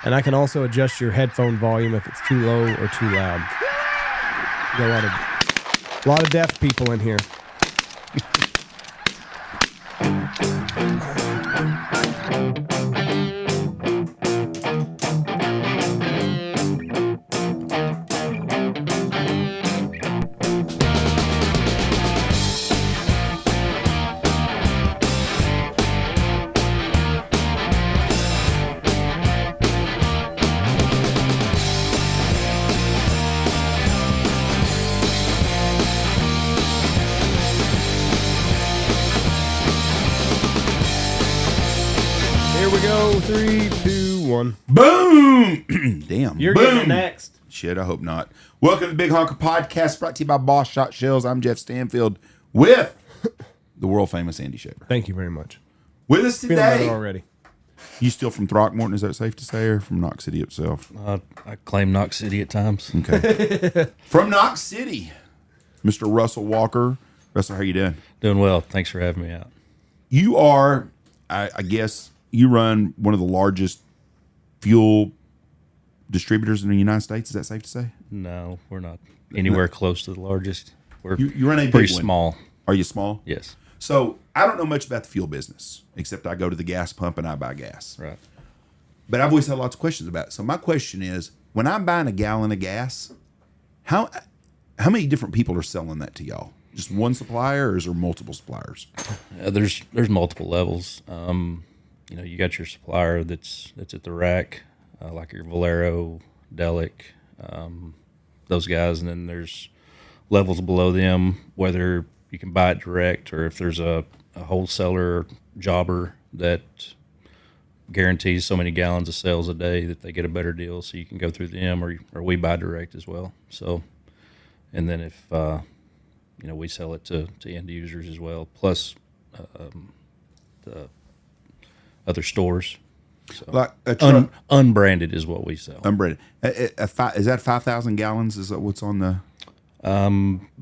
And I can also adjust your headphone volume if it's too low or too loud. We got a lot of deaf people in here. Here we go. 3, 2, 1. Boom! Damn. You're Boom. getting it next. Shit, I hope not. Welcome to the Big Honker Podcast, brought to you by Boss Shot Shells. I'm Jeff Stanfield with the world famous Andy Shaver. Thank you very much. With us Feeling better today. already. You still from Throckmorton, is that safe to say, or from Knox City itself? I claim Knox City at times. Okay. From Knox City, Mr. Russell Walker. Russell, how you doing? Doing well. Thanks for having me out. You are, I guess, you run one of the largest fuel distributors in the United States. Is that safe to say? No, we're not anywhere close to the largest. We're You run a pretty big one. small. Are you small? Yes. So I don't know much about the fuel business, except I go to the gas pump and I buy gas. Right. But I've always had lots of questions about it. So my question is, when I'm buying a gallon of gas, how many different people are selling that to y'all? Just one supplier, or is there multiple suppliers? There's multiple levels. You got your supplier that's at the rack, like your Valero, Delic, those guys, and then there's levels below them, whether you can buy it direct or if there's a wholesaler jobber that guarantees so many gallons of sales a day that they get a better deal, so you can go through them, or we buy direct as well. So, and then if we sell it to end users as well, plus the other stores. So Like a truck, unbranded is what we sell. unbranded. Is that 5,000 gallons? Is that what's on the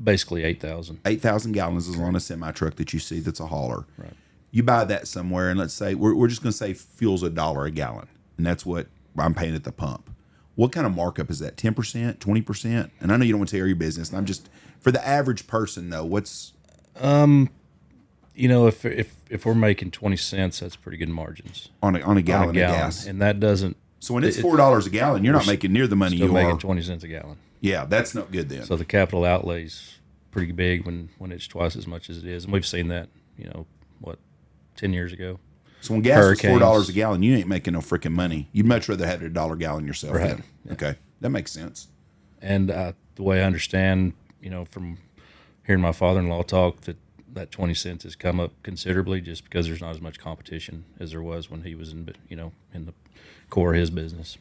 Basically 8,000. 8,000 gallons is on a semi truck that you see that's a hauler. Right. You buy that somewhere, and let's say we're just going to say fuel's $1 a gallon, and that's what I'm paying at the pump. What kind of markup is that? 10%, 20%? And I know you don't want to tell your business. And I'm just, for the average person though, what's If we're making 20 cents, that's pretty good margins on a gallon of gas? and that doesn't. So when it's $4 a gallon, you're not making near the money Still you making are. 20 cents a gallon. Yeah, that's not good then. So the capital outlay's pretty big when it's twice as much as it is, and we've seen that. 10 years ago. So when gas is Hurricanes. $4 a gallon, you ain't making no freaking money. You'd much rather have it $1 gallon yourself. Right. Then. Yeah. Okay, that makes sense. And the way I understand, from hearing my father-in-law talk, that 20 cents has come up considerably just because there's not as much competition as there was when he was in the core of his business.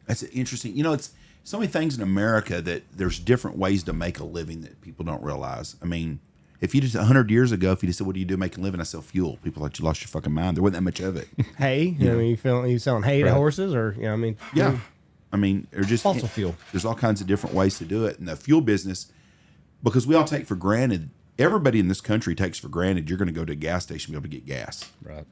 That's interesting. It's so many things in America that there's different ways to make a living that people don't realize. I mean, if you just 100 years ago, if you just said, "What do you do make a living?" I sell fuel. People thought you lost your fucking mind. There wasn't that much of it. Hay? You selling hay to horses, or Yeah. I mean, or just Fossil fuel. There's all kinds of different ways to do it. And the fuel business, because we all take for granted, everybody in this country takes for granted you're going to go to a gas station and be able to get gas. Right.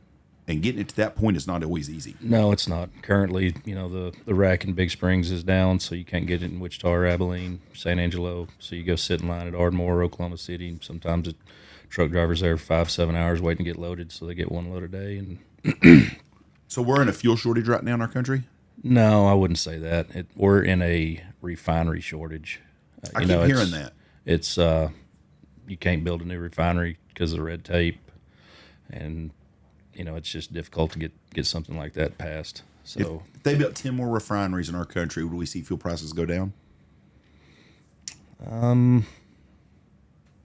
And getting it to that point is not always easy. No, it's not. Currently, the rack in Big Springs is down, so you can't get it in Wichita or Abilene, San Angelo. So you go sit in line at Ardmore, Oklahoma City. And sometimes the truck drivers there 5-7 hours waiting to get loaded, so they get one load a day. And So we're in a fuel shortage right now in our country? no, I wouldn't say that. We're in a refinery shortage. I keep hearing that. It's you can't build a new refinery because of the red tape, and it's just difficult to get something like that passed. So If they built 10 more refineries in our country, would we see fuel prices go down?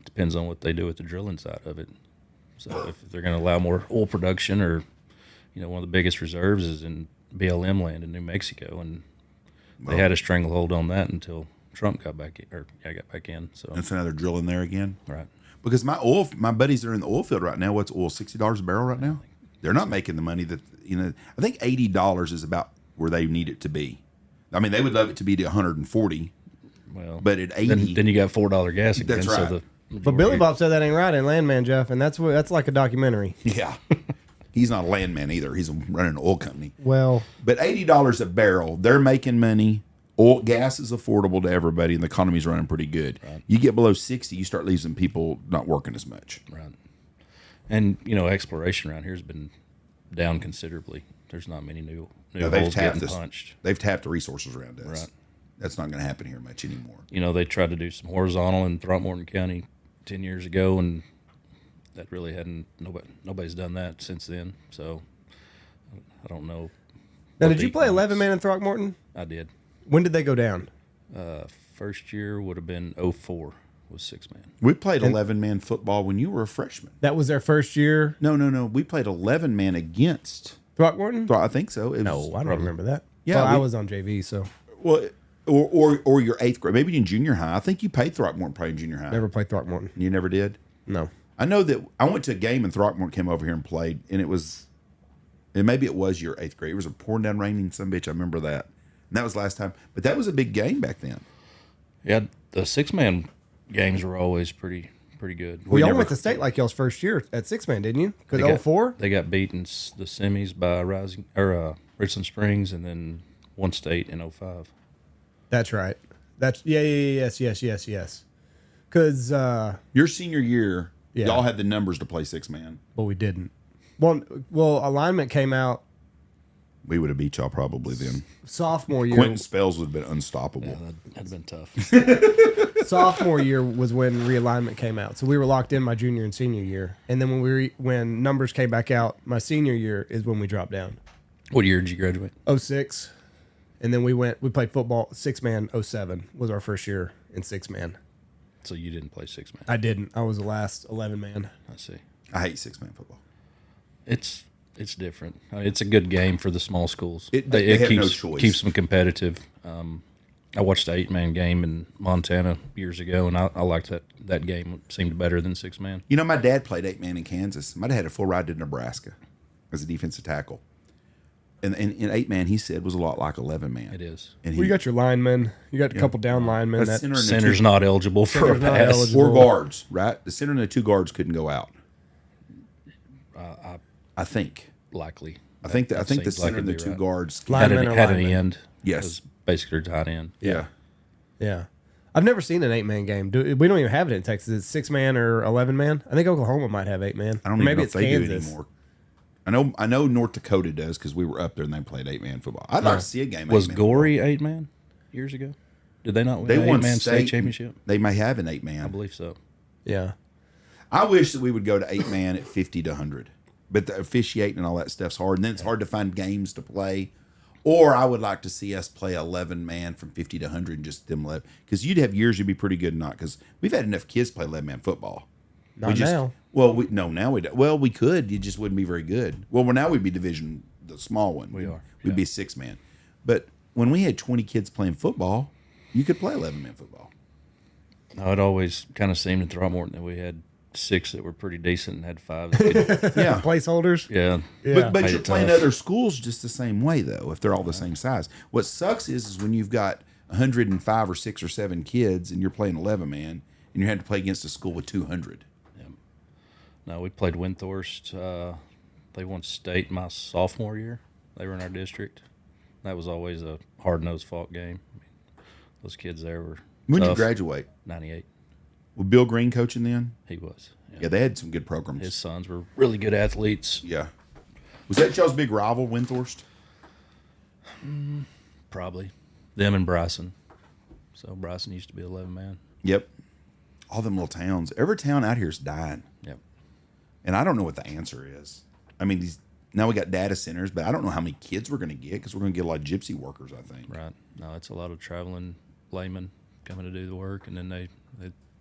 depends on what they do with the drilling side of it. So if they're going to allow more oil production, or one of the biggest reserves is in BLM land in New Mexico, and they had a stranglehold on that until Trump got back in. So And so now they're drilling there again? right. Because my buddies are in the oil field right now. What's oil, $60 a barrel right now? They're not making the money that, I think $80 is about where they need it to be. I mean, they would love it to be to 140, Well, but at 80. then you got $4 gas again. That's right. So But Billy Bob said that ain't right in Landman, Jeff, and that's like a documentary. Yeah. He's not a landman either. He's running an oil company. Well, But $80 a barrel, they're making money. Oil, gas is affordable to everybody, and the economy's running pretty good. Right. You get below 60, you start losing people not working as much. Right. And, exploration around here has been down considerably. There's not many new holes getting punched. They've tapped the resources around us. Right. That's not going to happen here much anymore. They tried to do some horizontal in Throckmorton County 10 years ago, and that really hadn't, nobody's done that since then. So I don't know. now did you play 11 man in Throckmorton? I did. When did they go down? First year would have been 04 was 6-man. We played 11-man football when you were a freshman. That was their first year. No. We played 11-man against. Throckmorton? I think so. No, I don't remember that. Yeah, well, I was on JV, so Well, or your 8th grade, maybe in junior high. I think you played Throckmorton probably in junior high. never played Throckmorton. You never did? No. I know that I went to a game and Throckmorton came over here and played, and maybe it was your 8th grade. It was a pouring down raining some bitch. I remember that. And that was last time. But that was a big game back then. Yeah, the 6-man games were always pretty good. We all went to state like y'all's first year at 6-man, didn't you? Because 04? They got beaten the semis by Richland Springs, and then one state in 05. That's right. Yes. Because Your senior year, Yeah. y'all had the numbers to play 6-man. well, we didn't. Well, alignment came out We would have beat y'all probably then. sophomore year. Quentin Spells would have been unstoppable. Yeah, that'd been tough. Sophomore year was when realignment came out, so we were locked in my junior and senior year, and then when numbers came back out, my senior year is when we dropped down. What year did you graduate? 06, and then we played football 6-man. 07 was our first year in 6-man. So you didn't play 6-man. I didn't. I was the last 11-man. I see. I hate 6-man football. It's different. It's a good game for the small schools. They have keeps, no choice. Keeps them competitive. I watched the 8-man game in Montana years ago, and I liked that game. It seemed better than 6-man. My dad played 8-man in Kansas. My dad had a full ride to Nebraska as a defensive tackle. And in 8-man, he said, was a lot like 11-man. It is. And Well, you got your linemen. You got a couple down linemen. A That, center and the Center's not eligible for a Center's not pass. eligible. Or guards, right? The center and the 2 guards couldn't go out. I think. Likely. I think the seems center like and the it'd be 2 right. guards. Had Linemen or an linemen? end. Yes. It was basically their tight end. Yeah. yeah. I've never seen an 8-man game. We don't even have it in Texas. It's 6-man or 11-man. I think Oklahoma might have 8-man. I don't even know if they do it anymore. I know North Dakota does because we were up there and they played 8-man football. I'd like to see a game. Was 8-man Gory 8-man years ago? Did they not win They the won 8-man state state championship? They may have an I 8-man. believe so. Yeah. I wish that we would go to 8-man at 50 to 100. But the officiating and all that stuff's hard. And then it's hard to find games to play. Or I would like to see us play 11-man from 50 to 100 and just them 11. Because you'd have years you'd be pretty good or not. Because we've had enough kids play 11-man football. Not now. Well, now we don't. Well, we could. You just wouldn't be very good. Well, now we'd be division, the small one. We are. We'd be 6-man. But when we had 20 kids playing football, you could play 11-man football. No, it always kind of seemed in Throckmorton that we had 6 that were pretty decent and had 5 that could, Yeah. Placeholders. yeah. Yeah. But Made you're it playing tough. other schools just the same way, though, if they're all the same size. What sucks is when you've got 105 or 6 or 7 kids and you're playing 11-man and you had to play against a school with 200. No, we played Windthorst. They won state my sophomore year. They were in our district. That was always a hard-nosed fought game. I mean, those kids there were When did you tough. graduate? 98. Was Bill Green coaching then? He was. Yeah, they had some good programs. His sons were really good athletes. Yeah. Was that y'all's big rival, Windthorst? Probably. Them and Bryson. So Bryson used to be 11-man. Yep. All them little towns. Every town out here is dying. Yep. And I don't know what the answer is. I mean, now we got data centers, but I don't know how many kids we're going to get because we're going to get a lot of gypsy workers, I think. Right. No, it's a lot of traveling laymen coming to do the work, and then they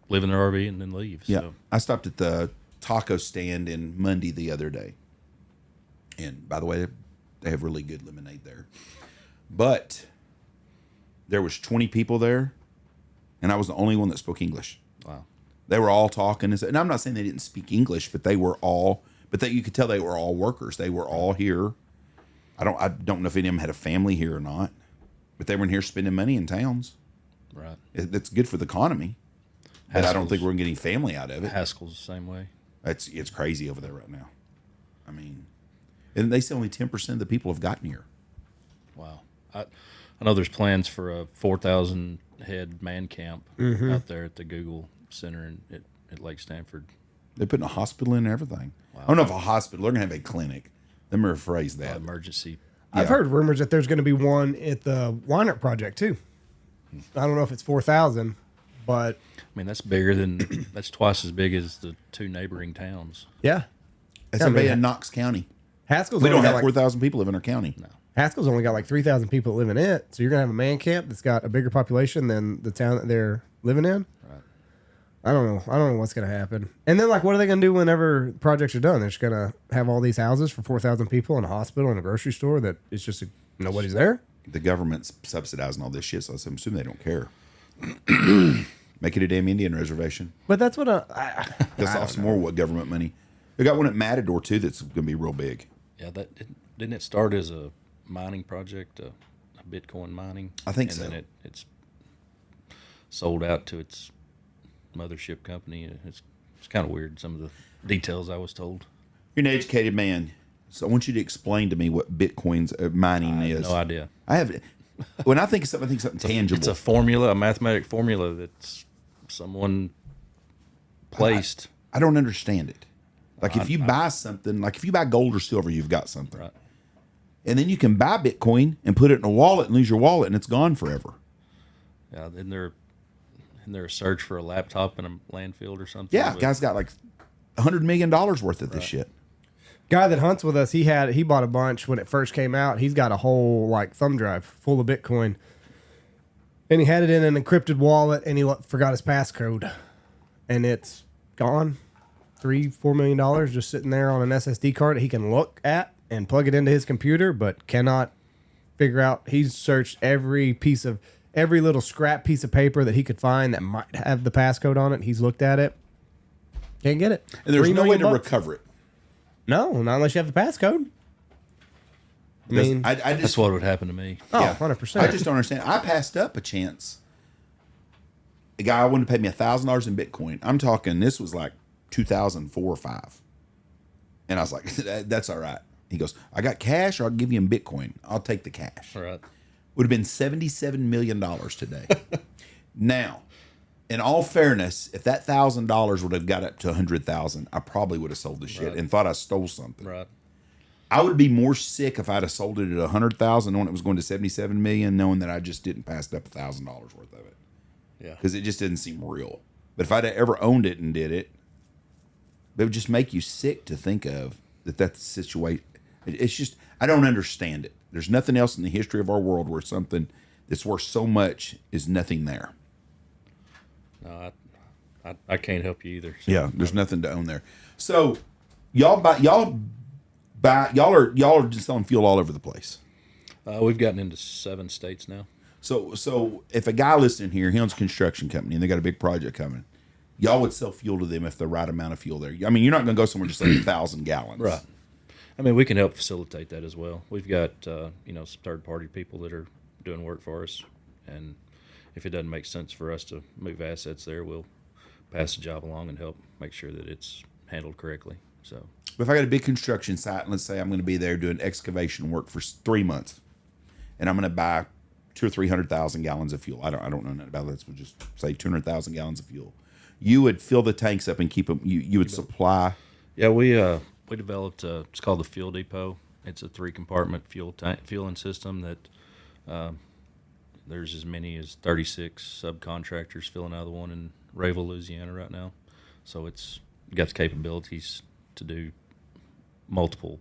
live in their RV and then leave. Yeah. So. I stopped at the taco stand in Mundy the other day. And by the way, they have really good lemonade there. But there was 20 people there, and I was the only one that spoke English. Wow. They were all talking, and I'm not saying they didn't speak English, but they were all. But you could tell they were all workers. They were all here. I don't know if any of them had a family here or not, but they were in here spending money in towns. Right. That's good for the economy. But I don't think we're going to get any family out of it. Haskell's the same way. It's crazy over there right now. I mean, And they say only 10% of the people have gotten here. Wow. I know there's plans for a 4,000 head man camp out there at the Google Center at Lake Stanford. They're putting a hospital in and everything. Wow. I don't know if a hospital. They're going to have a clinic. Let me rephrase that. Emergency. I've heard rumors that there's going to be one at the Weinert Project too. I don't know if it's 4,000, but I mean, that's bigger than that's twice as big as the two neighboring towns. yeah, It's going to be in Knox County. Haskell's We don't only have got 4,000 people live in our county. No. Haskell's only got like 3,000 people that live in it, so you're gonna have a man camp that's got a bigger population than the town that they're living in. Right. I don't know what's gonna happen. And then like, what are they gonna do whenever projects are done? They're just gonna have all these houses for 4,000 people and a hospital and a grocery store that it's just nobody's there. The government's subsidizing all this shit, so I assume they don't care. Make it a damn Indian reservation. But that's what That's off some more government money. They got one at Matador too that's going to be real big. Yeah, didn't it start as a mining project, a Bitcoin mining? I think so. And then it's sold out to its mothership company. It's kind of weird, some of the details I was told. You're an educated man, so I want you to explain to me what Bitcoin's mining is. No idea. I have. When I think of something, I think something tangible. It's a formula, a mathematic formula that's someone placed. I don't understand it. Like if you buy something, like if you buy gold or silver, you've got something. Right. And then you can buy Bitcoin and put it in a wallet and lose your wallet and it's gone forever. Yeah, isn't there a search for a laptop in a landfill or something? Yeah, guy's got like $100 million worth of this shit. guy that hunts with us, he bought a bunch when it first came out. He's got a whole like thumb drive full of Bitcoin, and he had it in an encrypted wallet, and he forgot his passcode, and it's gone. $3-4 million just sitting there on an SSD card that he can look at and plug it into his computer, but cannot figure out. He's searched every little scrap piece of paper that he could find that might have the passcode on it. He's looked at it. Can't get it. And there's $3 no way million to bucks. recover it. No, not unless you have the passcode. I mean, I just, That's what would happen to me. oh, yeah. 100%. I just don't understand. I passed up a chance. A guy wanted to pay me $1,000 in Bitcoin. I'm talking, this was like 2004 or 5. And I was like, that's all right. He goes, I got cash or I'll give you in Bitcoin. I'll take the cash. All right. Would have been $77 million today. Now, in all fairness, if that $1,000 would have got up to $100,000, I probably would have sold the shit and thought I stole something. Right. I would be more sick if I'd have sold it at $100,000, knowing it was going to $77 million, knowing that I just didn't pass up $1,000 worth of it. Yeah. Because it just didn't seem real. But if I'd ever owned it and did it, it would just make you sick to think of that. That's the situation. It's just, I don't understand it. There's nothing else in the history of our world where something that's worth so much is nothing there. No, I can't help you either. So. Yeah, there's nothing to own there. So y'all are just selling fuel all over the place. We've gotten into 7 states now. So if a guy listening here, he owns a construction company and they got a big project coming, y'all would sell fuel to them if the right amount of fuel there. I mean, you're not going to go somewhere just like 1,000 gallons. Right. I mean, we can help facilitate that as well. We've got, some third-party people that are doing work for us. And if it doesn't make sense for us to move assets there, we'll pass the job along and help make sure that it's handled correctly. So, But if I got a big construction site, and let's say I'm going to be there doing excavation work for 3 months, and I'm going to buy 200,000 or 300,000 gallons of fuel. I don't know nothing about this. We'll just say 200,000 gallons of fuel. You would fill the tanks up and keep them. You would supply. yeah, we developed it's called the Fuel Depot. It's a 3-compartment fueling system that there's as many as 36 subcontractors filling out of the one in Rayville, Louisiana right now. So it's got the capabilities to do multiple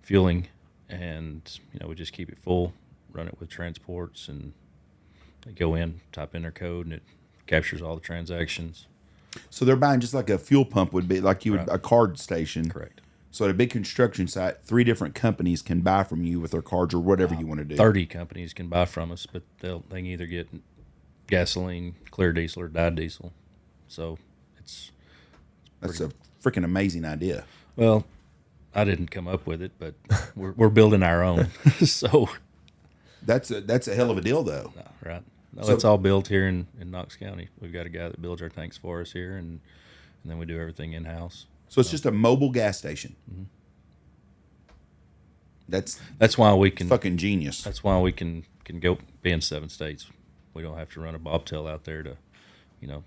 fueling, and we just keep it full, run it with transports, and they go in, type in their code, and it captures all the transactions. So they're buying just like a fuel pump would be, like you would a card station. Correct. So at a big construction site, 3 different companies can buy from you with their cards or whatever you want to do. 30 companies can buy from us, but they can either get gasoline, clear diesel, or dyed diesel. So That's a freaking amazing idea. well, I didn't come up with it, but we're building our own. So That's a hell of a deal, though. right. No, So- it's all built here in Knox County. We've got a guy that builds our tanks for us here, and then we do everything in-house. So it's just a mobile gas station. Mm-hmm. That's why we can fucking genius. That's why we can go be in 7 states. We don't have to run a bobtail out there to,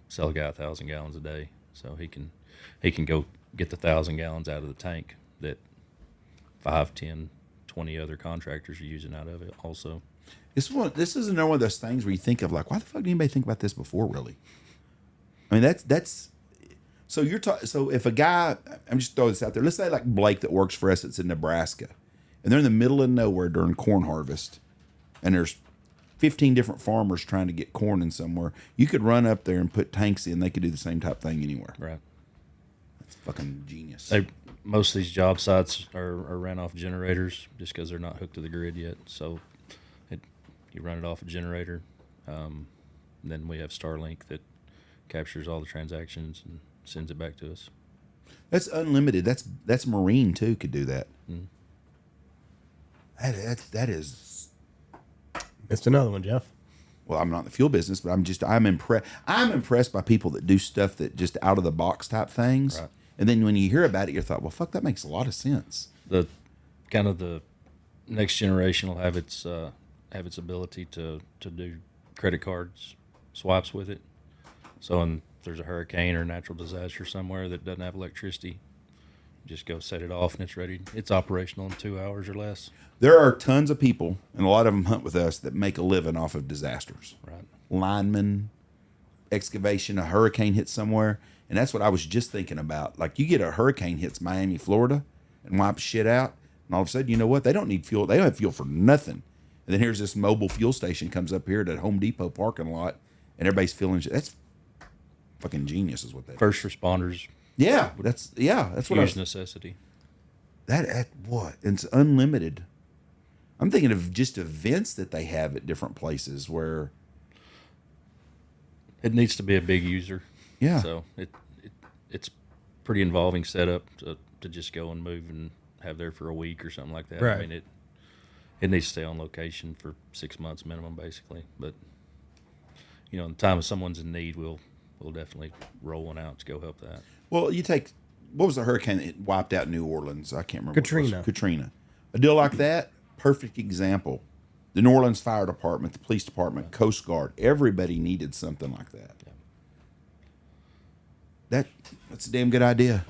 sell a guy 1,000 gallons a day. So he can go get the 1,000 gallons out of the tank that 5, 10, 20 other contractors are using out of it also. This is another one of those things where you think of like, why the fuck did anybody think about this before? Really? I mean, that's. So you're so if a guy, I'm just throwing this out there. Let's say like Blake that works for us that's in Nebraska, and they're in the middle of nowhere during corn harvest, and there's 15 different farmers trying to get corn in somewhere. You could run up there and put tanks in. They could do the same type thing anywhere. Right. That's fucking genius. Most of these job sites are ran off generators just because they're not hooked to the grid yet. So you run it off a generator. Then we have Starlink that captures all the transactions and sends it back to us. That's unlimited. That's Marine too. Could do that. Mm-hmm. That is. Missed another one, Jeff. Well, I'm not in the fuel business, but I'm impressed. I'm impressed by people that do stuff that just out of the box type things. Right. And then when you hear about it, you thought, well, fuck, that makes a lot of sense. The next generation will have its ability to do credit cards swipes with it. So if there's a hurricane or natural disaster somewhere that doesn't have electricity, just go set it off and it's ready. It's operational in 2 hours or less. There are tons of people, and a lot of them hunt with us, that make a living off of disasters. Right. Linemen, excavation, a hurricane hits somewhere. And that's what I was just thinking about. Like, you get a hurricane hits Miami, Florida, and wipes shit out, and all of a sudden, you know what? They don't need fuel. They don't have fuel for nothing. And then here's this mobile fuel station comes up here at a Home Depot parking lot, and everybody's filling shit. That's fucking genius, is what that is. First responders. That's what Huge necessity. What? It's unlimited. I'm thinking of just events that they have at different places where It needs to be a big user. Yeah. So it's pretty involving setup to just go and move and have there for a week or something like that. Right. I mean, it needs to stay on location for 6 months minimum, basically. But in the time if someone's in need, we'll definitely roll one out to go help that. Well, what was the hurricane that wiped out New Orleans? I can't remember. Katrina. Katrina. A deal like that, perfect example. The New Orleans Fire Department, the police department, Coast Guard, everybody needed something like that. Yeah. That's a damn good idea.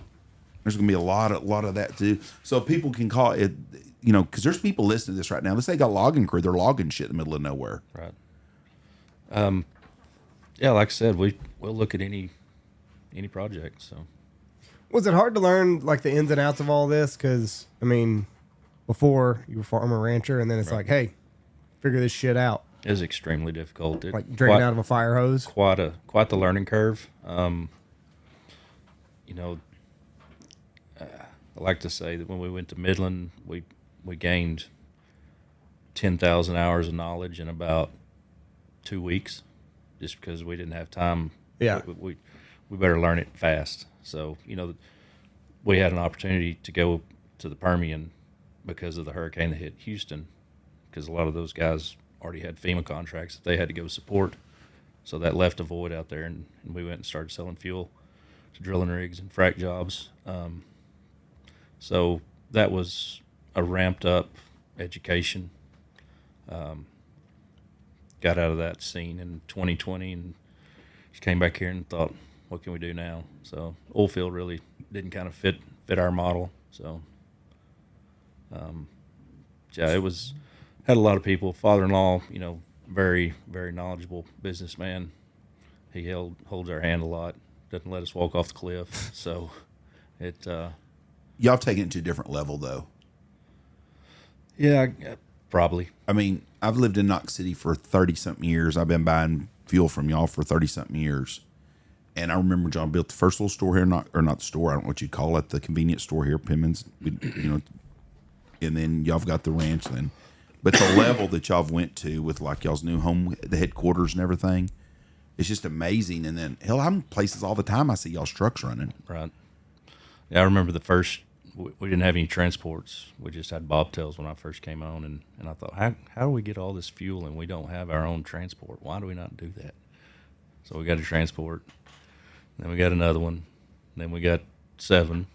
There's going to be a lot of that too. So people can call it, because there's people listening to this right now. Let's say they got a logging crew, they're logging shit in the middle of nowhere. Right. Yeah, like I said, we'll look at any project. So Was it hard to learn like the ins and outs of all this? Because I mean, before you were farmer rancher, and then it's like, hey, figure this shit out. it was extremely difficult. Like drinking out of a fire hose. Quite the learning curve. I like to say that when we went to Midland, we gained 10,000 hours of knowledge in about 2 weeks, just because we didn't have time. Yeah. We better learn it fast. So, we had an opportunity to go to the Permian because of the hurricane that hit Houston, because a lot of those guys already had FEMA contracts that they had to go support. So that left a void out there, and we went and started selling fuel to drilling rigs and frac jobs. So that was a ramped up education. Got out of that scene in 2020 and just came back here and thought, what can we do now? So oil field really didn't kind of fit our model. So, it had a lot of people. Father-in-law, very, very knowledgeable businessman. He holds our hand a lot. Doesn't let us walk off the cliff. So Y'all taking it to a different level, though. Yeah, probably. I mean, I've lived in Knox City for 30-something years. I've been buying fuel from y'all for 30-something years. And I remember John built the first little store here, not the store, I don't know what you'd call it, the convenience store here, Penman's, and then y'all have got the ranch then. But the level that y'all went to with like y'all's new home, the headquarters and everything, it's just amazing. And then, hell, I'm places all the time I see y'all's trucks running. Right. Yeah, I remember we didn't have any transports. We just had bobtails when I first came on, and I thought, how do we get all this fuel and we don't have our own transport? Why do we not do that? So we got a transport, then we got another one, then we got 7,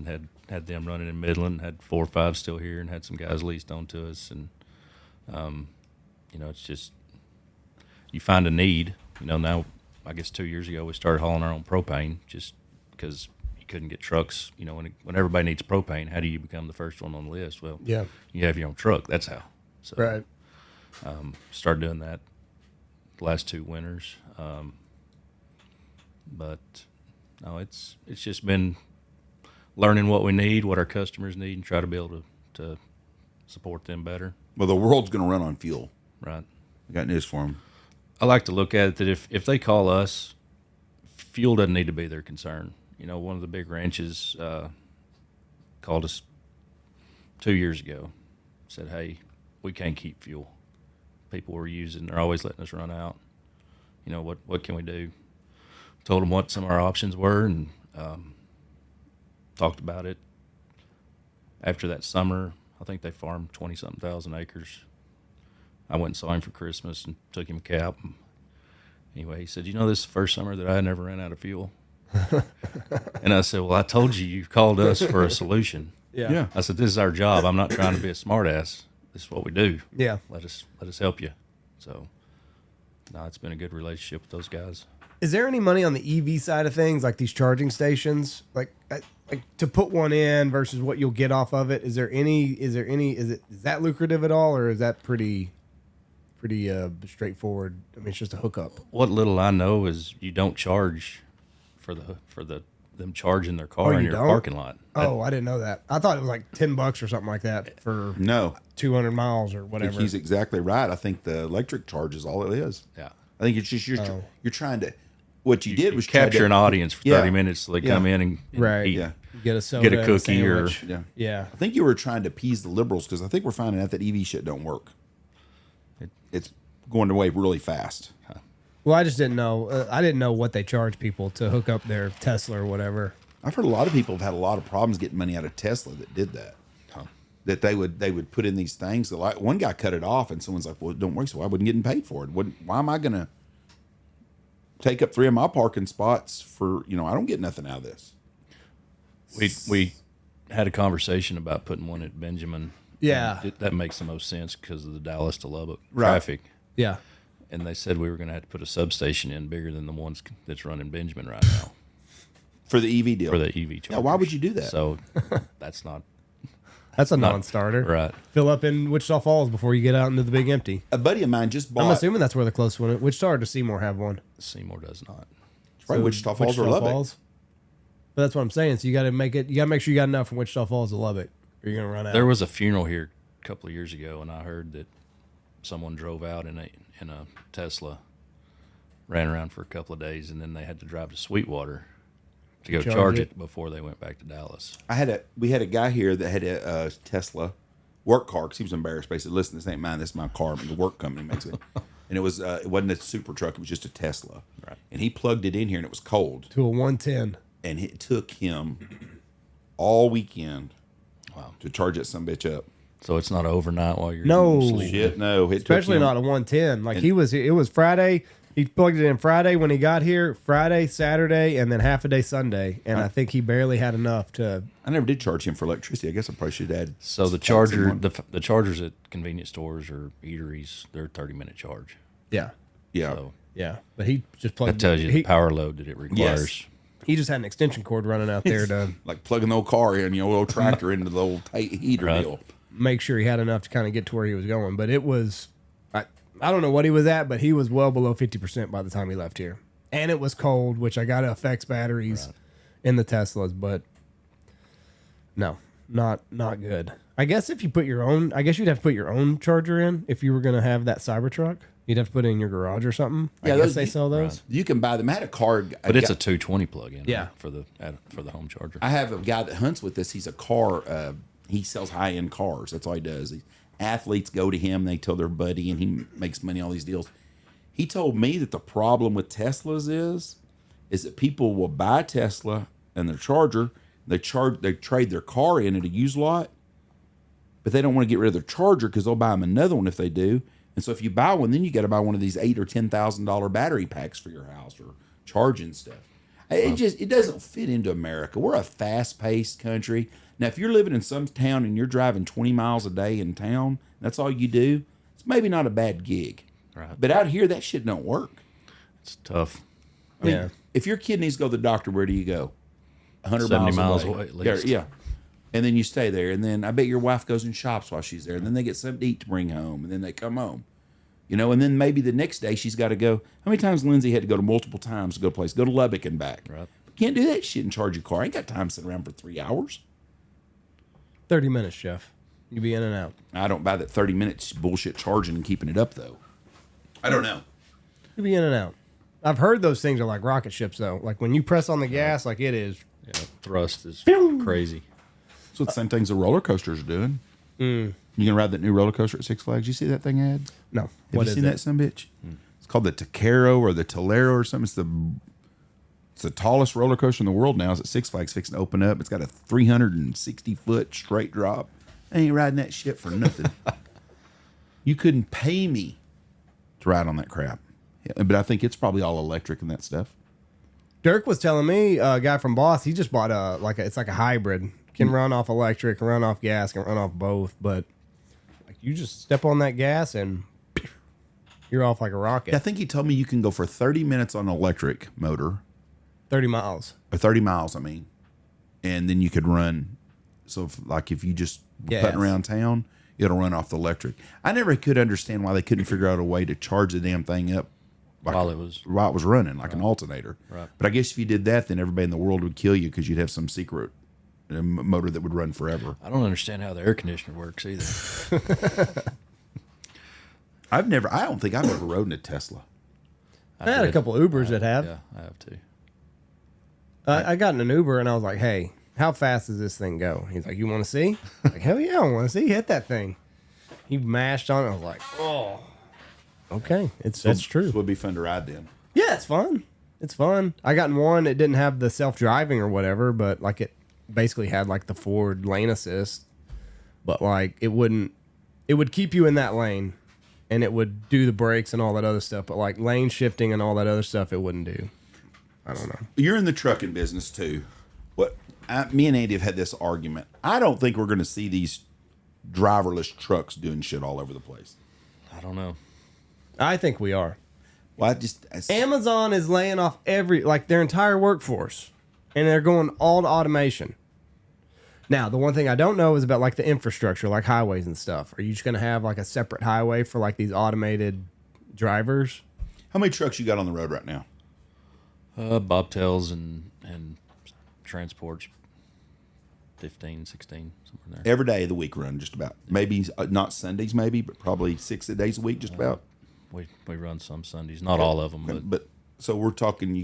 and had them running in Midland, had 4 or 5 still here, and had some guys leased onto us. And it's just you find a need. Now I guess 2 years ago we started hauling our own propane just because you couldn't get trucks. When everybody needs propane, how do you become the first one on the list? Well, Yeah. you have your own truck. That's how. So, Right. Started doing that the last 2 winters. But no, it's just been learning what we need, what our customers need, and try to be able to support them better. Well, the world's going to run on fuel. Right. I got news for them. I like to look at it that if they call us, fuel doesn't need to be their concern. One of the big ranches called us 2 years ago, said, "Hey, we can't keep fuel. People we're using, they're always letting us run out. What can we do?" Told them what some of our options were, and talked about it. After that summer, I think they farmed 20-something thousand acres. I went and saw him for Christmas and took him a cap. Anyway, he said, this is the first summer that I never ran out of fuel. And I said, well, I told you called us for a solution. Yeah. I said, this is our job. I'm not trying to be a smartass. This is what we do. Yeah. Let us help you. So, no, it's been a good relationship with those guys. Is there any money on the EV side of things, like these charging stations, like to put one in versus what you'll get off of it? Is that lucrative at all, or is that pretty straightforward? I mean, it's just a hookup. What little I know is you don't charge for them charging their car in your parking lot. Oh, I didn't know that. I thought it was like $10 or something like that for No. 200 miles or whatever. He's exactly right. I think the electric charge is all it is. Yeah. I think it's just you're trying to. What you did was capture an audience for 30 Yeah. minutes so they Yeah. come in and Right. eat. Yeah. Get a soda, Get a cookie and or- sandwich. Yeah. Yeah. I think you were trying to appease the liberals because I think we're finding out that EV shit don't work. It's going away really fast. Well, I just didn't know. I didn't know what they charge people to hook up their Tesla or whatever. I've heard a lot of people have had a lot of problems getting money out of Tesla that did that. That they would put in these things. Like one guy cut it off, and someone's like, "Well, don't worry, so I wasn't getting paid for it. Why am I going to take up 3 of my parking spots for I don't get nothing out of this." We had a conversation about putting one at Benjamin. Yeah. That makes the most sense because of the Dallas to Lubbock Right. traffic. Yeah. And they said we were going to have to put a substation in bigger than the ones that's running Benjamin right now For the EV deal. for the EV chargers. Yeah, why would you do that? So that's not That's a non-starter. right. Fill up in Wichita Falls before you get out into the big empty. A buddy of mine just bought. I'm assuming that's where the closest one is. Wichita or does Seymour have one? Seymour does not. Right, Wichita Falls or Lubbock. But that's what I'm saying. So you got to make sure you got enough from Wichita Falls to Lubbock, or you're gonna run out. There was a funeral here a couple of years ago, and I heard that someone drove out in a Tesla, ran around for a couple of days, and then they had to drive to Sweetwater to go charge it before they went back to Dallas. We had a guy here that had a Tesla work car because he was embarrassed. Basically, listen, this ain't mine. This is my car. The work company makes it. And it wasn't a super truck. It was just a Tesla. Right. And he plugged it in here, and it was cold. to a 110. And it took him all weekend Wow. to charge that some bitch up. So it's not overnight while you're No. sleeping. Shit, no. Especially not a 110. Like it was Friday. He plugged it in Friday when he got here, Friday, Saturday, and then half a day Sunday. And I think he barely had enough to. I never did charge him for electricity. I guess I probably should add. So the charger, the chargers at convenience stores or eateries, they're 30-minute charge. Yeah. Yeah. So Yeah. But he just plugged that tells you the he, power load that it requires. he just had an extension cord running out there to Like plugging the old car in, old tractor into the old heater Right. deal. make sure he had enough to kind of get to where he was going. But it was, I don't know what he was at, but he was well below 50% by the time he left here. And it was cold, which I got to affects batteries in the Teslas, but no, not good. I guess if you put your own, I guess you'd have to put your own charger in if you were going to have that Cybertruck. You'd have to put it in your garage or something. Yeah, I guess those- they sell those. You can buy them. I had a car. But it's a 220 plug-in. Yeah. For the home charger. I have a guy that hunts with us. He's a car. He sells high-end cars. That's all he does. Athletes go to him. They tell their buddy, and he makes money on all these deals. He told me that the problem with Teslas is that people will buy a Tesla and their charger. They trade their car in at a used lot, but they don't want to get rid of their charger because they'll buy them another one if they do. And so if you buy one, then you got to buy one of these $8,000 or $10,000 battery packs for your house or charging stuff. It doesn't fit into America. We're a fast-paced country. Now, if you're living in some town and you're driving 20 miles a day in town, that's all you do, it's maybe not a bad gig. Right. But out here, that shit don't work. It's tough. I mean, if your kid needs to go to the doctor, where do you go? 100 70 miles away at least. Yeah. And then you stay there. And then I bet your wife goes and shops while she's there. And then they get something to eat to bring home. And then they come home. You know, and then maybe the next day she's got to go. How many times Lindsay had to go to multiple times to go to a place? Go to Lubbock and back. Right. Can't do that shit and charge your car. I ain't got time to sit around for 3 hours. 30 minutes, Jeff. You be in and out. I don't buy that 30 minutes bullshit charging and keeping it up, though. I don't know. You be in and out. I've heard those things are like rocket ships, though. Like when you press on the gas, like it is. Yeah, thrust is crazy. So the same things the roller coasters are doing. You gonna ride that new roller coaster at Six Flags? You see that thing, Ed? No. Have What you is seen it? that son bitch? It's called the Takaro or the Tolero or something. It's the tallest roller coaster in the world now. It's at Six Flags fixing to open up. It's got a 360-foot straight drop. I ain't riding that shit for nothing. You couldn't pay me to ride on that crap. Yeah, but I think it's probably all electric and that stuff. Dirk was telling me, a guy from Boss, he just bought it's like a hybrid. Can run off electric, run off gas, can run off both. But like you just step on that gas and you're off like a rocket. I think he told me you can go for 30 minutes on an electric motor. 30 miles. Or 30 miles, I mean. And then you could run. So if you just putting around town, it'll run off the electric. I never could understand why they couldn't figure out a way to charge the damn thing up While it was running, like an alternator. Right. But I guess if you did that, then everybody in the world would kill you because you'd have some secret motor that would run forever. I don't understand how the air conditioner works either. I don't think I've ever rode in a Tesla. I had a couple Ubers that have. Yeah, I have too. I got in an Uber and I was like, hey, how fast does this thing go? He's like, you want to see? I'm like, hell yeah, I want to see. Hit that thing. He mashed on it. I was like, oh. Okay, that's true. This would be fun to ride then. Yeah, it's fun. It's fun. I got in one. It didn't have the self-driving or whatever, but like it basically had like the forward lane assist. But like it would keep you in that lane, and it would do the brakes and all that other stuff. But like lane shifting and all that other stuff, it wouldn't do. I don't know. You're in the trucking business too. Me and Andy have had this argument. I don't think we're going to see these driverless trucks doing shit all over the place. I don't know. I think we are. Well, Amazon is laying off their entire workforce, and they're going all to automation. Now, the one thing I don't know is about like the infrastructure, like highways and stuff. Are you just going to have like a separate highway for like these automated drivers? How many trucks you got on the road right now? Bobtails and transports, 15, 16, somewhere in there. Every day of the week run, just about. Maybe not Sundays, maybe, but probably 6 days a week, just about. We run some Sundays, not all of them, But so we're talking.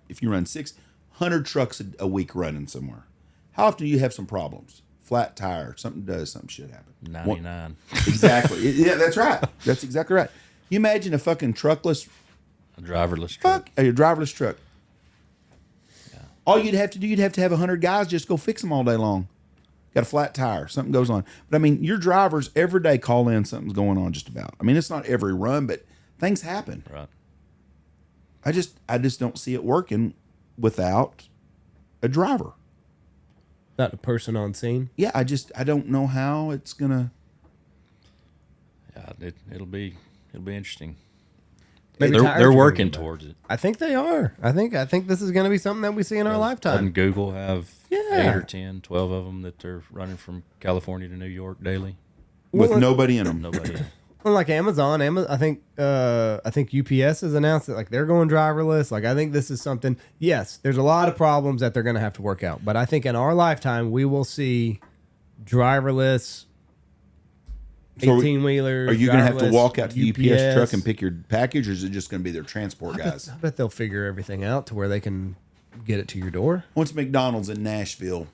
If you run 600 trucks a week running somewhere, how often do you have some problems? Flat tire, something shit happen. 99. Exactly. Yeah, that's right. That's exactly right. You imagine a fucking truckless, A driverless truck. a driverless truck. All you'd have to have 100 guys just go fix them all day long. Got a flat tire, something goes on. But I mean, your drivers every day call in something's going on just about. I mean, it's not every run, but things happen. Right. I just don't see it working without a driver. Not a person on scene. Yeah, I don't know how it's gonna. Yeah, it'll be interesting. Maybe They're tires working are gonna towards it. I think they are. I think this is going to be something that we see in our lifetime. Doesn't Google have Yeah. 8 or 10, 12 of them that they're running from California to New York daily? With nobody in them. Nobody. Well, like Amazon, I think UPS has announced that like they're going driverless. Like I think this is something. Yes, there's a lot of problems that they're going to have to work out, but I think in our lifetime we will see driverless 18-wheelers. Are you going to have to driverless walk out to the UPS UPS. truck and pick your package, or is it just going to be their transport guys? I bet they'll figure everything out to where they can get it to your door. Once McDonald's in Nashville,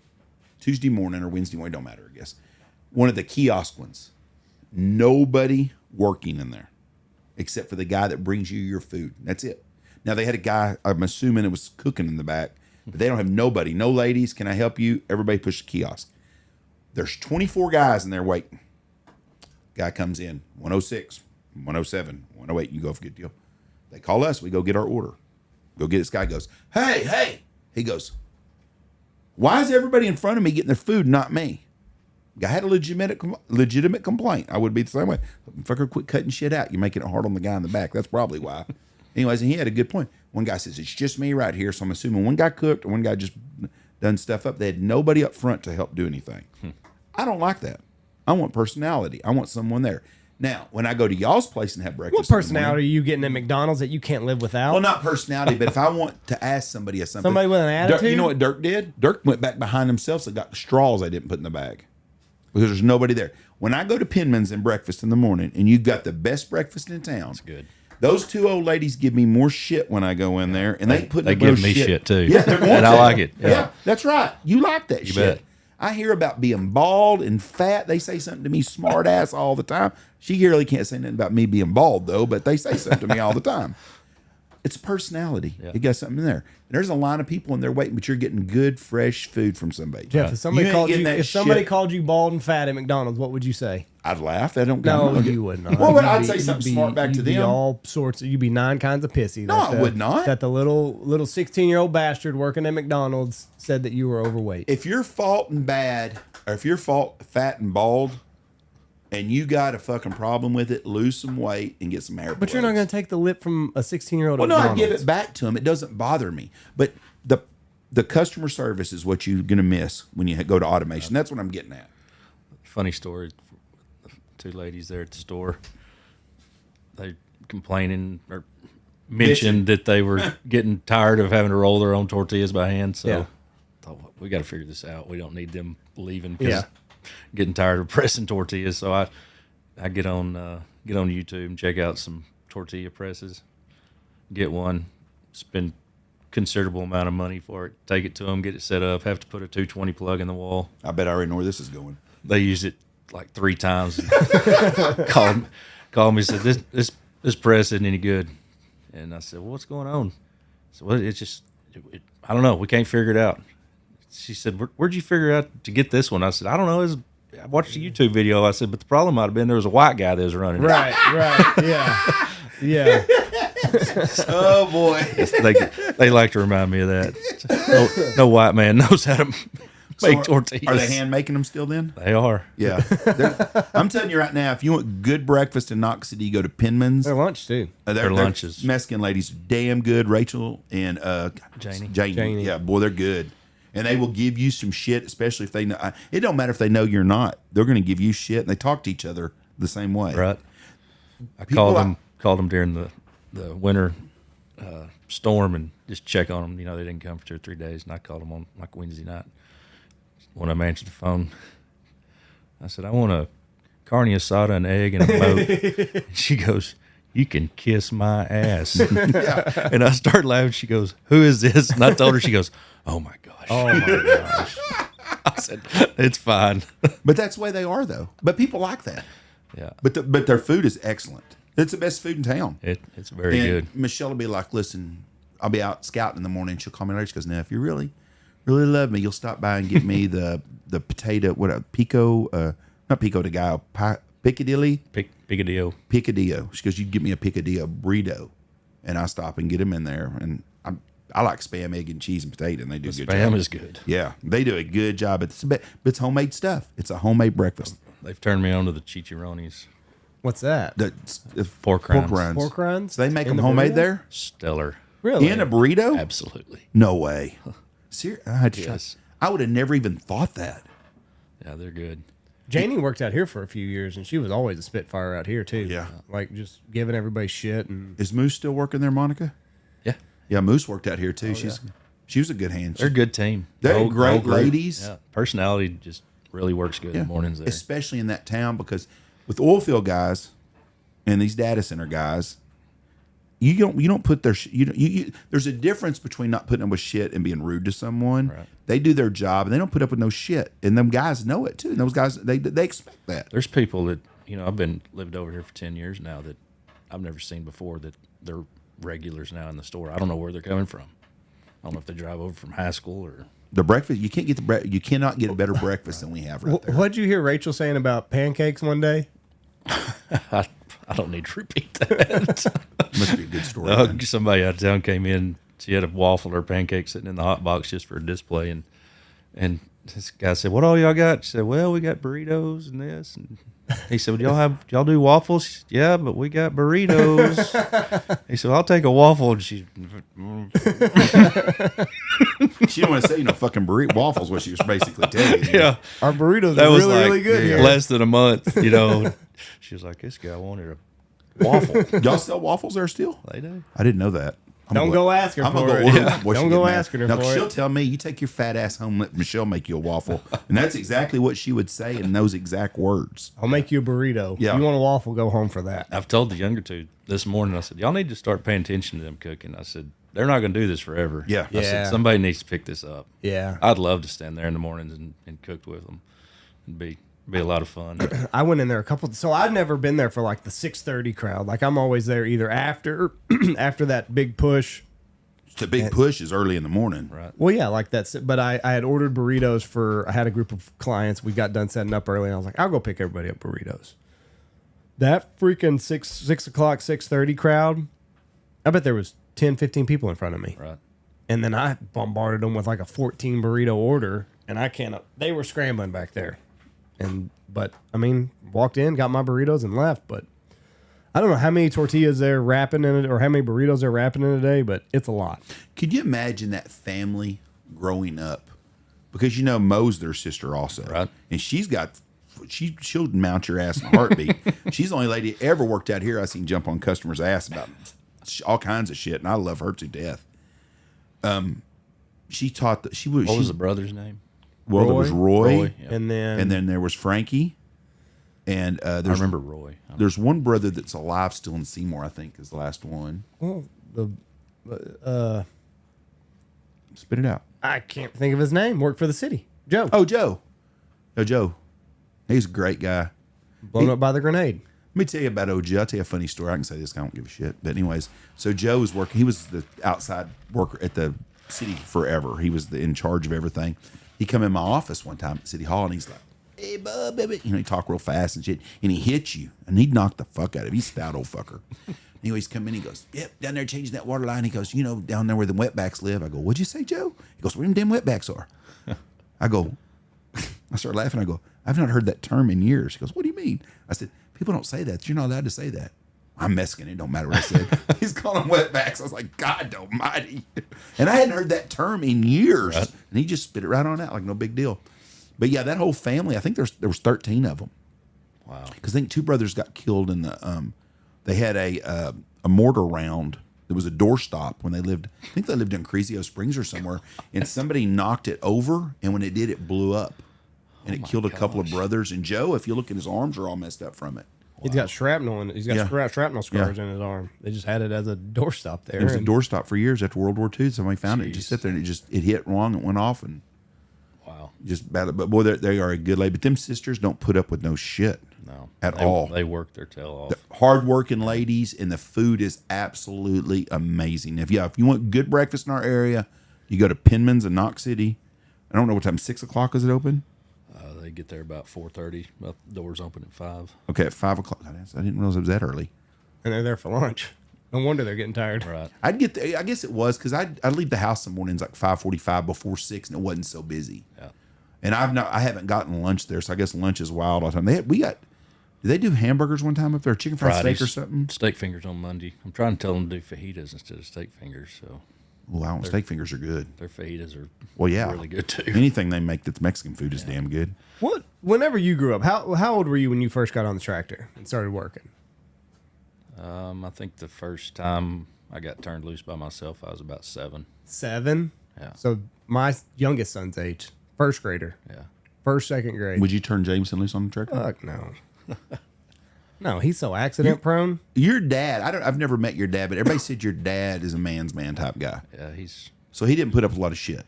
Tuesday morning or Wednesday morning, don't matter, I guess. One of the kiosk ones. Nobody working in there except for the guy that brings you your food. That's it. Now, they had a guy, I'm assuming it was cooking in the back, but they don't have nobody. No ladies, can I help you? Everybody push the kiosk. There's 24 guys in there waiting. Guy comes in, 106, 107, 108. You go for a good deal. They call us. We go get our order. Go get this guy. Goes, hey, He goes, why is everybody in front of me getting their food, not me? I had a legitimate complaint. I would be the same way. Fucker, quit cutting shit out. You're making it hard on the guy in the back. That's probably why. Anyways, and he had a good point. One guy says, it's just me right here. So I'm assuming one guy cooked and one guy just done stuff up. They had nobody up front to help do anything. I don't like that. I want personality. I want someone there. Now, when I go to y'all's place and have breakfast, What personality are you getting at McDonald's that you can't live without? well, not personality, but if I want to ask somebody something. Somebody with an attitude? You know what Dirk did? Dirk went back behind himself and got the straws I didn't put in the bag. Because there's nobody there. When I go to Penman's and breakfast in the morning, and you've got the best breakfast in town. That's good. Those two old ladies give me more shit when I go in there, and they give me shit too. Yeah, they're going and to. I like it. Yeah. That's right. You like that You shit. bet. I hear about being bald and fat. They say something to me, smart ass, all the time. She really can't say nothing about me being bald though, but they say something to me all the time. It's personality. Yeah. You got something in there. There's a line of people in there waiting, but you're getting good, fresh food from somebody. Jeff, if somebody You ain't called getting you, that if somebody shit. called you bald and fat at McDonald's, what would you say? I'd laugh. I don't. No, I'm you would not. Well, You'd I'd be- say you'd something be- smart back to you'd be them. all sorts. You'd be nine kinds of pissy. No, I would not. That the little 16-year-old bastard working at McDonald's said that you were overweight. If you're fault and bad, or if you're fault fat and bald, and you got a fucking problem with it, lose some weight and get some hair. But you're not going to take the lip from a 16-year-old. Well, at no, I McDonald's. give it back to them. It doesn't bother me. But the customer service is what you're going to miss when you go to automation. That's what I'm getting at. Funny story. The two ladies there at the store, they complaining or mentioned that they were getting tired of having to roll their own tortillas by hand. So Yeah. thought, we got to figure this out. We don't need them leaving because Yeah. getting tired of pressing tortillas. So I get on YouTube and check out some tortilla presses, get one, spend considerable amount of money for it, take it to them, get it set up, have to put a 220 plug in the wall. I bet I already know where this is going. They used it like 3 times. called me and said, this press isn't any good. And I said, well, what's going on? So well, it's just, I don't know. We can't figure it out. She said, where'd you figure out to get this one? I said, I don't know. I watched a YouTube video. I said, but the problem might have been there was a white guy that was running it. Right, yeah. Yeah. Oh, boy. They like to remind me of that. No white man knows how to make tortillas. Are they hand making them still then? They are. Yeah. I'm telling you right now, if you want good breakfast in Knox City, go to Penman's. Their lunch, too. Their lunches. Mexican ladies, damn good. Rachel and Janie. Janie. Yeah, boy, they're good. And they will give you some shit, especially if they know. It don't matter if they know you're not. They're going to give you shit, and they talk to each other the same way. Right. I People called them during the winter storm and just check on them. You know, they didn't come for 2 or 3 days, and I called them on like Wednesday night. When I answered the phone, I said, I want a carne asada, an egg, and a boat. And she goes, you can kiss my ass. And I started laughing. She goes, who is this? And I told her, she goes, oh my gosh. Oh, my gosh. I said, it's fine. But that's the way they are, though. But people like that. Yeah. But their food is excellent. It's the best food in town. It's very And good. Michelle will be like, listen, I'll be out scouting in the morning. She'll call me later. She goes, now, if you really, really love me, you'll stop by and get me the potato, pico, not pico de gallo, Piccadilly? Picadillo. Picadillo. She goes, you get me a Picadillo burrito. And I stop and get them in there. And I like Spam, egg, and cheese and potato, and they do a good job. Spam is good. Yeah, they do a good job. But it's homemade stuff. It's a homemade breakfast. They've turned me on to the chicharrones. What's that? The Pork rinds. Pork rinds? So they make In them the homemade burrito? there? Stellar. Really? In a burrito? Absolutely. No way. Seriously? I had to try. Yes. I would have never even thought that. Yeah, they're good. Janie worked out here for a few years, and she was always a spitfire out here, too. Yeah. Like, just giving everybody shit. And Is Moose still working there, Monica? Yeah. Yeah, Moose worked out here too. She was a good hand. They're a good team. They're The whole great group. ladies. Yeah. Personality just really works good in the mornings there. Especially in that town, because with oil field guys and these data center guys, you don't put their there's a difference between not putting up with shit and being rude to someone. Right. They do their job and they don't put up with no shit, and them guys know it too. And those guys they expect that. There's people that, I've lived over here for 10 years now that I've never seen before that they're regulars now in the store. I don't know where they're coming from. I don't know if they drive over from high school or. The breakfast you can't get you cannot get a better breakfast than we have right there. what'd you hear Rachel saying about pancakes one day? I don't need to repeat that. Must be a good story. then. Somebody out of town came in she had a waffle or pancake sitting in the hot box just for a display, and this guy said, "What all y'all got?" She said, "Well, we got burritos and this." And he said, "Well, y'all do waffles?" She said, "Yeah, but we got burritos." He said, "I'll take a waffle." And she didn't want to say, fucking burrito waffles, what she was basically telling you. yeah, Our burritos that are was really, like really good here. less than a month. She was like, "This guy wanted a waffle." Y'all sell waffles there still? They do. I didn't know that. Don't go ask her I'm for gonna it. go order Yeah. them before she Don't get go mad. asking her No, for 'cause she'll it. tell me, you take your fat ass home, let Michelle make you a waffle. And that's exactly what she would say in those exact words. I'll make you a burrito. Yeah. If you want a waffle, go home for that. I've told the younger two this morning, I said, y'all need to start paying attention to them cooking. I said, they're not going to do this forever. Yeah. I said, somebody needs to pick this up. Yeah. I'd love to stand there in the mornings and cook with them. It'd be a lot of fun. I went in there so I've never been there for like the 6:30 crowd. Like I'm always there either after that big push. The big push is early in the morning. Right. Well, yeah, like that's it. But I had ordered burritos I had a group of clients. We got done setting up early, and I was like, I'll go pick everybody up burritos. That freaking 6 o'clock, 6:30 crowd, I bet there was 10, 15 people in front of me. Right. And then I bombarded them with like a 14 burrito order, and they were scrambling back there. But I mean, walked in, got my burritos, and left. But I don't know how many tortillas they're wrapping in it or how many burritos they're wrapping in a day, but it's a lot. Could you imagine that family growing up? Because Mo's their sister also. Right. And she'll mount your ass in a heartbeat. She's the only lady ever worked out here I seen jump on customers' ass about all kinds of shit, and I love her to death. She taught that she was. What was the brother's name? Well, there was Roy. Yeah. And then there was Frankie. And I remember Roy. There's one brother that's alive still in Seymour, I think, is the last one. well, Spit it out. I can't think of his name. Worked for the city. Joe. Oh, Joe. Oh, Joe. He's a great guy. Blown up by the grenade. Let me tell you about OG. I'll tell you a funny story. I can say this. I don't give a shit. But anyways, so Joe was working. He was the outside worker at the city forever. He was in charge of everything. He come in my office one time at City Hall, and he's like, "Hey, bub, baby." He talk real fast and shit. And he hits you, and he'd knock the fuck out of you. He's a stout old fucker. Anyways, come in. He goes, "Yep, down there changing that water line." He goes, "Down there where the wetbacks live." I go, "What'd you say, Joe?" He goes, "Where them damn wetbacks are." I go, I start laughing. I go, "I've not heard that term in years." He goes, "What do you mean?" I said, "People don't say that. You're not allowed to say that." I'm Mexican. It don't matter what I said. He's calling them wetbacks. I was like, God almighty. And I hadn't heard that term in years. Right. And he just spit it right on out like no big deal. But yeah, that whole family, I think there was 13 of them. Wow. Because I think 2 brothers got killed in the, they had a mortar round. There was a doorstop when they lived, I think they lived in Cresio Springs or somewhere. And somebody knocked it over. And when it did, it blew up. And it killed a couple of brothers. And Joe, if you look at his arms, are all messed up from it. He's got shrapnel in it. He's got shrapnel scars in his arm. They just had it as a doorstop there. It was a doorstop for years after World War II. Somebody found it, just sit there, and it hit wrong. It went off, and just bad. But boy, they are a good lady. But them sisters don't put up with no shit, at all. They work their tail off. Hardworking ladies, and the food is absolutely amazing. If you want good breakfast in our area, you go to Penman's in Knox City. I don't know what time. 6 o'clock is it open? They get there about 4:30. Doors open at 5. Okay, at 5 o'clock. I didn't realize it was that early. And they're there for lunch. No wonder they're getting tired. Right. I'd get there, I guess it was because I'd leave the house some mornings like 5:45 before 6, and it wasn't so busy. Yeah. And I haven't gotten lunch there, so I guess lunch is wild all the time. Did they do hamburgers one time up there, chicken fried steak or something? Steak fingers on Monday. I'm trying to tell them to do fajitas instead of steak fingers. So. Wow, steak fingers are good. Their fajitas are really good too. Anything they make that's Mexican food is damn good. Whenever you grew up, how old were you when you first got on the tractor and started working? I think the first time I got turned loose by myself, I was about 7. 7? Yeah. So my youngest son's age, first grader. Yeah. First, second grade. Would you turn Jameson loose on the tractor? Fuck no. No, he's so accident prone. Your dad, I've never met your dad, but everybody said your dad is a man's man type guy. Yeah, So he didn't put up a lot of shit.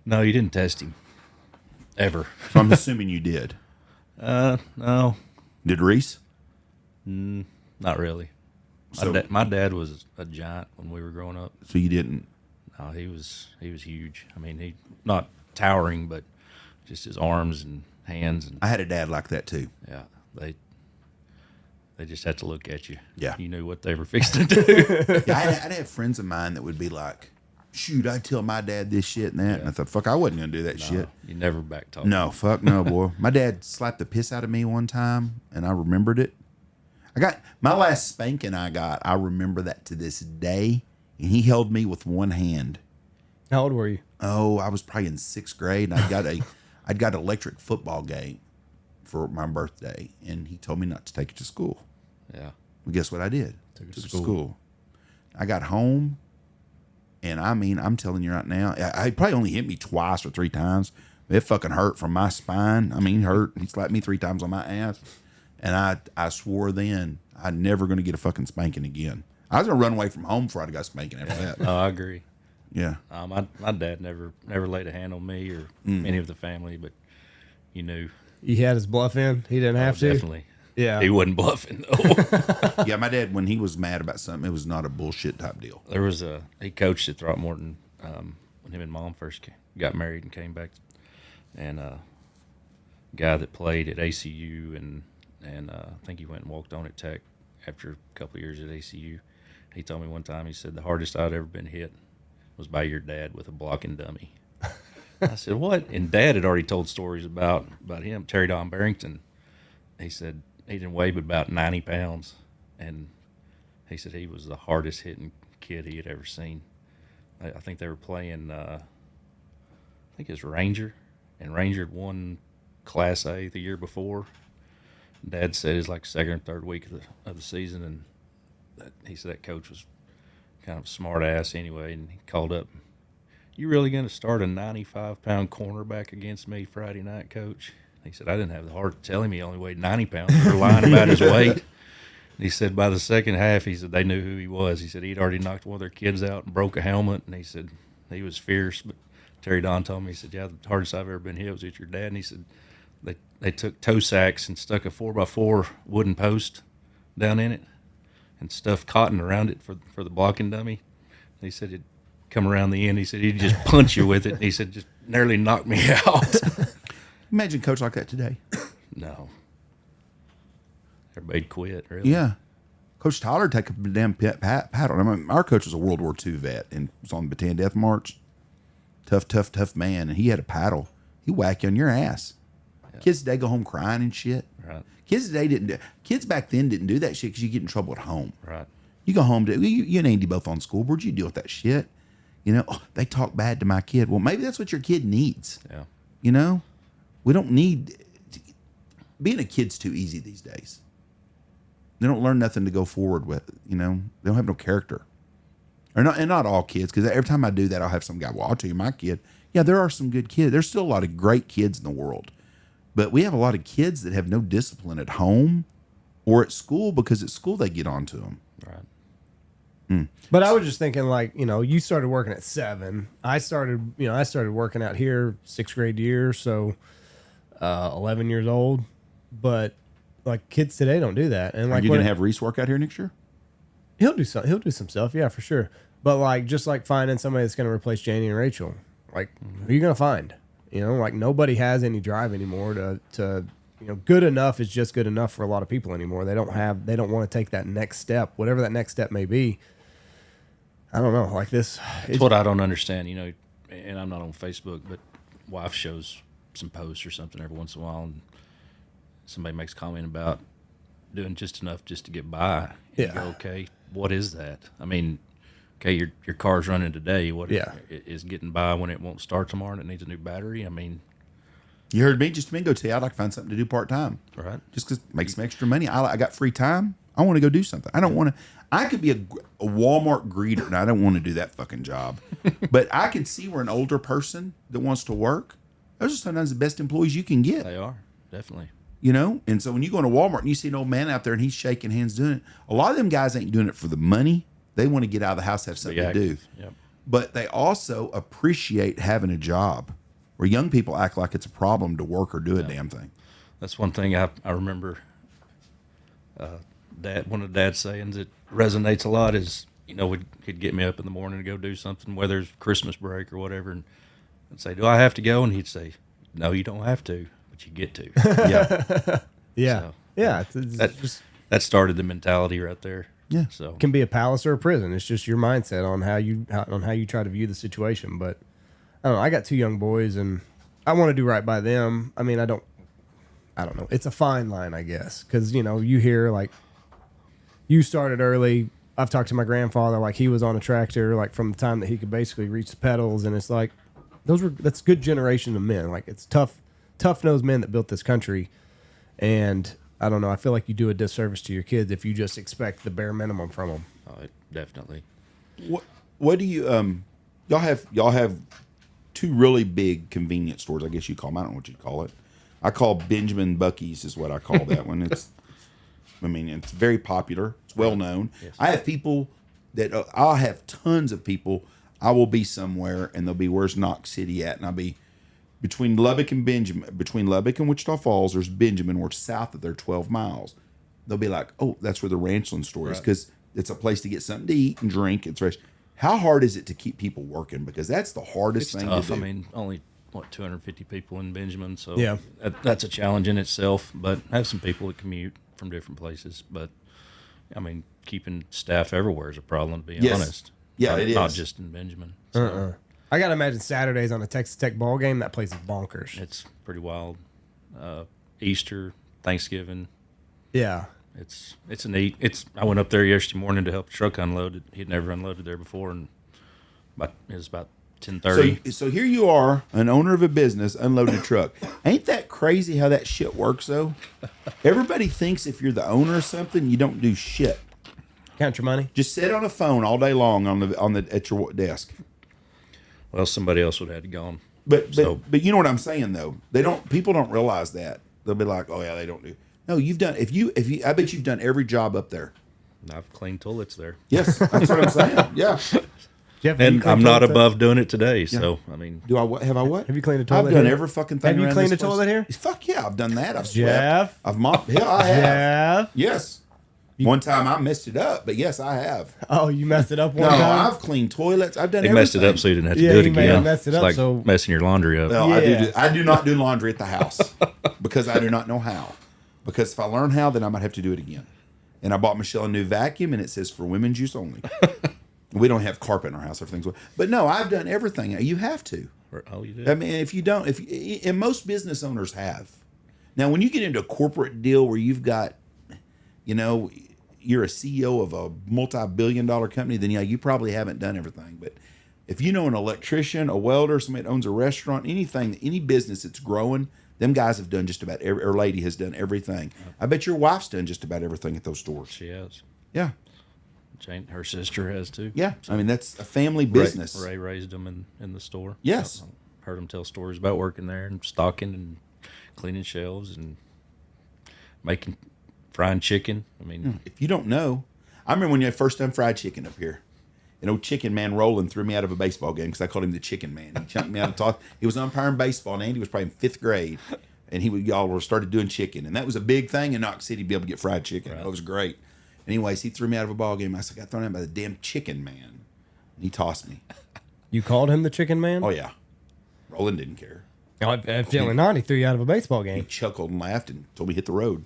No, you didn't test him. Ever. So I'm assuming you did. No. Did Reese? Not really. So, my dad was a giant when we were growing up. So you didn't? No, he was huge. I mean, he not towering, but just his arms and hands. And I had a dad like that too. Yeah, they just had to look at you. Yeah. You knew what they were fixing to do. Yeah, I'd have friends of mine that would be like, shoot, I tell my dad this shit and that. And I thought, fuck, I wasn't going to do that shit. You never back talk. No, fuck no, boy. My dad slapped the piss out of me one time, and I remembered it. I got my last spanking I remember that to this day, and he held me with one hand. How old were you? Oh, I was probably in 6th grade, and I'd got an electric football game for my birthday, and he told me not to take it to school. Yeah. Well, guess what I did? Took it to to school. I got home, and I mean, I'm telling you right now, he probably only hit me twice or 3 times. It fucking hurt from my spine. I mean, it hurt. He slapped me 3 times on my ass, and I swore then I'm never going to get a fucking spanking again. I was going to run away from home before I got spanking after that. Oh, I agree. Yeah. My dad never laid a hand on me or any of the family, but you knew. He had his bluff in. He didn't have to. Definitely. Yeah. He wasn't bluffing though. Yeah, my dad, when he was mad about something, it was not a bullshit type deal. There was he coached at Throckmorton when him and Mom first got married and came back, and guy that played at ACU and I think he went and walked on at Tech after a couple of years at ACU. He told me one time, he said, the hardest I'd ever been hit was by your dad with a blocking dummy. I said, what? And Dad had already told stories about him, Terry Don Barrington. He said he didn't weigh but about 90 pounds. And he said he was the hardest hitting kid he had ever seen. I think they were playing, I think it was Ranger. And Ranger had won Class A the year before. Dad said it was like second or third week of the season. And he said that coach was kind of a smart ass anyway. And he called up, you really going to start a 95-pound cornerback against me Friday night, Coach? He said, I didn't have the heart to tell him he only weighed 90 pounds. They're lying about his weight. And he said by the second half, he said they knew who he was. He said he'd already knocked one of their kids out and broke a helmet. And he said he was fierce. But Terry Don told me, he said, yeah, the hardest I've ever been hit was at your dad. And he said they took toe sacks and stuck a 4x4 wooden post down in it and stuffed cotton around it for the blocking dummy. And he said it'd come around the end. He said he'd just punch you with it. And he said just nearly knocked me out. Imagine a coach like that today. No. Everybody'd quit, really. Yeah. Coach Tyler take a damn paddle. I mean, our coach was a World War II vet and was on the Bataan Death March. Tough man. And he had a paddle. He whack you on your ass. Yeah. Kids today go home crying and shit. Right. Kids back then didn't do that shit because you get in trouble at home. Right. You go home you and Andy both on school board. You deal with that shit. You know, they talk bad to my kid. Well, maybe that's what your kid needs. Yeah. You know, we don't need being a kid's too easy these days. They don't learn nothing to go forward with. You know, they don't have no character. And not all kids, because every time I do that, I'll have some guy. Well, I'll tell you, my kid. Yeah, there are some good kids. There's still a lot of great kids in the world, but we have a lot of kids that have no discipline at home or at school because at school they get onto them. Right. But I was just thinking, like, you know, you started working at 7. I started working out here 6th grade year, so 11 years old. But like kids today don't do that. And like, are you gonna have Reese work out here next year? He'll do some stuff, yeah, for sure. But like, just like finding somebody that's gonna replace Janie and Rachel, like, who are you gonna find? You know, like nobody has any drive anymore to you know, good enough is just good enough for a lot of people anymore. They don't want to take that next step, whatever that next step may be. I don't know, like this. It's what I don't understand, you know, and I'm not on Facebook, but wife shows some posts or something every once in a while, and somebody makes a comment about doing just enough just to get by. And you go, okay, what is that? I mean, okay, your car's running today. What is getting by when it won't start tomorrow and it needs a new battery? I mean, you heard me just a minute ago tell you I'd like to find something to do part time. Right. Just because make some extra money. I got free time. I want to go do something. I don't want to. I could be a Walmart greeter, and I don't want to do that fucking job. But I could see where an older person that wants to work, those are sometimes the best employees you can get. They are, definitely. You know? And so when you go into Walmart and you see an old man out there and he's shaking hands doing it, a lot of them guys ain't doing it for the money. They want to get out of the house, have something to do. Yep. But they also appreciate having a job, where young people act like it's a problem to work or do a damn thing. That's one thing I remember. One of Dad's sayings that resonates a lot is, you know, he'd get me up in the morning to go do something, whether it's Christmas break or whatever, and I'd say, "Do I have to go?" And he'd say, "No, you don't have to, but you get to." Yeah, yeah, So, yeah. that started the mentality right there. Yeah. So It can be a palace or a prison. It's just your mindset on how you try to view the situation. But I don't know. I got 2 young boys, and I want to do right by them. I mean, I don't know. It's a fine line, I guess, because you hear like you started early. I've talked to my grandfather, like he was on a tractor, like from the time that he could basically reach the pedals, and it's like that's good generation of men. Like it's tough nosed men that built this country, and I don't know. I feel like you do a disservice to your kids if you just expect the bare minimum from them. definitely. What do you y'all have 2 really big convenience stores, I guess you call them. I don't know what you'd call it. I call Benjamin Buc-ee's is what I call that one. It's very popular. It's well known. Yes. I have people that I'll have tons of people. I will be somewhere and they'll be, where's Knox City at? And I'll be between Lubbock and Wichita Falls. There's Benjamin. We're south of there 12 miles. They'll be like, oh, that's where the Ranchland store is, because it's a place to get something to eat and drink. It's fresh. How hard is it to keep people working? Because that's the hardest thing Tough. to do. I mean, only 250 people in Benjamin, so Yeah. that's a challenge in itself. But I have some people that commute from different places. But I mean, keeping staff everywhere is a problem, to be Yes. honest. Yeah, it Not is. just in Benjamin. So I gotta imagine Saturdays on a Texas Tech ball game. That place is bonkers. it's pretty wild. Easter, Thanksgiving. Yeah. It's a neat. I went up there yesterday morning to help the truck unload. He'd never unloaded there before, and it was about 10:30. So here you are, an owner of a business, unloading a truck. Ain't that crazy how that shit works, though? Everybody thinks if you're the owner of something, you don't do shit. Count your money. Just sit on a phone all day long at your desk. Well, somebody else would have had gone. But So- you know what I'm saying, though. People don't realize that. They'll be like, oh yeah, they don't do. No, you've done. If you, I bet you've done every job up there. I've cleaned toilets there. Yes, that's what I'm saying. Yeah. Jeff, And I'm not above doing it today. So, I mean, Do I? Have I what? Have you cleaned a toilet I've done here? every fucking thing. Have you around cleaned this a toilet place. here? Fuck yeah, I've done that. I've swept. Jeff? I've mopped. Yeah, I have. Jeff. Yes. One time I messed it up, but yes, I have. Oh, you messed it up No, one time. I've cleaned toilets. I've done he everything. messed it up so you didn't have to Yeah, do it he may again. have messed it It's up, like so- messing your laundry up. No, Yeah. I do not do laundry at the house because I do not know how. Because if I learn how, then I might have to do it again. And I bought Michelle a new vacuum, and it says for women's use only. We don't have carpet in our house. Everything's but no, I've done everything. You have to. Oh, you did? I mean, if you don't, and most business owners have. Now, when you get into a corporate deal where you've got, you're a CEO of a multi-billion-dollar company, then yeah, you probably haven't done everything. But if you know an electrician, a welder, somebody that owns a restaurant, anything, any business that's growing, them guys have done just about or lady has done everything. I bet your wife's done just about everything at those stores. She has. Yeah. Jane, her sister has too. Yeah. I mean, that's a family business. Ray raised them in the store. Yes. I heard them tell stories about working there and stocking and cleaning shelves and frying chicken. I mean, If you don't know, I remember when you had first time fried chicken up here. An old chicken man Roland threw me out of a baseball game because I called him the chicken man. He chunked me out of talk. He was umpiring baseball, and Andy was probably in 5th grade. And y'all started doing chicken. And that was a big thing in Knox City to be able to get fried chicken. Right. It was great. Anyways, he threw me out of a ball game. I said, I got thrown out by the damn chicken man. And he tossed me. You called him the chicken man? Oh, yeah. Roland didn't care. Evidently not. He threw you out of a baseball He game. chuckled and laughed and told me to hit the road.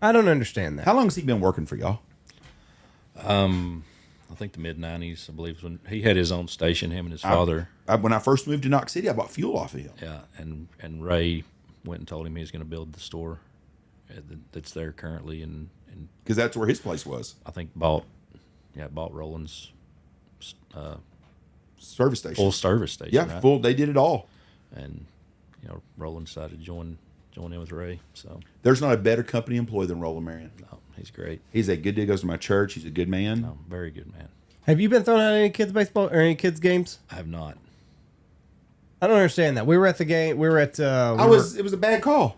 I don't understand that. How long has he been working for y'all? I think the mid-'90s, I believe, when he had his own station, him and his father. When I first moved to Knox City, I bought fuel off of him. Yeah, and Ray went and told him he was going to build the store that's there currently, and Because that's where his place was. I think bought Roland's Service station. full service station. Yeah, right? full. They did it all. And Roland decided to join in with Ray. So There's not a better company employee than Roland Marion. no, he's great. He's a good dude. Goes to my church. He's a good man. No, very good man. Have you been thrown out any kids' baseball or any kids' games? I have not. I don't understand that. We were at the game. We were at. It was a bad call.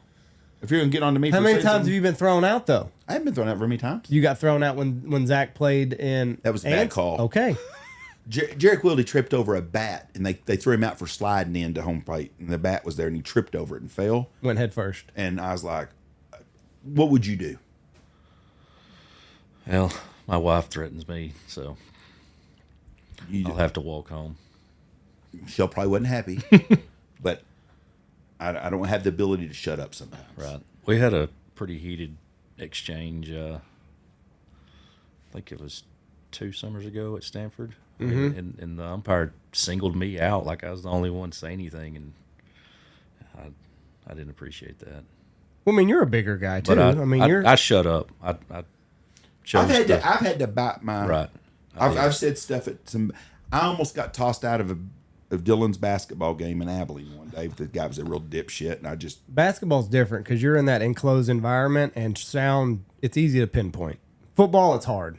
If you're gonna get on to me, How for many saying times something- have you been thrown out though? I haven't been thrown out very many times. You got thrown out when Zach played in. That was a bad call. Okay. Jarek Wilde tripped over a bat, and they threw him out for sliding into home plate, and the bat was there, and he tripped over it and fell. Went head first. And I was like, "What would you do?" Well, my wife threatens me, so You I'll have to walk home. Michelle probably wasn't happy, but I don't have the ability to shut up sometimes. Right. We had a pretty heated exchange think it was 2 summers ago at Stanford, and the umpire singled me out like I was the only one to say anything, and I didn't appreciate that. Well, I mean, you're a bigger guy too. But you're. I shut up. I chose I've had to bite my right. I've said stuff at some. I almost got tossed out of Dylan's basketball game in Abilene one day. The guy was a real dipshit, and I just Basketball's different because you're in that enclosed environment and it's easy to pinpoint. Football, it's hard.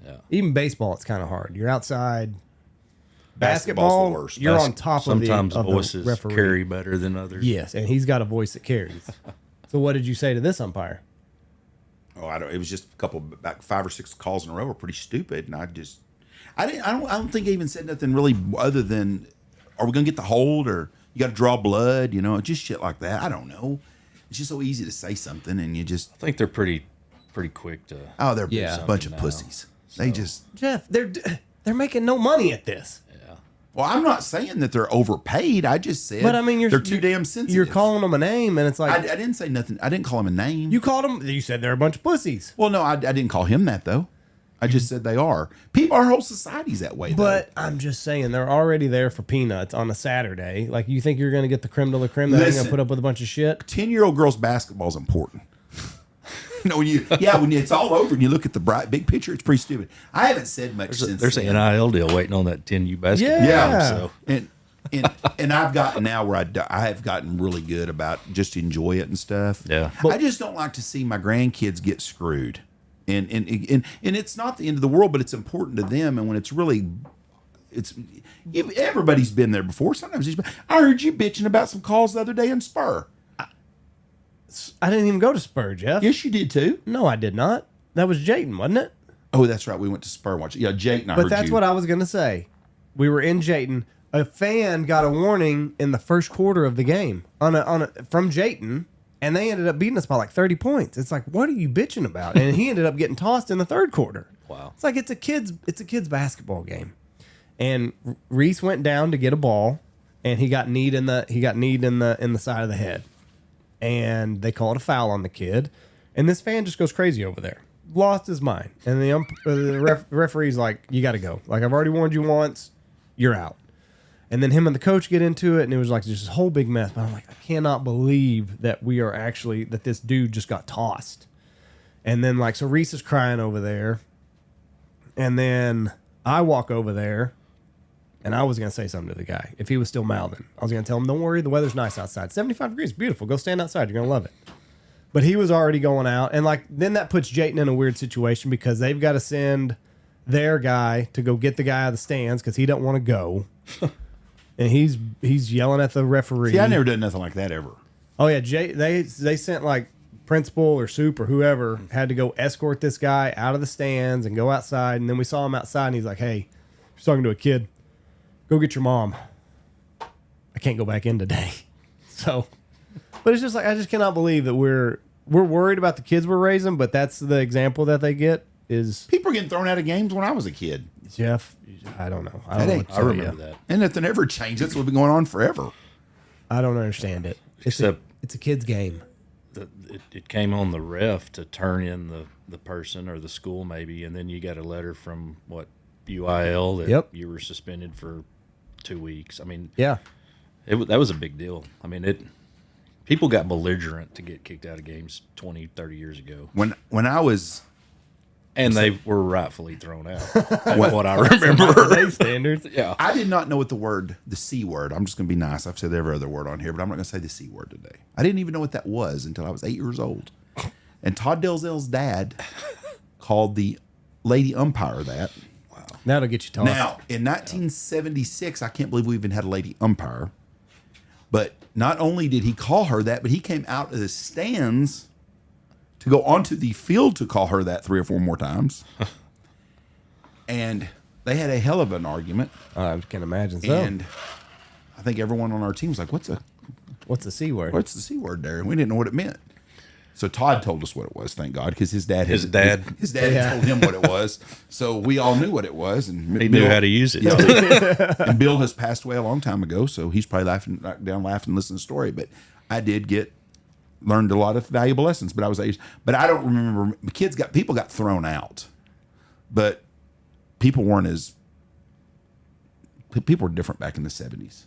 Yeah. Even baseball, it's kind of hard. You're outside. Basketball's Basketball, the worst. you're on top Sometimes of the voices referee. carry better than others. Yes, and he's got a voice that carries. So what did you say to this umpire? Oh, I don't. It was just a couple, back 5 or 6 calls in a row were pretty stupid, and I don't think I even said nothing really other than, are we gonna get the hold, or you got to draw blood, just shit like that. I don't know. It's just so easy to say something, and you just. I think they're pretty quick to. Oh, they're Yeah. a bunch of Now, pussies. They just. Jeff, they're making no money at this. Yeah. Well, I'm not saying that they're overpaid. I just said, But I mean, they're too damn sensitive. You're calling them a name, and it's like I didn't say nothing. I didn't call him a name. you called them. You said they're a bunch of pussies. Well, no, I didn't call him that though. I just said they are. Our whole society's that way. But I'm just saying they're already there for peanuts on a Saturday. Like, you think you're going to get the creme de la creme that ain't going to put up with a bunch of shit? 10-year-old girls basketball is important. When it's all over and you look at the bright big picture, it's pretty stupid. I haven't said much since. There's an NIL deal waiting on that 10U basketball. Yeah. So and I've gotten now where I have gotten really good about just enjoy it and stuff. Yeah. I just don't like to see my grandkids get screwed. And it's not the end of the world, but it's important to them. And when everybody's been there before. Sometimes I heard you bitching about some calls the other day in Spur. I didn't even go to Spur, Jeff. Yes, you did too. No, I did not. That was Jayton, wasn't it? Oh, that's right. We went to Spur watch. Yeah, Jake and I But heard that's you. what I was going to say. We were in Jayton. A fan got a warning in the first quarter of the game from Jayton, and they ended up beating us by like 30 points. It's like, what are you bitching about? And he ended up getting tossed in the third quarter. Wow. It's like it's a kid's basketball game. And Reese went down to get a ball, and he got kneed in the side of the head. And they called a foul on the kid, and this fan just goes crazy over there. Lost his mind. And the referee's like, you got to go. Like, I've already warned you once. You're out. And then him and the coach get into it, and it was like just this whole big mess. But I'm like, I cannot believe that that this dude just got tossed. And then, like, so Reese is crying over there. And then I walk over there, and I was going to say something to the guy if he was still mouthing. I was going to tell him, don't worry, the weather's nice outside. 75 degrees, beautiful. Go stand outside. You're going to love it. But he was already going out. And, like, then that puts Jayton in a weird situation because they've got to send their guy to go get the guy out of the stands because he doesn't want to go. And he's yelling at the referee. See, I never did nothing like that ever. Oh, yeah. They sent, like, principal or soup or whoever had to go escort this guy out of the stands and go outside. And then we saw him outside, and he's like, hey, he's talking to a kid. Go get your mom. I can't go back in today. So, but it's just like, I just cannot believe that we're worried about the kids we're raising, but that's the example that they get is People are getting thrown out of games when I was a kid. Jeff. I don't know. I don't know what to I tell remember you. that. And nothing ever changed. That's what's been going on forever. I don't understand it. It's Except a kid's game. it came on the ref to turn in the person or the school maybe, and then you got a letter from UIL that you were suspended for 2 weeks. I mean, Yeah. that was a big deal. I mean, people got belligerent to get kicked out of games 20, 30 years ago. When I was And they were rightfully thrown out. That's what I remember. Today's standards. Yeah. I did not know what the C word. I'm just going to be nice. I've said every other word on here, but I'm not going to say the C word today. I didn't even know what that was until I was 8 years old. And Todd Delzell's dad called the lady umpire that. That'll get you tossed. Now, in 1976, I can't believe we even had a lady umpire. But not only did he call her that, but he came out of the stands to go onto the field to call her that 3 or 4 more times. And they had a hell of an argument. I can imagine so. And I think everyone on our team was like, what's What's the C word? the C word there? And we didn't know what it meant. So Todd told us what it was, thank God, because his dad had told him what it was. So we all knew what it was. And He knew how to use it. And Bill has passed away a long time ago, so he's probably laughing listening to the story. But I did learned a lot of valuable lessons. But I was age, but I don't remember. People got thrown out. but people weren't as people were different back in the 70s.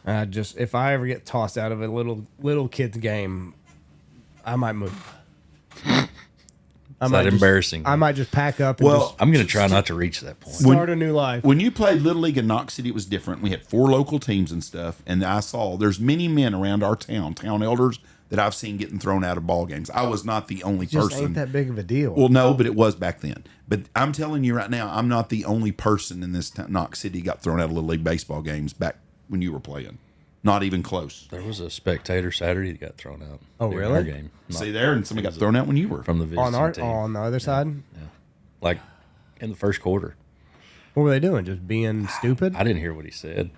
If I ever get tossed out of a little kid's game, I might move. Is that embarrassing? I might just pack up and I'm going to try not to reach that point. start a new life. When you played Little League in Knox City, it was different. We had 4 local teams and stuff, and I saw there's many men around our town elders, that I've seen getting thrown out of ball games. I was not the only Just person. ain't that big of a deal. Well, no, but it was back then. But I'm telling you right now, I'm not the only person in this Knox City got thrown out of Little League baseball games back when you were playing. Not even close. There was a spectator Saturday that got thrown out. Oh, during really? Our game. See there, and somebody got thrown out when you were From the visiting team. On the other side. Yeah. Like in the first quarter. What were they doing? Just being stupid? I didn't hear what he said.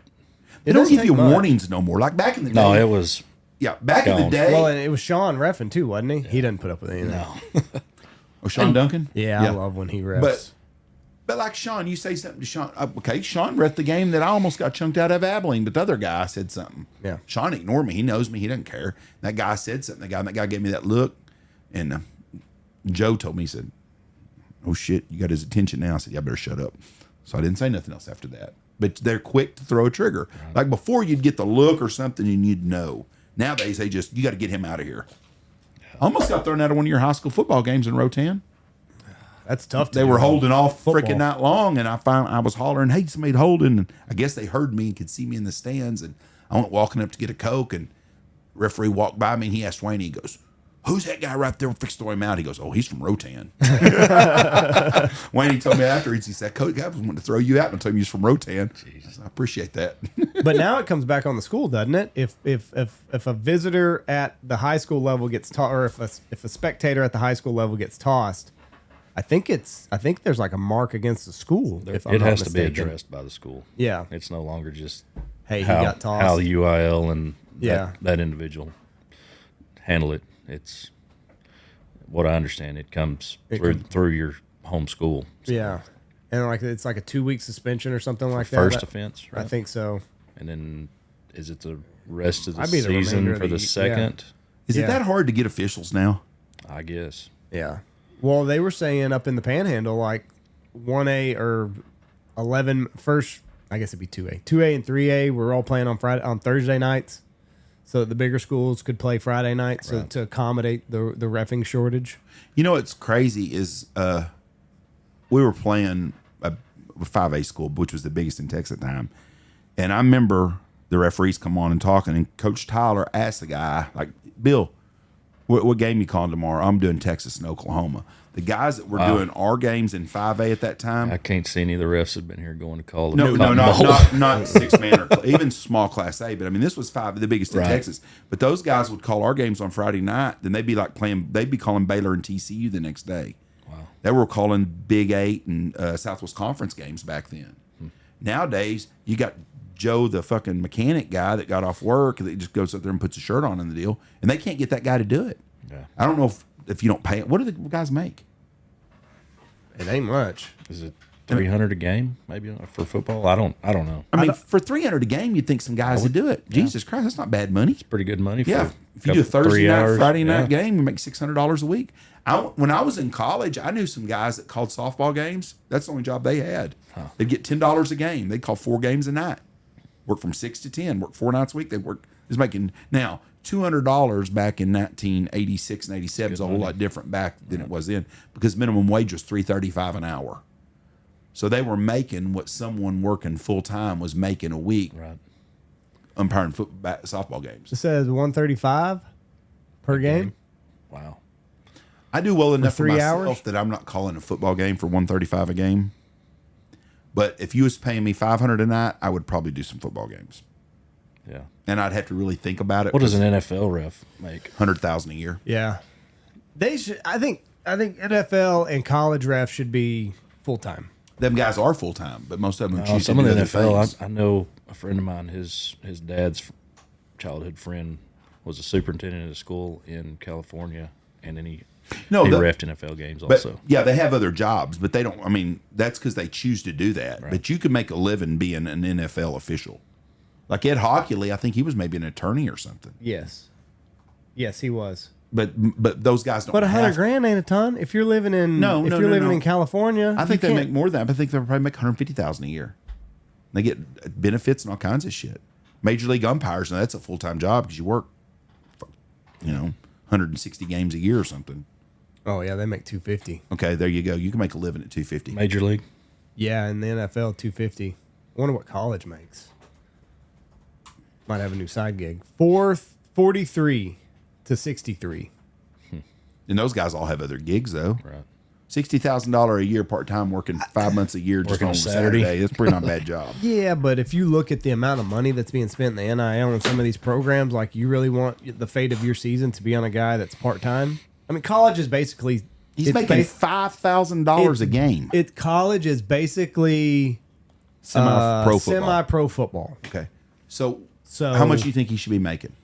They don't doesn't give you take much. warnings no more. Like back in the day. No, it was. Yeah, back in the Gone. day. Well, and it was Sean reffing too, wasn't he? He didn't put up with anything. No. Oh, Sean Duncan? Yeah, I love when he refs. But like Sean, you say something to Sean. Okay, Sean ref the game that I almost got chunked out of Abilene, but the other guy said something. Yeah. Sean ignored me. He knows me. He doesn't care. That guy said something. That guy gave me that look. And Joe told me, he said, "Oh, shit, you got his attention now." I said, "Yeah, I better shut up." So I didn't say nothing else after that. But they're quick to throw a trigger. Right. Like before, you'd get the look or something and you'd know. Nowadays, you got to get him out of here. I almost got thrown out of one of your high school football games in Rotan. That's tough. They were holding off freaking night long, and I was hollering, "Hey, somebody holding!" And I guess they heard me and could see me in the stands. And I went walking up to get a Coke, and referee walked by me and he asked Wayne, he goes, "Who's that guy right there? Fix throw him out." He goes, "Oh, he's from Rotan." Wayne, he told me afterwards, he said, "Coach, guy was wanting to throw you out," and I told him he was from Rotan. I appreciate that. But now it comes back on the school, doesn't it? If a visitor at the high school level gets tossed, or if a spectator at the high school level gets tossed, I think there's like a mark against the school. If I'm it not has to be mistaken. addressed by the school. Yeah. It's no longer just Hey, he how, got tossed. how UIL and Yeah. that individual handle it. It's what I understand. It comes through your home school. So Yeah, and like it's like a 2-week suspension or something like that. first offense, right? I think so. And then is it the rest of the I'd be the remainder season of for the the- second? Is it that hard to get officials now? I guess. Yeah. Well, they were saying up in the Panhandle, like 1A or 11 first. I guess it'd be 2A, 2A and 3A. We're all playing on Thursday nights, so that the bigger schools could play Friday nights, so to accommodate the reffing shortage. You know what's crazy is we were playing a 5A school, which was the biggest in Texas at the time. And I remember the referees come on and talking, and Coach Tyler asked the guy, like, "Bill, what game you calling tomorrow?" "I'm doing Texas and Oklahoma." The guys that were doing our games in 5A at that time. I can't see any of the refs have been here going to call them. No, not 6-man or even small Class A. But I mean, this was 5, the biggest in Texas. But those guys would call our games on Friday night. Then they'd be like they'd be calling Baylor and TCU the next day. Wow. They were calling Big 8 and Southwest Conference games back then. Nowadays, you got Joe, the fucking mechanic guy that got off work, that just goes up there and puts a shirt on in the deal, and they can't get that guy to do it. Yeah. I don't know if you don't pay it. What do the guys make? It ain't much. Is it 300 a game? Maybe for football. I don't know. I mean, for 300 a game, you'd think some guys would do it. Jesus Christ, that's not bad money. Pretty good money. Yeah, For if you do a Thursday 3 night, hours, Friday night game, you make $600 a week. When I was in college, I knew some guys that called softball games. That's the only job they had. They'd get $10 a game. They'd call 4 games a night. Work from 6 to 10. Work 4 nights a week. They was making now $200 back in 1986 and 87 is a whole lot different back than it was then, because minimum wage was $3.35 an hour. So they were making what someone working full time was making a week. Right. Umpiring softball games. It says 135 per game. Wow. I do well enough for 3 myself hours? that I'm not calling a football game for $135 a game. But if you was paying me $500 a night, I would probably do some football games, Yeah. and I'd have to really think about it. What does an NFL ref make? $100,000 a year? Yeah, they should. I think NFL and college refs should be full time. Them guys are full time, but most of them choose Some to of do the other NFL. things. I know a friend of mine. His dad's childhood friend was a superintendent at a school in California, and then he reffed NFL games But also. yeah, they have other jobs, but they don't. I mean, that's because they choose to do that. Right. But you can make a living being an NFL official. Like Ed Hockley, I think he was maybe an attorney or something. Yes, he was. but those guys don't. But have $100,000 ain't a ton. If you're living in in California, I think they make more than that. I think they probably make $150,000 a year. They get benefits and all kinds of shit. Major league umpires, now that's a full time job because you work, 160 games a year or something. Oh yeah, they make $250. Okay, there you go. You can make a living at $250. Major league. Yeah, in the NFL, $250. I wonder what college makes. Might have a new side gig. 43 to 63. And those guys all have other gigs though. Right. $60,000 a year part time, working 5 months a year just Working on a Saturday. Saturday. That's pretty not a bad job. Yeah, but if you look at the amount of money that's being spent in the NIL and some of these programs, like you really want the fate of your season to be on a guy that's part time. I mean, college is basically He's making $5,000 a game. College is basically Semi-pro football. Semi-pro football. Okay. So So how much do you think he should be making?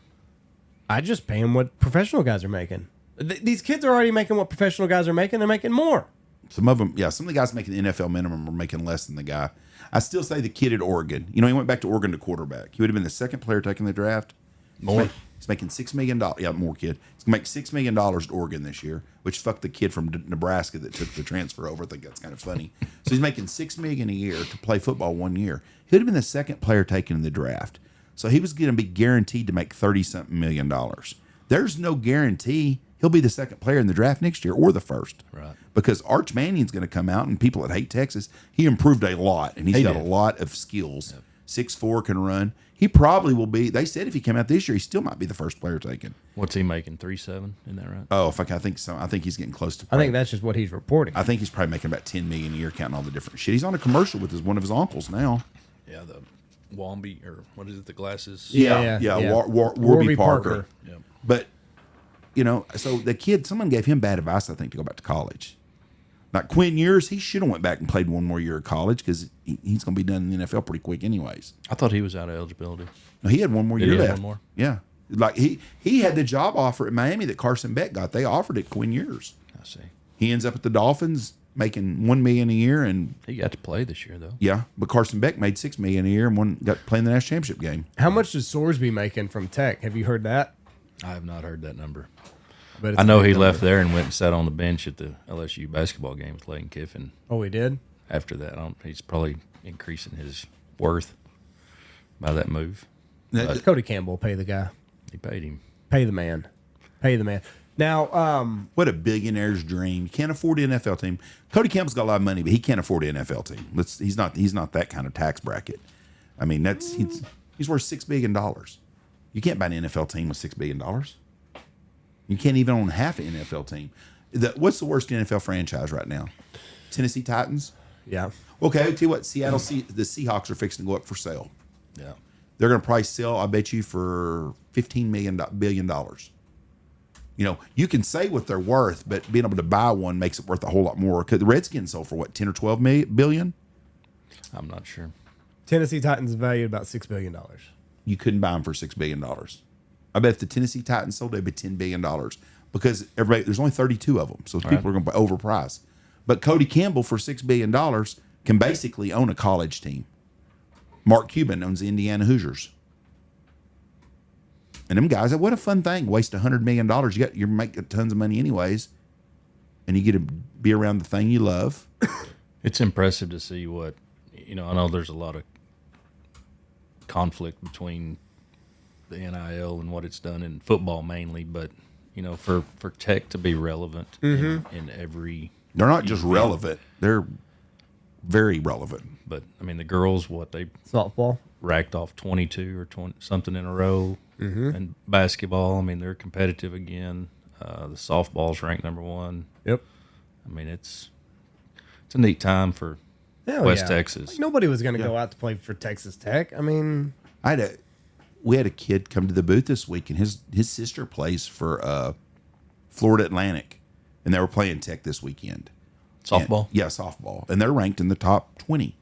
I just pay him what professional guys are making. These kids are already making what professional guys are making. They're making more. Some of them, yeah. Some of the guys making the NFL minimum are making less than the guy. I still say the kid at Oregon. He went back to Oregon to quarterback. He would have been the second player taken the draft. More. He's making $6 million. Yeah, more kid. He's gonna make $6 million at Oregon this year, which fucked the kid from Nebraska that took the transfer over. I think that's kind of funny. So he's making $6 million a year to play football 1 year. He would have been the second player taken in the draft. So he was going to be guaranteed to make $30-something million. There's no guarantee he'll be the second player in the draft next year or the first. Right. Because Arch Manning's going to come out, and people that hate Texas, he improved a lot, and he's got did. a lot of skills. Yep. 6'4", can run. He probably will be. They said if he came out this year, he still might be the first player taken. What's he making? 3.7? Isn't that right? Oh, I think so. I think he's getting close to. I think that's just what he's reporting. I think he's probably making about $10 million a year, counting all the different shit. He's on a commercial with one of his uncles now. Yeah, the Womby, or what is it? The glasses. Yeah. Warby Parker. Yep. But so the kid, someone gave him bad advice, I think, to go back to college. Like Quinn Ewers, he should have went back and played one more year of college because he's going to be done in the NFL pretty quick anyways. I thought he was out of eligibility. No, he had one more Did year he have left. one more? Yeah. Like he had the job offer at Miami that Carson Beck got. They offered it Quinn Ewers. I see. He ends up at the Dolphins making $1 million a year, and He got to play this year, though. yeah, but Carson Beck made $6 million a year and got to play in the national championship game. How much does Sorsby making from Tech? Have you heard that? I have not heard that number. But I know he left there and went and sat on the bench at the LSU basketball game with Lane Kiffin. Oh, he did? After that, he's probably increasing his worth by that move. That- Cody Campbell, pay the guy. He paid him. Pay the man. Pay the man. Now, What a billionaire's dream. You can't afford an NFL team. Cody Campbell's got a lot of money, but he can't afford an NFL team. He's not that kind of tax bracket. I mean, he's worth $6 billion. You can't buy an NFL team with $6 billion. You can't even own half an NFL team. What's the worst NFL franchise right now? Tennessee Titans? yeah. Okay, I'll tell you what, the Seahawks are fixing to go up for sale. Yeah. They're going to probably sell, I bet you, for $15 billion. You can say what they're worth, but being able to buy one makes it worth a whole lot more. Because the Redskins sold for what, 10 or 12 billion? I'm not sure. Tennessee Titans valued about $6 billion. You couldn't buy them for $6 billion. I bet if the Tennessee Titans sold, they'd be $10 billion because there's only 32 of them, so people are going to overprice. But Cody Campbell for $6 billion can basically own a college team. Mark Cuban owns the Indiana Hoosiers. And them guys, what a fun thing. Waste $100 million. You make tons of money anyways, and you get to be around the thing you love. It's impressive to see what, I know there's a lot of conflict between the NIL and what it's done in football mainly, but, for Tech to be relevant in every... They're not just relevant. They're very relevant. But, the girls, they Softball. racked off 22 or 20 something in a row. And basketball, they're competitive again. The softball's ranked number 1. Yep. It's a neat time for Hell West yeah. Texas. Like, nobody was going to go out to play for Texas Tech. We had a kid come to the booth this week, and his sister plays for Florida Atlantic, and they were playing Tech this weekend. Softball? Yeah, softball. And they're ranked in the top 20.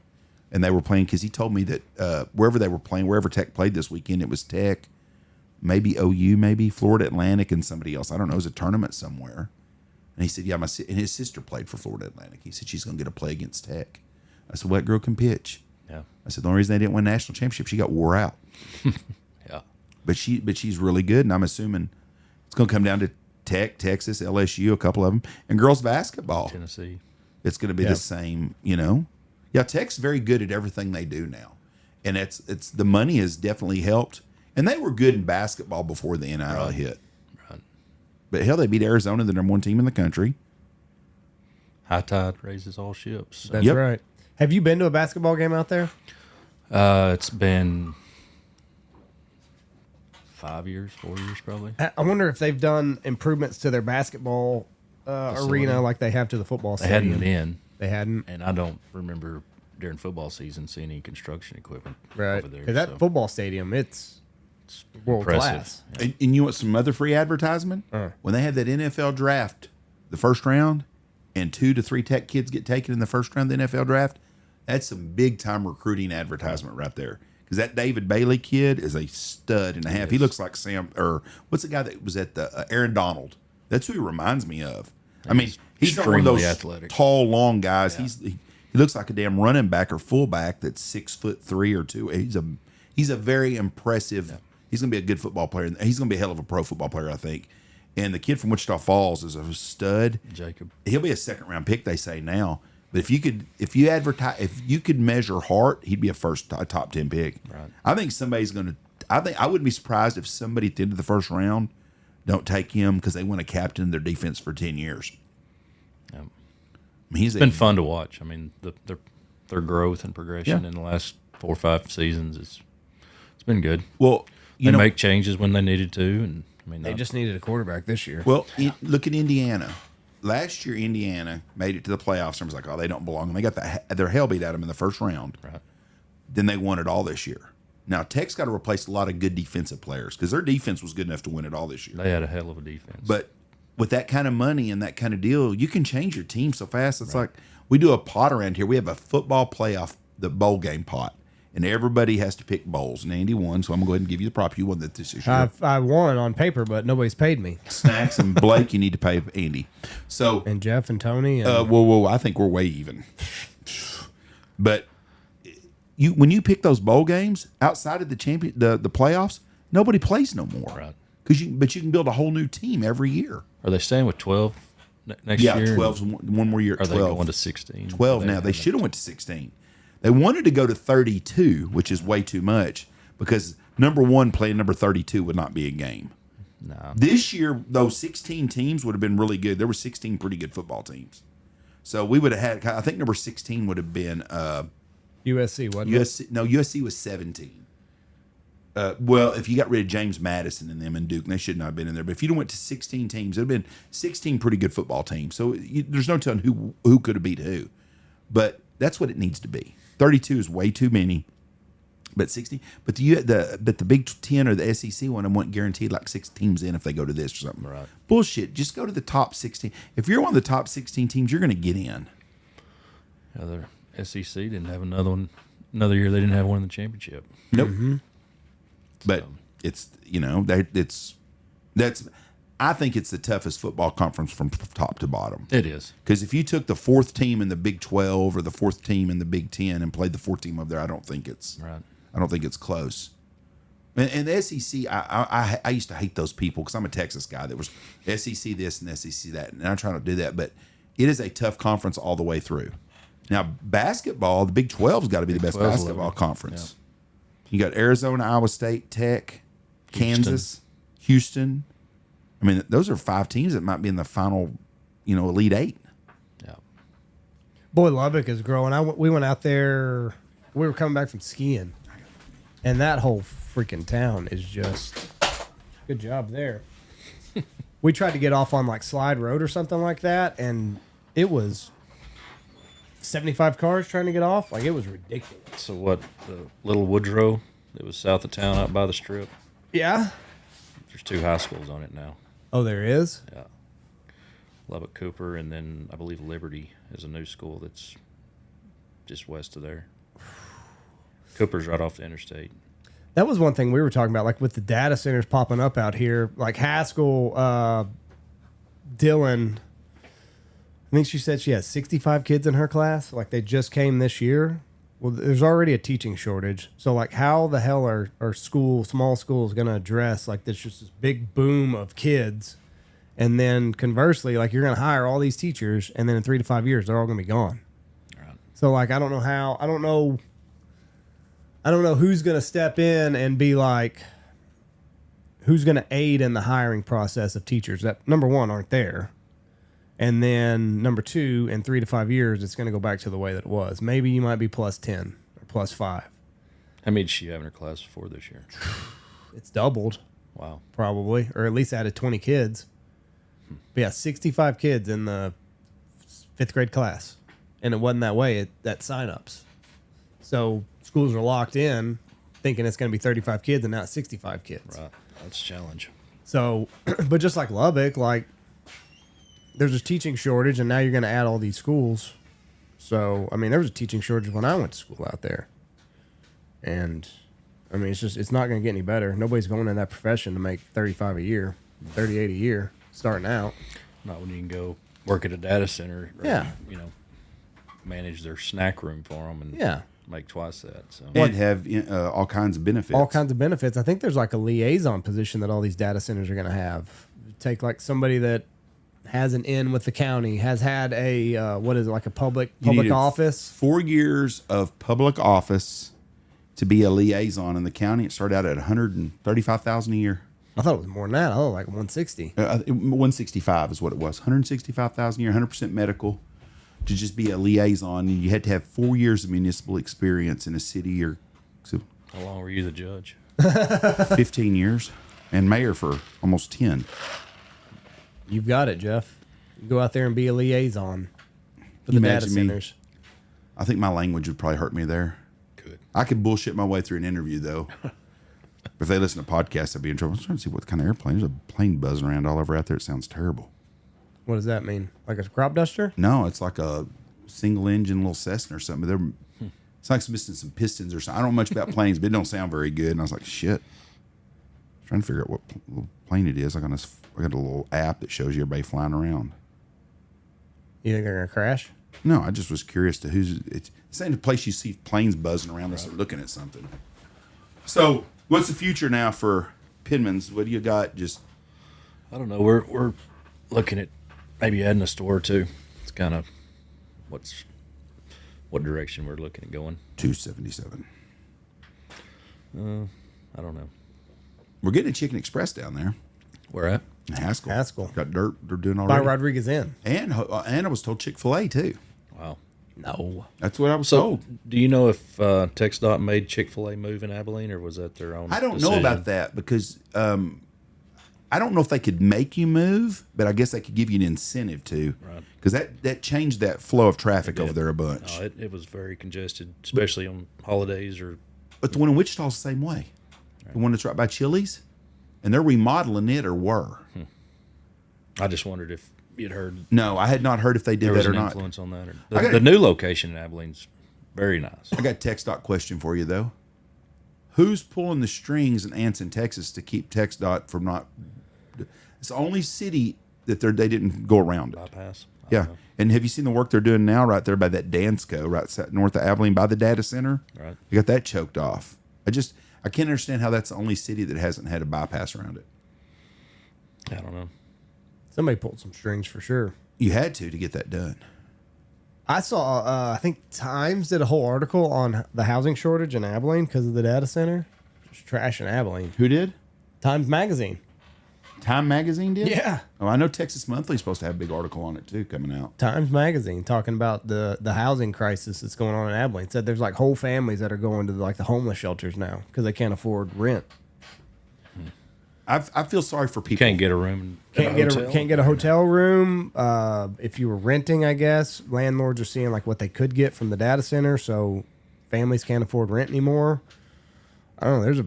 And they were playing, because he told me that wherever they were playing, wherever Tech played this weekend, it was Tech, maybe OU, maybe Florida Atlantic, and somebody else. I don't know. It was a tournament somewhere. And he said, yeah, and his sister played for Florida Atlantic. He said, she's going to get a play against Tech. I said, well, that girl can pitch. Yeah. I said, the only reason they didn't win national championship, she got wore out. Yeah. But she's really good, and I'm assuming it's going to come down to Tech, Texas, LSU, a couple of them, and girls basketball. Tennessee. It's going to be the same, Yeah, Tech's very good at everything they do now, and it's the money has definitely helped. And they were good in basketball before the NIL hit. Right. But hell, they beat Arizona, the number one team in the country. High tide raises all ships. So. That's right. Have you been to a basketball game out there? It's been 4 years probably. I wonder if they've done improvements to their basketball arena like they have to the football They stadium. hadn't been. They hadn't. And I don't remember during football season seeing any construction equipment Right. over there. Because that football stadium, it's world impressive. class. Yeah. And you want some other free advertisement? When they had that NFL draft, the first round, and 2 to 3 Tech kids get taken in the first round of the NFL draft, that's some big time recruiting advertisement right there. Because that David Bailey kid is a stud and a half. He looks like Sam, or what's the guy that was at the Aaron Donald? That's who he reminds me of. I mean, he's not one of those athletic, tall, long guys. Yeah. He looks like a damn running back or fullback that's 6'3" or 2. He's a very impressive. Yeah. He's going to be a good football player. He's going to be a hell of a pro football player, I think. And the kid from Wichita Falls is a stud. Jacob. He'll be a second round pick, they say now. But if you could measure heart, he'd be a top 10 pick. Right. I think somebody's going to. I wouldn't be surprised if somebody at the end of the first round don't take him because they want to captain their defense for 10 years. Yeah. I mean, it's been fun to watch. I mean, their growth and progression in the last 4 or 5 seasons it's been good. Well, they make changes when they needed to, and I mean they just needed a quarterback this year. Well, look at Indiana. Last year, Indiana made it to the playoffs and was like, "Oh, they don't belong." And they got their hell beat out of them in the first round. Right. Then they won it all this year. Now Tech's got to replace a lot of good defensive players because their defense was good enough to win it all this year. They had a hell of a defense. But with that kind of money and that kind of deal, you can change your team so fast. It's like we do a pot around here. We have a football playoff, the bowl game pot. And everybody has to pick bowls. And Andy won, so I'm going to go ahead and give you the prop. You won that this year. I won on paper, but nobody's paid me. Snacks and Blake, you need to pay Andy. So and Jeff and Tony. And whoa, I think we're way even. But when you pick those bowl games outside of the playoffs, nobody plays no more. Right. But you can build a whole new team every year. Are they staying with 12 next year? Yeah, 12's one more year. Are 12. they going to 16? 12 now. They should have went to 16. They wanted to go to 32, which is way too much because number 1 playing number 32 would not be a game. No. This year, those 16 teams would have been really good. There were 16 pretty good football teams. So we would have had, I think number 16 would have been USC, wasn't it? No, USC was 17. Well, if you got rid of James Madison and them and Duke, they should not have been in there. But if you'd have went to 16 teams, it would have been 16 pretty good football teams. So there's no telling who could have beat who. But that's what it needs to be. 32 is way too many. But 60, but the Big 10 or the SEC one, I want guaranteed like 6 teams in if they go to this or something. Right. Bullshit. Just go to the top 16. If you're one of the top 16 teams, you're going to get in. Their SEC didn't have another year. They didn't have one in the championship. Nope. Mm-hmm. But it's I think it's the toughest football conference from top to bottom. It is. Because if you took the 4th team in the Big 12 or the 4th team in the Big 10 and played the 4th team up there, I don't think it's close. And the SEC, I used to hate those people because I'm a Texas guy. There was SEC this and SEC that, and I try not to do that. But it is a tough conference all the way through. Now, basketball, the Big 12's got to be the best basketball conference. Yeah. You got Arizona, Iowa State, Tech, Kansas, Houston. I mean, those are 5 teams that might be in the final, Elite 8. Yeah. Boy, Lubbock is growing. We went out there. We were coming back from skiing, and that whole freaking town is just good job there. We tried to get off on like Slide Road or something like that, and it was 75 cars trying to get off. Like, it was ridiculous. So what? The Little Woodrow that was south of town, out by the Strip. Yeah. There's 2 high schools on it now. Oh, there is? Yeah. Lubbock Cooper, and then I believe Liberty is a new school that's just west of there. Cooper's right off the interstate. That was one thing we were talking about, like with the data centers popping up out here, like Haskell, Dylan. I think she said she has 65 kids in her class. Like, they just came this year. Well, there's already a teaching shortage. So, like, how the hell are small schools going to address, like, this just this big boom of kids? And then conversely, like you're going to hire all these teachers, and then in 3 to 5 years, they're all going to be gone. Right. So like, I don't know who's going to step in and be like, who's going to aid in the hiring process of teachers that, number one, aren't there. And then number two, in 3 to 5 years, it's going to go back to the way that it was. Maybe you might be plus 10 or plus 5. How many did she have in her class before this year? It's doubled. Wow. Probably, or at least added 20 kids. But yeah, 65 kids in the 5th grade class. And it wasn't that way at sign-ups. So schools are locked in thinking it's going to be 35 kids, and now it's 65 kids. Right. That's a challenge. So, but just like Lubbock, like there's a teaching shortage, and now you're going to add all these schools. So, I mean, there was a teaching shortage when I went to school out there. And, I mean, it's not going to get any better. Nobody's going in that profession to make 35 a year, 38 a year, starting out. Not when you can go work at a data center. Or, Yeah. You know, manage their snack room for them and Yeah. make twice that. So And have all kinds of benefits. All kinds of benefits. I think there's like a liaison position that all these data centers are going to have. Take like somebody that has an in with the county, has had a, like a public You needed office. 4 years of public office to be a liaison in the county. It started out at $135,000 a year. I thought it was more than that. Oh, like 160. 165 is what it was. 165,000 a year, 100% medical. To just be a liaison, you had to have 4 years of municipal experience in a city, or so how long were you the judge? 15 years, and mayor for almost 10. You've got it, Jeff. You go out there and be a liaison for You the data imagine me? centers. I think my language would probably hurt me there. Good. I could bullshit my way through an interview, though. If they listen to podcasts, I'd be in trouble. I'm trying to see what kind of airplane. There's a plane buzzing around all over out there. It sounds terrible. What does that mean? Like a crop duster? No, it's like a single engine little Cessna or something. It's like it's missing some pistons or something. I don't know much about planes, but it don't sound very good. And I was like, shit. Trying to figure out what little plane it is. I got a little app that shows you everybody flying around. You think they're going to crash? No, I just was curious to who's. It's the same place you see planes buzzing around unless they're looking at something. So, what's the future now for Penman's? What do you got? Just I don't know. We're looking at maybe adding a store or two. It's kind of what direction we're looking at going. 277. I don't know. We're getting a Chicken Express down there. Where at? In Haskell. Haskell. Got dirt. They're doing By already. Rodriguez Inn. And I was told Chick-fil-A too. Wow. No. That's what I was So, told. do you know if TxDOT made Chick-fil-A move in Abilene, or was that their own? I don't decision? know about that because I don't know if they could make you move, but I guess they could give you an incentive to. Right. Because that changed that flow of traffic over there a bunch. No, it was very congested, especially on holidays or. But the one in Wichita's the same way. The one that's right by Chili's, and they're remodeling it or were. I just wondered if you'd heard No, I had not heard if they did there was that or an not. influence on that. Or, I got the a- new location in Abilene's very nice. I got a TxDOT question for you though. Who's pulling the strings in Anson, Texas, to keep TxDOT from not? It's the only city that they didn't go around it. Bypass. I Yeah, don't know. and have you seen the work they're doing now right there by that Dansco, right north of Abilene by the data center? Right. You got that choked off. I can't understand how that's the only city that hasn't had a bypass around it. I don't know. Somebody pulled some strings for sure. You had to get that done. I saw, I think Times did a whole article on the housing shortage in Abilene because of the data center. Just trash in Abilene. Who did? Times Magazine. Time Magazine did? Yeah. Oh, I know Texas Monthly is supposed to have a big article on it too coming out. Times Magazine talking about the housing crisis that's going on in Abilene. Said there's like whole families that are going to like the homeless shelters now because they can't afford rent. I feel sorry for people. Can't get a room. Can't get a hotel room. If you were renting, I guess landlords are seeing like what they could get from the data center, so families can't afford rent anymore. I don't know. There's a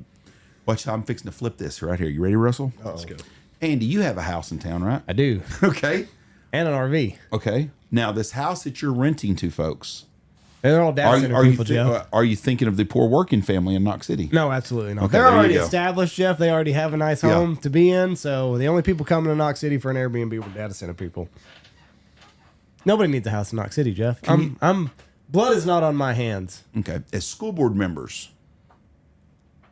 Watch how I'm fixing to flip this right here. You ready, Russell? Let's go. Andy, you have a house in town, right? I do Okay. and an RV. Okay. Now, this house that you're renting to folks, They're all data center people, Jeff. are you thinking of the poor working family in Knox City? No, absolutely not. Okay, They're there you already go. established, Jeff. They already have a nice Yeah. home to be in. So the only people coming to Knox City for an Airbnb were data center people. Nobody needs a house in Knox City, Jeff. I'm blood is not on my hands. Okay. As school board members,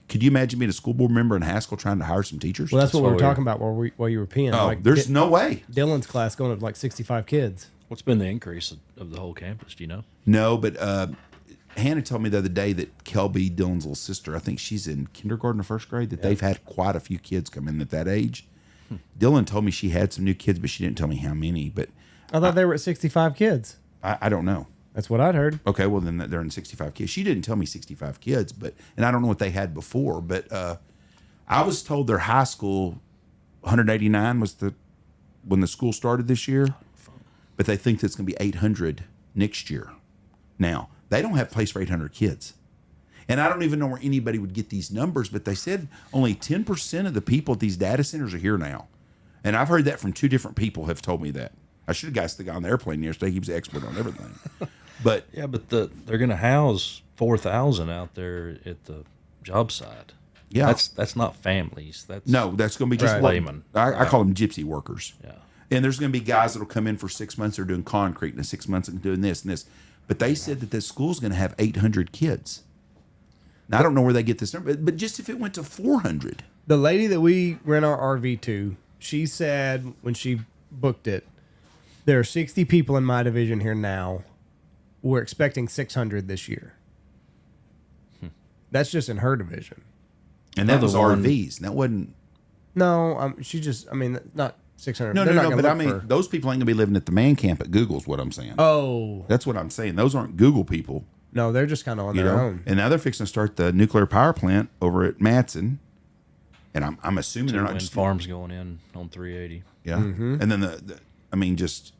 Could you imagine being a school board member in Haskell trying to hire some teachers? Well, that's what we were weird. talking about while you were peeing. Oh, there's no way. Dylan's class going to like 65 kids. What's been the increase of the whole campus? Do you know? No, but Hannah told me the other day that Kelby, Dylan's little sister, I think she's in kindergarten or first grade, that they've had quite a few kids come in at that age. Dylan told me she had some new kids, but she didn't tell me how many. But I thought they were at 65 kids. I don't know. That's what I'd heard. Okay, well then they're in 65 kids. She didn't tell me 65 kids, and I don't know what they had before. But I was told their high school 189 was when the school started this year, but they think that's going to be 800 next year. Now they don't have a place for 800 kids, and I don't even know where anybody would get these numbers. But they said only 10% of the people at these data centers are here now, and I've heard that from 2 different people have told me that. I should have asked the guy on the airplane yesterday. He was the expert on everything. But Yeah, but they're going to house 4,000 out there at the job site. yeah, That's not families. That's that's going to be just Right. laymen. I call them gypsy workers. Yeah. And there's going to be guys that'll come in for 6 months. They're doing concrete, and 6 months and doing this and this. But they said that this school's going to have 800 kids. Now I don't know where they get this number, but just if it went to 400. The lady that we rent our RV to, she said when she booked it, there are 60 people in my division here now. We're expecting 600 this year. That's just in her division. And that was Another one- RVs. That wasn't. No, she just, I mean, not 600. No, They're not no. gonna But I look mean, for- those people ain't going to be living at the man camp at Google's what I'm saying. Oh, That's what I'm saying. Those aren't Google people. no, they're just kind of on You their know, own. and now they're fixing to start the nuclear power plant over at Matson, and I'm assuming they're not Wind just farms going in on 380. yeah. And then I mean, just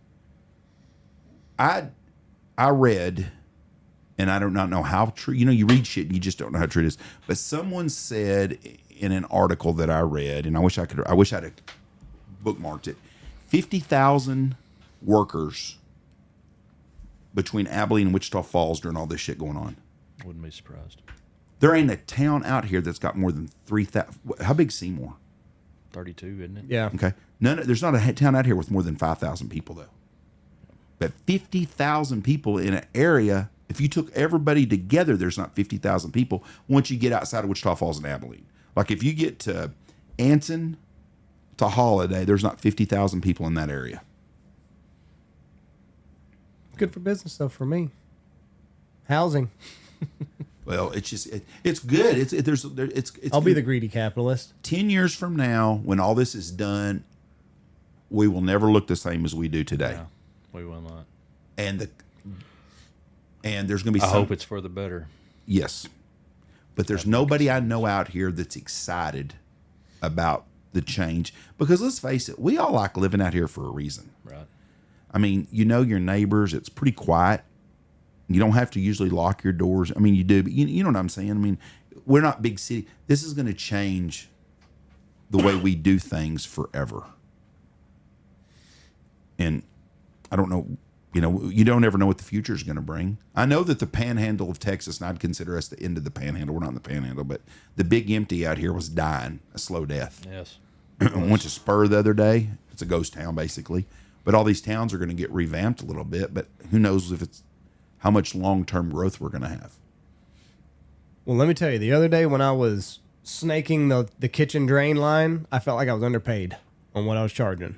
I read, and I do not know how true. You know, you read shit and you just don't know how true it is. But someone said in an article that I read, and I wish I'd have bookmarked it. 50,000 workers between Abilene and Wichita Falls during all this shit going on. Wouldn't be surprised. There ain't a town out here that's got more than 3,000. How big's Seymour? 32, isn't it? Yeah. Okay. There's not a town out here with more than 5,000 people, though. But 50,000 people in an area, if you took everybody together, there's not 50,000 people once you get outside of Wichita Falls and Abilene. Like if you get to Anson to Holiday, there's not 50,000 people in that area. Good for business, though, for me. Housing. Well, it's just it's good. It's I'll be the greedy capitalist. 10 years from now, when all this is done, we will never look the same as we do today. Yeah, we will not. And there's going to be I some, hope it's for the better. yes, but there's nobody I know out here that's excited about the change, because let's face it, we all like living out here for a reason. Right. I mean, you know your neighbors. It's pretty quiet. You don't have to usually lock your doors. I mean, you do, but you know what I'm saying? I mean, we're not big city. This is going to change the way we do things forever. And I don't know, you don't ever know what the future is going to bring. I know that the panhandle of Texas, and I'd consider us the end of the panhandle. We're not in the panhandle, but the big empty out here was dying, a slow death. Yes. I went to Spur the other day. It's a ghost town, basically. But all these towns are going to get revamped a little bit, but who knows how much long-term growth we're going to have. Well, let me tell you, the other day when I was snaking the kitchen drain line, I felt like I was underpaid on what I was charging.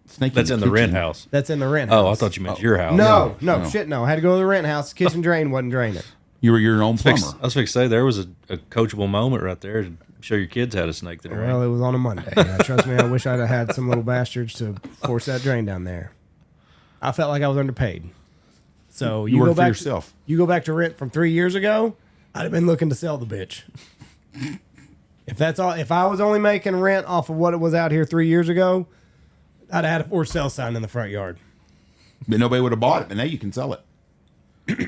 Snake That's in the rent kitchen. house. That's in the rent house. Oh, I thought you meant your house. No, No. shit, no. I had to go to the rent house. The kitchen drain wasn't draining. You were your own plumber. I was fixing to say, there was a coachable moment right there to show your kids how to snake the drain. Well, it was on a Monday. Yeah, trust me, I wish I'd have had some little bastards to force that drain down there. I felt like I was underpaid. So You you work go for back yourself. You go back to rent from 3 years ago, I'd have been looking to sell the bitch. If that's all, if I was only making rent off of what it was out here 3 years ago, I'd have had a for sale sign in the front yard. But nobody would have bought it, but now you can sell it.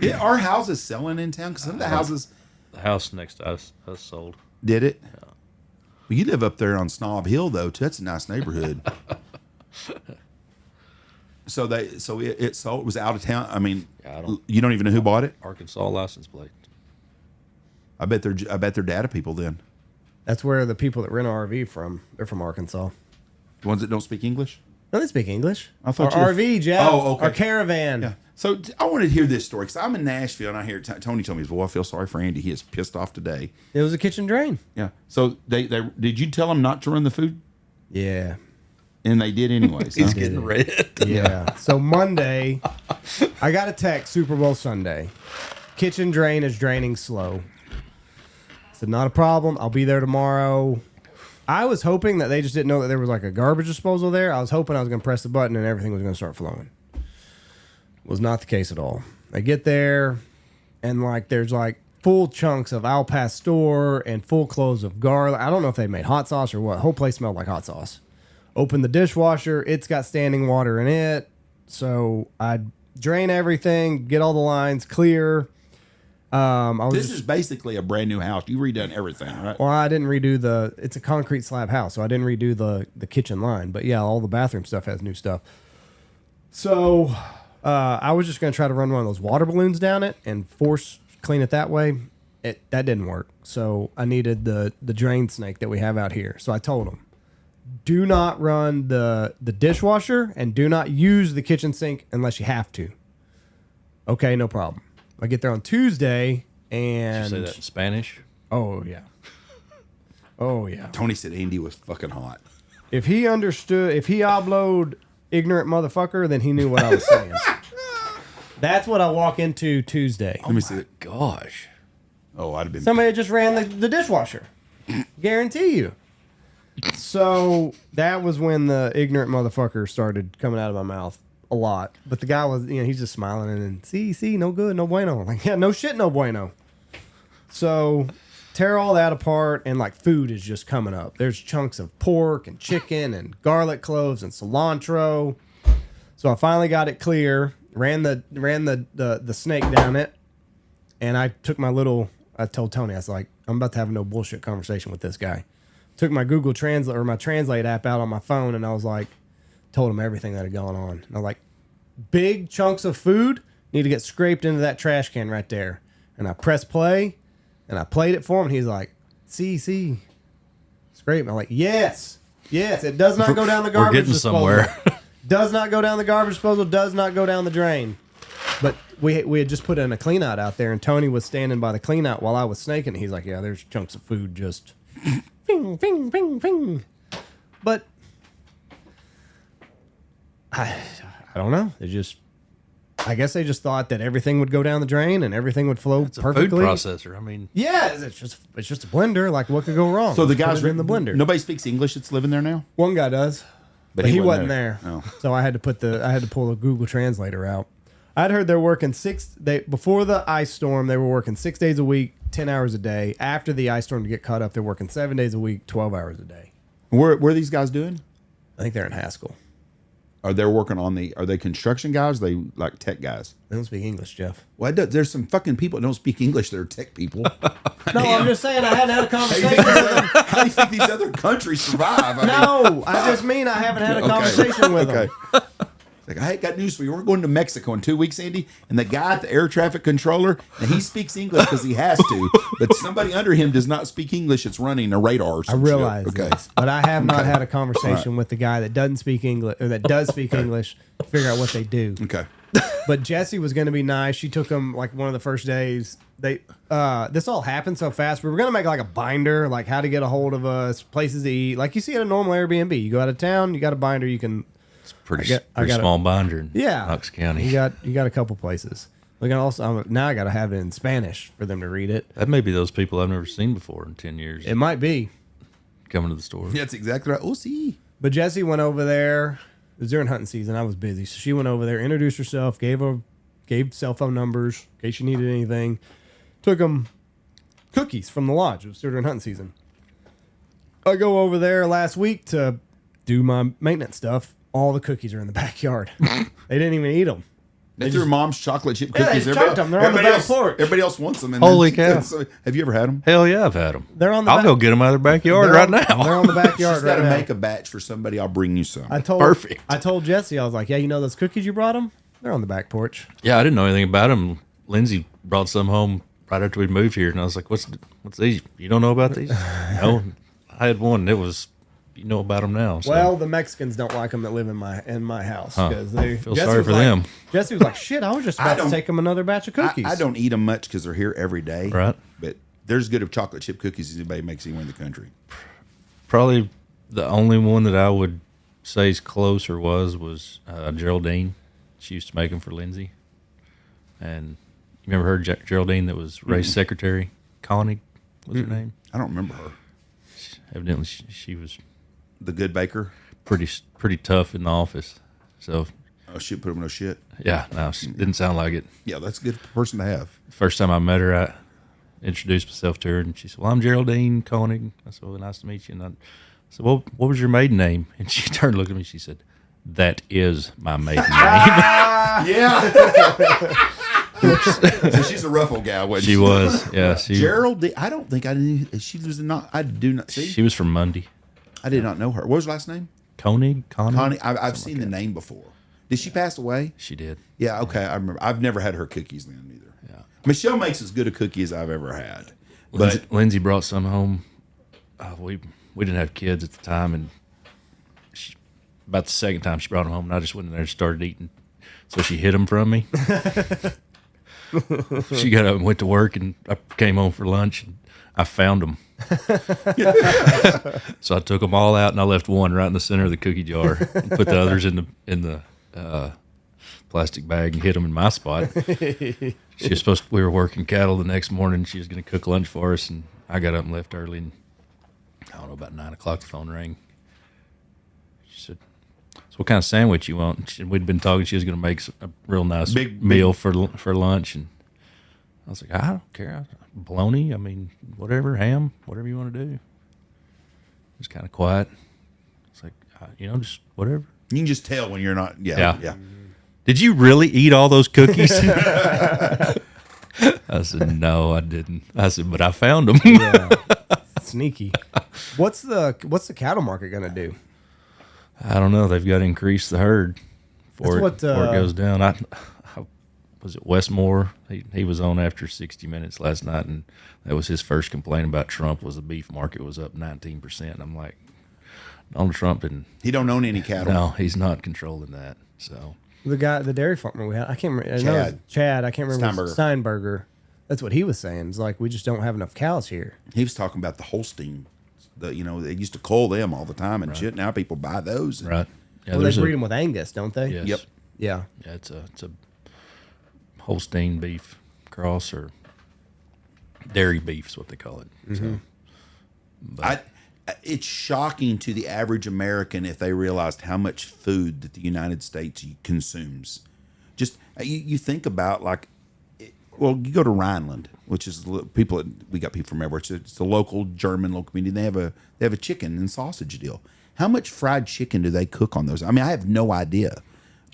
Yeah, our house is selling in town because some of the houses The house next to us sold. did it. Yeah. Well, you live up there on Snob Hill, though, too. That's a nice neighborhood. So it sold. It was out of town. I mean, you don't even know who bought it. Arkansas license plate. I bet they're data people then. That's where the people that rent an RV from, they're from Arkansas. The ones that don't speak English. No, they speak English. I thought our you were- RV, Jeff. Oh, okay. Our caravan. Yeah. So I want to hear this story because I'm in Nashville and I hear Tony told me, "Boy, I feel sorry for Andy. He is pissed off today." It was a kitchen drain. Yeah. So they did you tell them not to run the food? Yeah. And they did anyways. He's huh? getting red. Yeah. So Monday, I got a text Super Bowl Sunday. Kitchen drain is draining slow. I said, not a problem. I'll be there tomorrow. I was hoping that they just didn't know that there was like a garbage disposal there. I was hoping I was going to press the button and everything was going to start flowing. Was not the case at all. I get there and like there's like full chunks of al pastor and full cloves of garlic. I don't know if they made hot sauce or what. Whole place smelled like hot sauce. Open the dishwasher. It's got standing water in it. So I drain everything, get all the lines clear. This is basically a brand new house. You redone everything, right? Well, I didn't redo it's a concrete slab house, so I didn't redo the kitchen line. But yeah, all the bathroom stuff has new stuff. So I was just going to try to run one of those water balloons down it and force clean it that way. That didn't work. So I needed the drain snake that we have out here. So I told them, do not run the dishwasher and do not use the kitchen sink unless you have to. Okay, no problem. I get there on Tuesday and... Did you say that in Spanish? Oh, yeah. Oh, yeah. Tony said Andy was fucking hot. If he upload ignorant motherfucker, then he knew what I was saying. That's what I walk into Tuesday. Let me see it. Gosh. Oh, I'd have been... Somebody just ran the dishwasher. Guarantee you. So that was when the ignorant motherfucker started coming out of my mouth a lot. But the guy was, he's just smiling and see, no good, no bueno. I'm like, yeah, no shit, no bueno. So tear all that apart and like food is just coming up. There's chunks of pork and chicken and garlic cloves and cilantro. So I finally got it clear, ran the snake down it, and I told Tony, I was like, I'm about to have no bullshit conversation with this guy. Took my Google Translate or my Translate app out on my phone, and I was like, told him everything that had gone on. And I was like, big chunks of food need to get scraped into that trash can right there. And I pressed play, and I played it for him, and he's like, see, scrape. I'm like, yes, it does not go down the garbage We're getting disposal. somewhere. Does not go down the garbage disposal, does not go down the drain. But we had just put in a clean out there, and Tony was standing by the clean out while I was snaking. He's like, yeah, there's chunks of food just ping, ping, ping, ping. But I don't know. I guess they just thought that everything would go down the drain and everything would flow It's a perfectly. food processor. I mean, Yeah, it's just a blender. Like, what could go wrong? So the Put guys it in the blender. Nobody speaks English that's living there now? One guy does, but he wasn't there. Oh. So I had to pull the Google Translator out. I'd heard they're working before the ice storm. They were working 6 days a week, 10 hours a day. After the ice storm to get caught up, they're working 7 days a week, 12 hours a day. Where are these guys doing? I think they're in Haskell. Are they working are they construction guys? Are they like tech guys? They don't speak English, Jeff. Well, there's some fucking people that don't speak English that are tech people. No, I'm just saying I hadn't had a conversation with them. How do you think these other countries survive? No, I just mean I haven't had a conversation with them. Like, I got news for you. We're going to Mexico in 2 weeks, Andy. And the guy at the air traffic controller, and he speaks English because he has to, but somebody under him does not speak English. It's running a radar. Or I realize shit. Okay. this, but I have not had a conversation with the guy that doesn't speak English or that does speak English to figure out what they do. Okay. But Jessie was going to be nice. She took him like one of the first days. This all happened so fast. We were going to make like a binder, like how to get a hold of us, places to eat, like you see at a normal Airbnb. You go out of town, you got a binder. You can. it's pretty small binder in Knox County. You got a couple places. We can also now I got to have it in Spanish for them to read it. That may be those people I've never seen before in 10 years. It might be coming to the store. Yeah, that's exactly right. Oh, see. But Jessie went over there. It was during hunting season. I was busy, so she went over there, introduced herself, gave cell phone numbers in case she needed anything. Took them cookies from the lodge. It was during hunting season. I go over there last week to do my maintenance stuff. All the cookies are in the backyard. They didn't even eat them. They threw mom's chocolate chip Yeah, cookies. they chucked them. They're on the back porch. Everybody else wants them. And Holy cow. So, have you ever had them? Hell yeah, I've had them. They're on the I'll back- go get them out of their backyard They're right on- now. They're on the backyard Just right got to now. make a batch for somebody. I'll bring you some. Perfect. I told Jessie, I was like, yeah, you know those cookies you brought them? They're on the back porch. Yeah, I didn't know anything about them. Lindsay brought some home right after we moved here, and I was like, "What's these? You don't know about these?" No, I had one. It was, you know about them now. So. Well, the Mexicans don't like them that live in my house because they feel Jessie sorry was for like- them. Jesse was like, "Shit, I was just about to take him another batch of cookies." I don't eat them much because they're here every day. Right. But they're as good of chocolate chip cookies as anybody makes anywhere in the country. Probably the only one that I would say is close or was Geraldine. She used to make them for Lindsay. And you remember her, Geraldine, that was Ray's secretary? Connie was her name. I don't remember her. Evidently, she was The good baker. pretty tough in the office. So, Oh, she put him no shit. yeah, no, she didn't sound like it. Yeah, that's a good person to have. First time I met her, I introduced myself to her, and she said, "Well, I'm Geraldine Koenig." I said, "Well, nice to meet you." And I said, "Well, what was your maiden name?" And she turned to look at me. She said, "That is my maiden name." Yeah. So she's a rough old gal, wasn't she? She was, yeah. Geraldine. I don't think I knew. She was not. I do not see. She was from Mundy. I did not know her. What was her last name? Connie. Connie. I've seen the name before. Did she pass away? She did. Yeah. Okay. I remember. I've never had her cookies then either. Yeah. Michelle makes as good a cookie as I've ever had. But Lindsay brought some home. We didn't have kids at the time, and about the second time she brought them home, and I just went in there and started eating. So she hid them from me. She got up and went to work, and I came home for lunch, and I found them. So I took them all out, and I left one right in the center of the cookie jar, and put the others in the plastic bag and hid them in my spot. She was supposed to, we were working cattle the next morning. She was going to cook lunch for us, and I got up and left early. And I don't know, about 9 o'clock, the phone rang. She said, "So what kind of sandwich you want?" We'd been talking. She was going to make a real nice meal for lunch, and I was like, "I don't care. Bologna, I mean, whatever, ham, whatever you want to do." Just kind of quiet. It's like, just whatever. You can just tell when you're not. Yeah. "Did you really eat all those cookies?" I said, "No, I didn't." I said, "But I found them." Yeah. Sneaky. What's the cattle market gonna do? I don't know. They've got to increase the herd before it goes down. I was it Westmore? He was on after 60 Minutes last night, and that was his first complaint about Trump was the beef market was up 19%. I'm like, Donald Trump didn't. He don't own any cattle. No, he's not controlling that. So the dairy farmer we had, I can't remember. Chad. I can't remember. Steinberger. That's what he was saying. It's like we just don't have enough cows here. He was talking about the Holstein. They used to cull them all the time and shit. Now people buy those. Right. Yeah, well, they breed them with Angus, don't they? Yes. Yep. Yeah. Yeah, it's a Holstein beef cross or dairy beef is what they call it. Mm-hmm. So, it's shocking to the average American if they realized how much food that the United States consumes. Just you think about you go to Rhineland, which is we got people from everywhere. It's a local German local community. They have a chicken and sausage deal. How much fried chicken do they cook on those? I mean, I have no idea,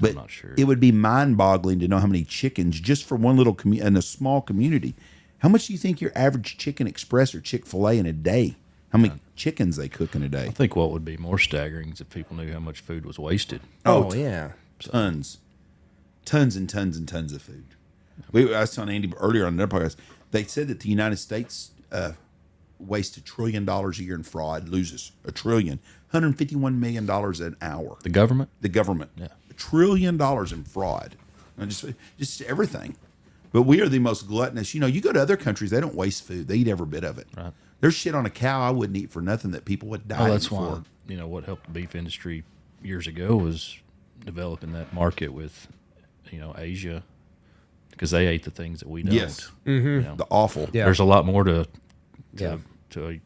but I'm not sure. It would be mind-boggling to know how many chickens just for one little in a small community. How much do you think your average Chicken Express or Chick-fil-A in a day? How many chickens they cook in a day? I think what would be more staggering is if people knew how much food was wasted. Oh yeah, tons and tons and tons of food. I was telling Andy earlier on their podcast. They said that the United States wastes $1 trillion a year in fraud, loses $1 trillion, $151 million an hour. The government? The government. Yeah. $1 trillion in fraud. And just everything. But we are the most gluttonous. You go to other countries, they don't waste food. They eat every bit of it. Right. There's shit on a cow I wouldn't eat for nothing that people would die that's for. Why, what helped the beef industry years ago was developing that market with, Asia, because they ate the things that we don't. Yes. Mm-hmm. The awful. Yeah. There's a lot more to a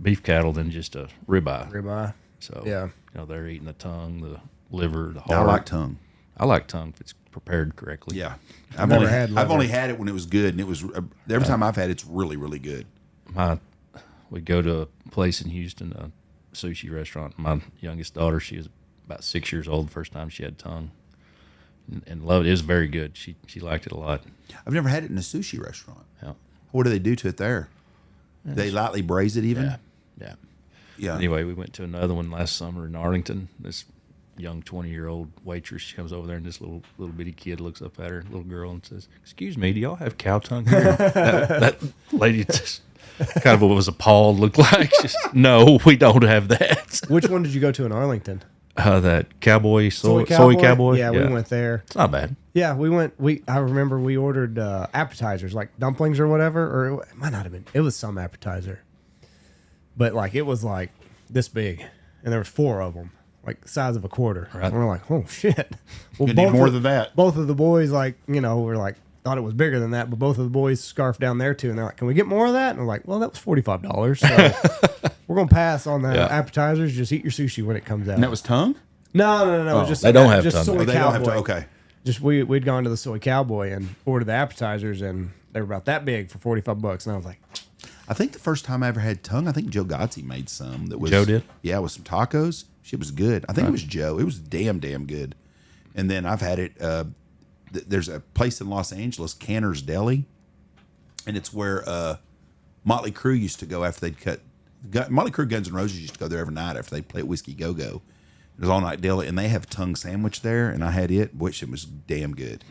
beef cattle than just a ribeye. Ribeye. So, they're eating the tongue, the liver, the heart. I like tongue. I like tongue if it's prepared correctly. Yeah. I've only had it when it was good, and it was every time I've had it's really, really good. We go to a place in Houston, a sushi restaurant. My youngest daughter, she was about 6 years old the first time she had tongue, and loved it. It was very good. She liked it a lot. I've never had it in a sushi restaurant. Yeah. What do they do to it there? They lightly braise it even? Yeah. Anyway, we went to another one last summer in Arlington. This young 20-year-old waitress, she comes over there, and this little bitty kid looks up at her, little girl, and says, "Excuse me, do y'all have cow tongue here?" that lady just kind of was appalled, looked like, no, we don't have that. Which one did you go to in Arlington? That cowboy soy Cowboy? cowboy. Yeah, we went there. It's not bad. Yeah, we went. I remember we ordered appetizers like dumplings or whatever, or it might not have been. It was some appetizer, but like it was like this big, and there was 4 of them, like the size of a quarter. Right. And we're like, oh shit! Well, You need more than that. Both of the boys, like were like thought it was bigger than that, but both of the boys scarfed down there too, and they're like, can we get more of that? And we're like, well, that was $45, so we're gonna pass on the appetizers. Just eat your sushi when it comes out. And that was tongue? No. It was just they don't have just tongue. soy Oh, they don't have cowboy. to. Okay. Just we'd gone to the Soy Cowboy and ordered the appetizers, and they were about that big for $45. And I was like, I think the first time I ever had tongue, I think Joe Gotzi made some. That was Joe did? Yeah, with some tacos. Shit was good. I think it was Joe. It was damn good. And then I've had it. There's a place in Los Angeles, Canner's Deli, and it's where Motley Crue used to go after they'd cut. Motley Crue, Guns N' Roses used to go there every night after they'd play at Whiskey Go Go. It was all night deli, and they have tongue sandwich there, and I had it, which it was damn good.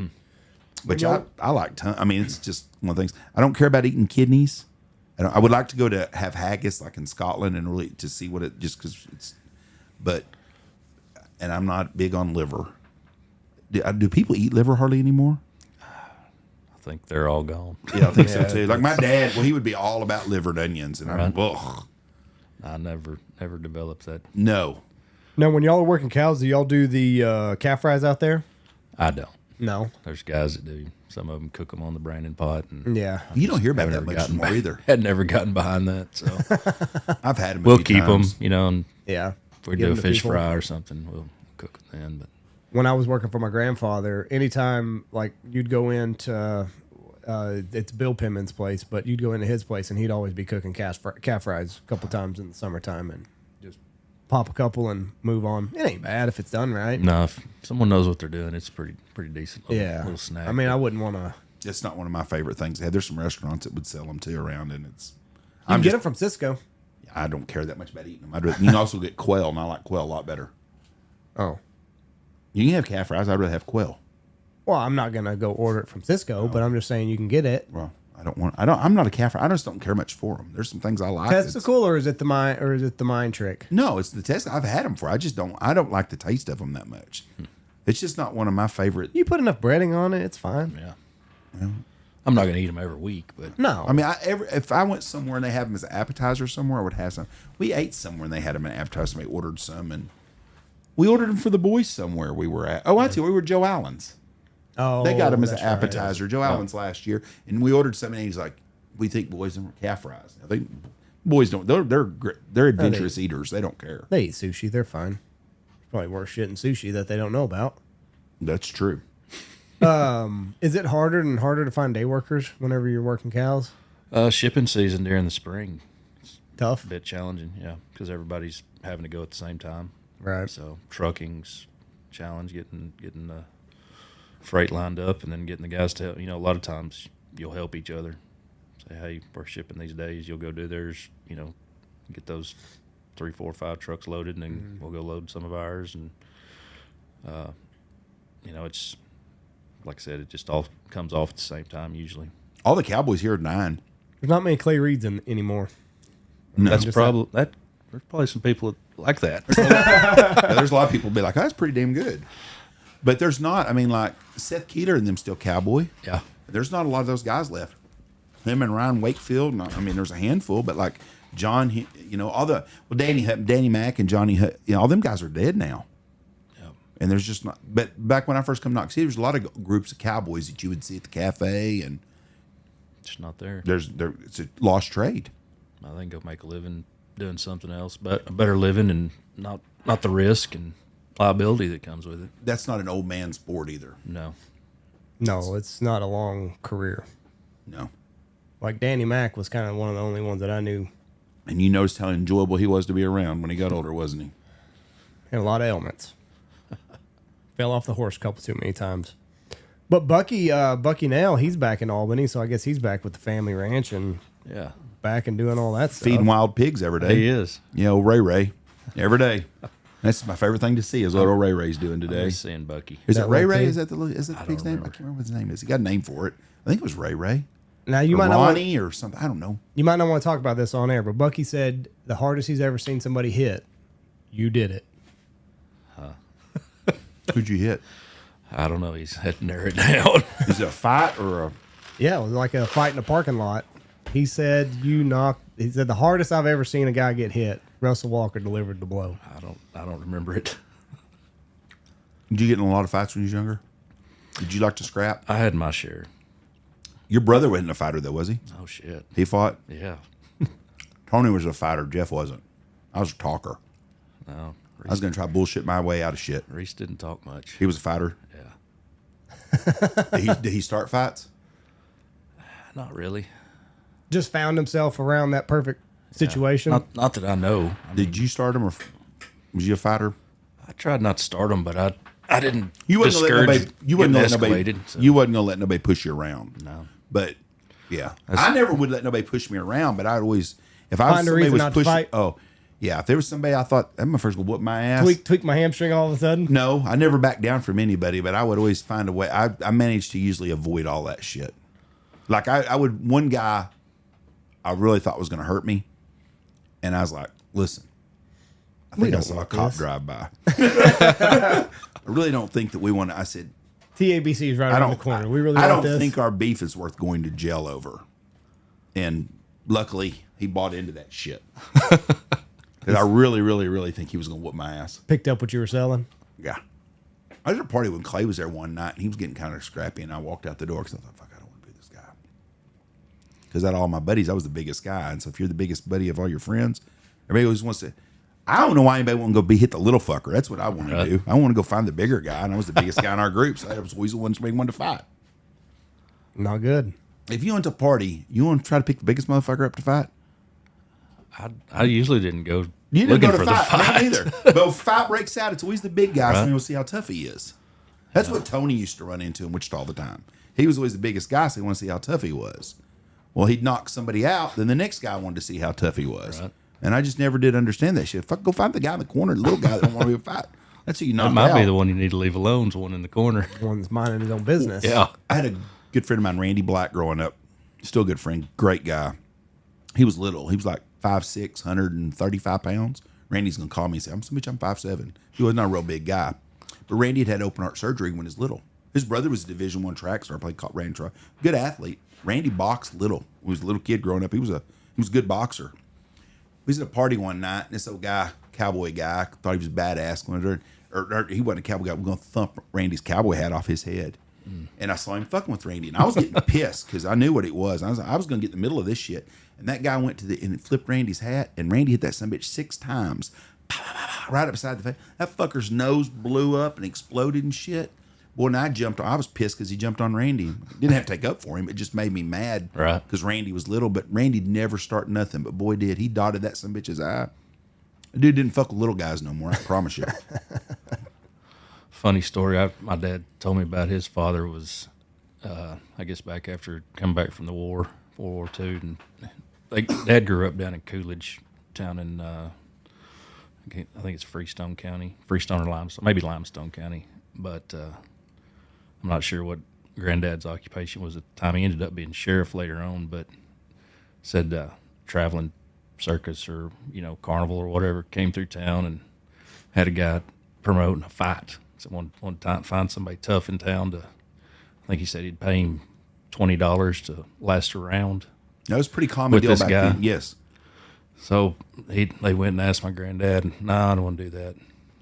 But I like tongue. I mean, it's just one of the things. I don't care about eating kidneys. I would like to go to have haggis like in Scotland and really to see what it just because it's. But and I'm not big on liver. Do people eat liver hardly anymore? I think they're all gone. Yeah, I think so too. Like my dad, well, he would be all about liver and onions, and I'm ugh. I never developed that. No. now when y'all are working cows, do y'all do the calf fries out there? I don't. No. There's guys that do. Some of them cook them on the Brandon pot. And Yeah. You don't hear about haven't that ever much gotten anymore either. Had never gotten behind that. So I've had them. we'll keep them, and Yeah. if we Give do a 'em to fish people. fry or something, we'll cook them then. But When I was working for my grandfather, anytime like you'd go into it's Bill Penman's place, but you'd go into his place and he'd always be cooking calf fries a couple times in the summertime and just pop a couple and move on. It ain't bad if it's done right. no, if someone knows what they're doing, it's pretty decent. Little snack. I mean, I wouldn't want to. It's not one of my favorite things. There's some restaurants that would sell them too around, and it's. You can get them from Cisco. I don't care that much about eating them. You can also get quail, and I like quail a lot better. Oh. You can have calf fries. I'd rather have quail. Well, I'm not gonna go order it from Cisco, but I'm just saying you can get it. Well, I'm not a calf fry. I just don't care much for them. There's some things I like. Testicle, or is it the mind trick? No, it's the test. I've had them for. I just don't. I don't like the taste of them that much. It's just not one of my favorite. You put enough breading on it, it's fine. yeah. I'm not gonna eat them every week, but No, I mean, if I went somewhere and they have them as an appetizer somewhere, I would have some. We ate somewhere and they had them as an appetizer. We ordered some, and we ordered them for the boys somewhere we were at. Oh, I tell you, we were at Joe Allen's. They got them as an appetizer. Joe Allen's last year, and we ordered some, and he's like, "We think boys don't calf fries." I think boys don't. They're adventurous eaters. They don't care. They eat sushi. They're fine. Probably worse shit in sushi that they don't know about. That's true. Is it harder and harder to find day workers whenever you're working cows? shipping season during the spring, Tough. a bit challenging, yeah, because everybody's having to go at the same time. Right. So trucking's challenge, getting the freight lined up, and then getting the guys to help. A lot of times you'll help each other. Say, hey, we're shipping these days. You'll go do theirs. Get those 3, 4, 5 trucks loaded, and then we'll go load some of ours. And it's like I said, it just all comes off at the same time usually. All the Cowboys here are 9. There's not many Clay Reeds anymore. No. That's probably that. There's probably some people that like that. Yeah, there's a lot of people be like, "Oh, that's pretty damn good," but there's not. I mean, like Seth Keeler and them still Cowboy. Yeah. There's not a lot of those guys left. Him and Ryan Wakefield. I mean, there's a handful, but like John, Danny Mack and Johnny, all them guys are dead now. Yeah. And there's just not. But back when I first come to Knox City, there's a lot of groups of Cowboys that you would see at the cafe, and Just not there. it's a lost trade. I think go make a living doing something else, but a better living and not the risk and liability that comes with it. That's not an old man sport either. No. No, it's not a long career. No. Like Danny Mack was kind of one of the only ones that I knew And you noticed how enjoyable he was to be around when he got older, wasn't he? had a lot of ailments. Fell off the horse a couple too many times. But Bucky now, he's back in Albany, so I guess he's back with the family ranch and Yeah. back and doing all that stuff. Feeding wild pigs every day. He is. Yeah, old Ray. Every day. That's my favorite thing to see is what old Ray's doing I'm today. just seeing Bucky. Is That it Ray one Ray? too? Is that the pig's name? I can't remember what his name is. He got a name for it. I think it was Ray. Now you might Ronnie or something. I don't know. you might not want to talk about this on air, but Bucky said the hardest he's ever seen somebody hit, you did it. Who'd you hit? I don't know. He's had to narrow it down. Is it a fight or a? Yeah, it was like a fight in a parking lot. He said he said the hardest I've ever seen a guy get hit. Russell Walker delivered the blow. I don't remember it. Did you get in a lot of fights when you was younger? Did you like to scrap? I had my share. Your brother wasn't a fighter though, was he? Oh shit. He fought? Yeah. Tony was a fighter. Jeff wasn't. I was a talker. No. I was going to try bullshit my way out of shit. Reese didn't talk much. He was a fighter. Yeah. Did he start fights? Not really. Just found himself around that perfect situation. Not that I know. Did you start him, or was you a fighter? I tried not to start them, but I didn't. You wasn't gonna let nobody. You wasn't gonna let nobody. Escalated, so. You wasn't gonna let nobody push you around. No. But yeah, I never would let nobody push me around. But I'd always, if I was Find a somebody reason was not to pushing. fight. Oh, yeah. If there was somebody I thought that motherfucker's gonna whoop my ass. Tweak my hamstring all of a sudden. No, I never backed down from anybody. But I would always find a way. I managed to usually avoid all that shit. Like I would. One guy, I really thought was gonna hurt me, and I was like, listen. I think I saw a cop drive by. I really don't think that we want to. I said, TABC is right around the corner. We really I want don't this. think our beef is worth going to jail over. And luckily, he bought into that shit. Because I really, really, really think he was going to whoop my ass. Picked up what you were selling. Yeah. I was at a party when Clay was there one night, and he was getting kind of scrappy, and I walked out the door because I thought, fuck, I don't want to be this guy. Because out of all my buddies, I was the biggest guy. And so if you're the biggest buddy of all your friends, everybody always wants to. I don't know why anybody want to go hit the little fucker. That's what I want to do. I want to go find the bigger guy, and I was the biggest guy in our group, so I was always the one somebody wanted to fight. Not good. If you went to a party, you want to try to pick the biggest motherfucker up to fight? I usually didn't go You didn't looking go to for fight. the fight. Me neither. But if a fight breaks out, it's always the big guy, so Right. we'll see how tough he is. That's what Tony used to run into in Wichita all the time. He was always the biggest guy, so he wanted to see how tough he was. Well, he'd knock somebody out, then the next guy wanted to see how tough he was. Right. And I just never did understand that shit. Fuck, go find the guy in the corner, the little guy that don't want to be a fight. That's who you knock That might out. be the one you need to leave alone. Is the one in the corner. One's minding his own business. Yeah. I had a good friend of mine, Randy Black, growing up. Still a good friend, great guy. He was little. He was like 5'6", 135 pounds. Randy's gonna call me and say, I'm 5'7". He was not a real big guy, but Randy had open heart surgery when he was little. His brother was a Division I track star, played Randy Troy. Good athlete. Randy boxed little. When he was a little kid growing up, he was a good boxer. We was at a party one night, and this old guy, cowboy guy, thought he was badass. Or he wasn't a cowboy guy. We're going to thump Randy's cowboy hat off his head. And I saw him fucking with Randy. And I was getting pissed because I knew what it was. I was going to get in the middle of this shit. And that guy went and flipped Randy's hat, and Randy hit that sumbitch 6 times. Right upside the face. That fucker's nose blew up and exploded and shit. Boy, and I was pissed because he jumped on Randy. Didn't have to take up for him. It just made me mad. Right. Because Randy was little, but Randy never started nothing. But boy, did. He dotted that sumbitch's eye. The dude didn't fuck with little guys no more, I promise you. Funny story. My dad told me about his father was, I guess, back after coming back from the war, World War II. And Dad grew up down in Coolidge town in, I think it's Freestone County, Freestone or Limestone, maybe Limestone County. But I'm not sure what Granddad's occupation was at the time. He ended up being sheriff later on, but said traveling circus or, carnival or whatever came through town and had a guy promoting a fight. So one time find somebody tough in town I think he said he'd pay him $20 to last a round. That was a pretty common With deal this back guy? then. Yes. So they went and asked my granddad, no, I don't want to do that.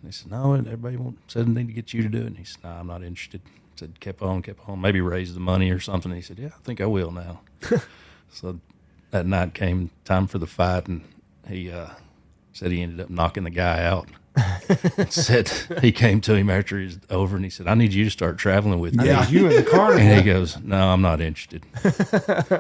He said, no, everybody said they need to get you to do it. And he said, no, I'm not interested. Said, kept on, maybe raise the money or something. And he said, yeah, I think I will now. So that night came time for the fight, and he said he ended up knocking the guy out. Said he came to him after he was over, and he said, I need you to start traveling with me. Yeah, you in the carnival. And he goes, no, I'm not interested.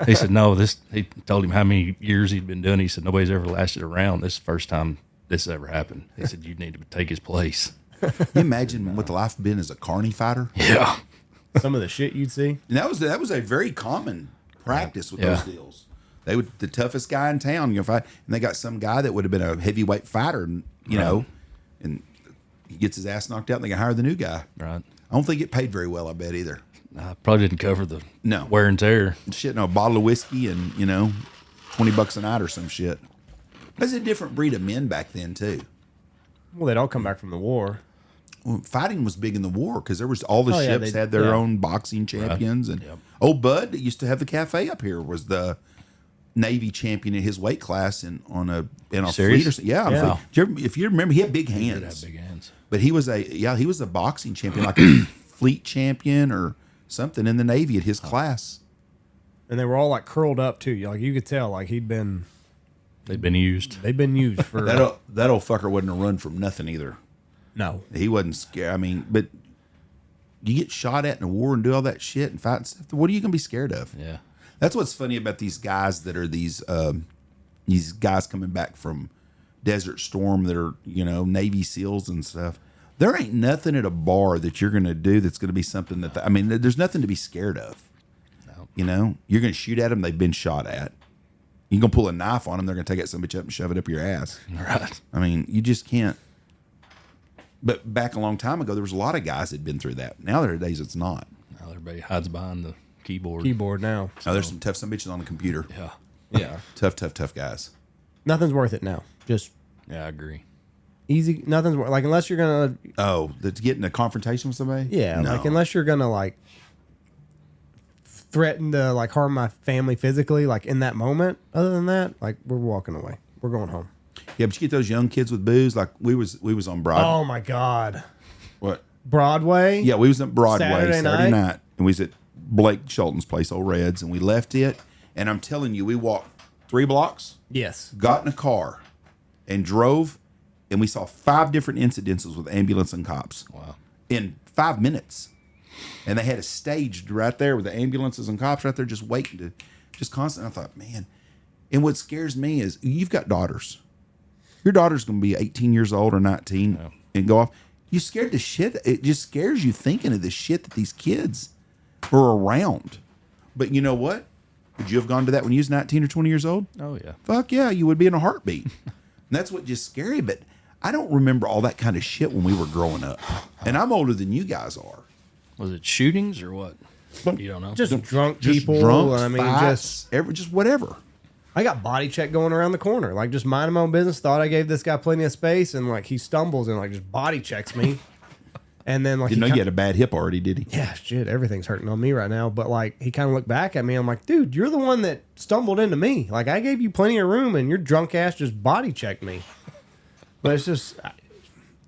He said, no, he told him how many years he'd been doing it. He said, nobody's ever lasted around. This is the first time this ever happened. He said, you need to take his place. Can you imagine what the life been as a carny fighter? Yeah. Some of the shit you'd see. And that was a very common practice with those deals. They would the toughest guy in town, fight, and they got some guy that would have been a heavyweight fighter, and and he gets his ass knocked out, and they can hire the new guy. Right. I don't think it paid very well. I bet either. Probably didn't cover the wear and tear. Shit, no, a bottle of whiskey and $20 a night or some shit. That's a different breed of men back then too. Well, they'd all come back from the war. fighting was big in the war because there was all the ships had their own boxing champions, and old Bud that used to have the cafe up here was the Navy champion in his weight class in a fleet. If you remember, he had big hands. He did have big hands. But he was a boxing champion, like a fleet champion or something in the Navy at his class. And they were all like curled up too. Like you could tell, like They've been used. They've been used for that old fucker wasn't a run from nothing either. No, he wasn't scared. I mean, but you get shot at in a war and do all that shit and fight and stuff. What are you gonna be scared of? Yeah, that's what's funny about these guys that are these guys coming back from Desert Storm that are Navy SEALs and stuff. There ain't nothing at a bar that you're gonna do that's gonna be something that there's nothing to be scared of. No. You're gonna shoot at them. They've been shot at. You're gonna pull a knife on them. They're gonna take that some bitch up and shove it up your ass. Right. I mean, you just can't. But back a long time ago, there was a lot of guys that'd been through that. Nowadays, it's not. Now everybody hides behind the keyboard. Now. Now there's some bitches on the computer. Yeah. Tough guys. Nothing's worth it now. Just I agree. easy. Nothing's worth like unless you're gonna. Oh, that's getting a confrontation with somebody. Yeah, No. like unless you're gonna like threaten to like harm my family physically, like in that moment. Other than that, like we're walking away. We're going home. Yeah, but you get those young kids with booze. Like we was on Broadway. Oh my God. What? Broadway? Yeah, we was at Broadway Saturday night, and we was at Blake Shelton's place, Old Reds, and we left it. And I'm telling you, we walked 3 blocks. Yes. Got in a car, and drove, and we saw 5 different incidences with ambulance and cops. Wow. In 5 minutes, and they had a staged right there with the ambulances and cops right there, just waiting to, just constant. I thought, man. And what scares me is you've got daughters. Your daughter's going to be 18 years old or 19 and go off. You scared the shit. It just scares you thinking of the shit that these kids are around. But you know what? Would you have gone to that when you was 19 or 20 years old? Oh, yeah. Fuck yeah, you would be in a heartbeat. And that's what just scary. But I don't remember all that kind of shit when we were growing up. And I'm older than you guys are. Was it shootings or what? You don't know. Just drunk people. Drunks, I mean, fights, just whatever. I got body check going around the corner, like just minding my own business. Thought I gave this guy plenty of space, and like he stumbles and like just body checks me, and then like Didn't know you had a bad hip already, did he? Yeah, shit, everything's hurting on me right now. But like he kind of looked back at me. I'm like, dude, you're the one that stumbled into me. Like I gave you plenty of room, and your drunk ass just body checked me. But it's just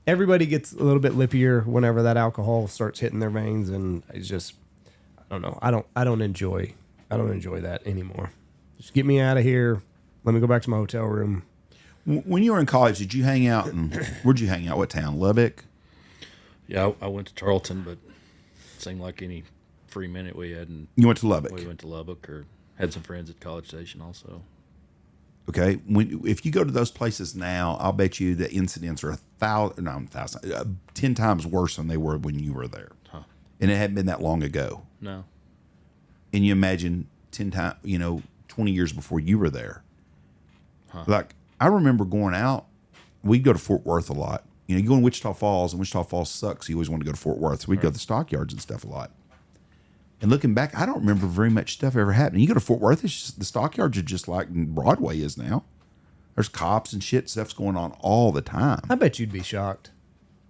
everybody gets a little bit lippier whenever that alcohol starts hitting their veins, and it's just I don't know. I don't enjoy that anymore. Just get me out of here. Let me go back to my hotel room. When you were in college, did you hang out? Where'd you hang out? What town? Lubbock? Yeah, I went to Tarleton, but it seemed like any free minute we had. And you went to Lubbock? We went to Lubbock or had some friends at College Station also. Okay. If you go to those places now, I'll bet you the incidents are 10 times worse than they were when you were there. Huh. And it hadn't been that long ago. No. And you imagine 10 times, 20 years before you were there. Huh. Like, I remember going out, we'd go to Fort Worth a lot. You go in Wichita Falls, and Wichita Falls sucks. You always want to go to Fort Worth. So we'd go to the stockyards and stuff a lot. And looking back, I don't remember very much stuff ever happening. You go to Fort Worth, it's just, the stockyards are just like Broadway is now. There's cops and shit, stuff's going on all the time. I bet you'd be shocked.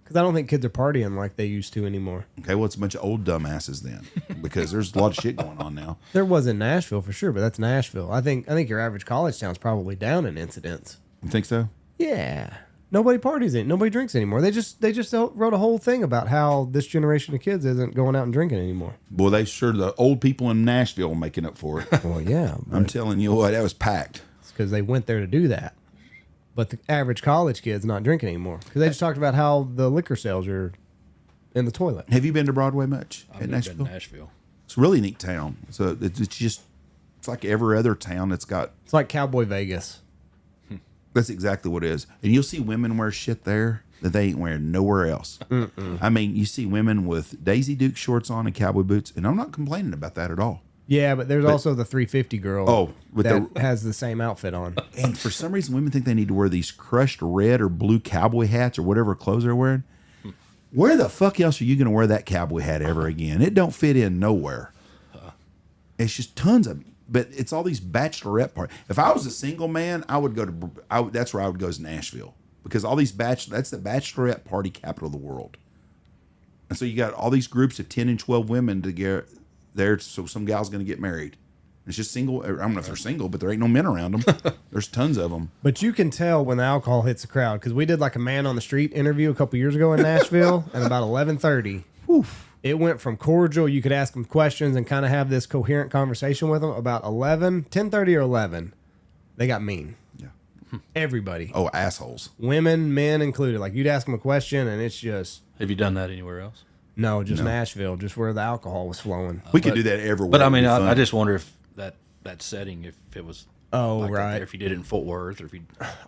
Because I don't think kids are partying like they used to anymore. Okay, well, it's a bunch of old dumbasses then, because there's a lot of shit going on now. There was in Nashville for sure, but that's Nashville. I think your average college town's probably down in incidents. You think so? Yeah, nobody parties in, nobody drinks anymore. They just wrote a whole thing about how this generation of kids isn't going out and drinking anymore. Boy, the old people in Nashville are making up for it. Well, yeah, I'm telling you what, that was packed. It's because they went there to do that. But the average college kid's not drinking anymore because they just talked about how the liquor sales are in the toilet. Have you been to Broadway much? I've been to Nashville. It's a really neat town. So it's like every other town that's got. It's like Cowboy Vegas. That's exactly what it is. And you'll see women wear shit there that they ain't wearing nowhere else. I mean, you see women with Daisy Duke shorts on and cowboy boots, and I'm not complaining about that at all. Yeah, but there's also the 350 girl that has the same outfit on. And for some reason, women think they need to wear these crushed red or blue cowboy hats or whatever clothes they're wearing. Where the fuck else are you going to wear that cowboy hat ever again? It don't fit in nowhere. It's just tons of, but it's all these bachelorette parties. If I was a single man, I would go to, that's where I would go is Nashville. Because all these that's the bachelorette party capital of the world. And so you got all these groups of 10 and 12 women to get there. So some gal's going to get married. It's just single. I don't know if they're single, but there ain't no men around them. There's tons of them. But you can tell when the alcohol hits the crowd because we did like a man on the street interview a couple years ago in Nashville, and about 11:30, it went from cordial. You could ask them questions and kind of have this coherent conversation with them. About 10:30 or 11, they got mean. Yeah. Everybody. Oh, assholes. Women, men included. Like you'd ask them a question, and it's just Have you done that anywhere else? no, just Nashville, just where the alcohol was flowing. We could do that everywhere. But I mean, It'd be I fun. just wonder if that setting, if it was like right. that, if you did it in Fort Worth, or if you.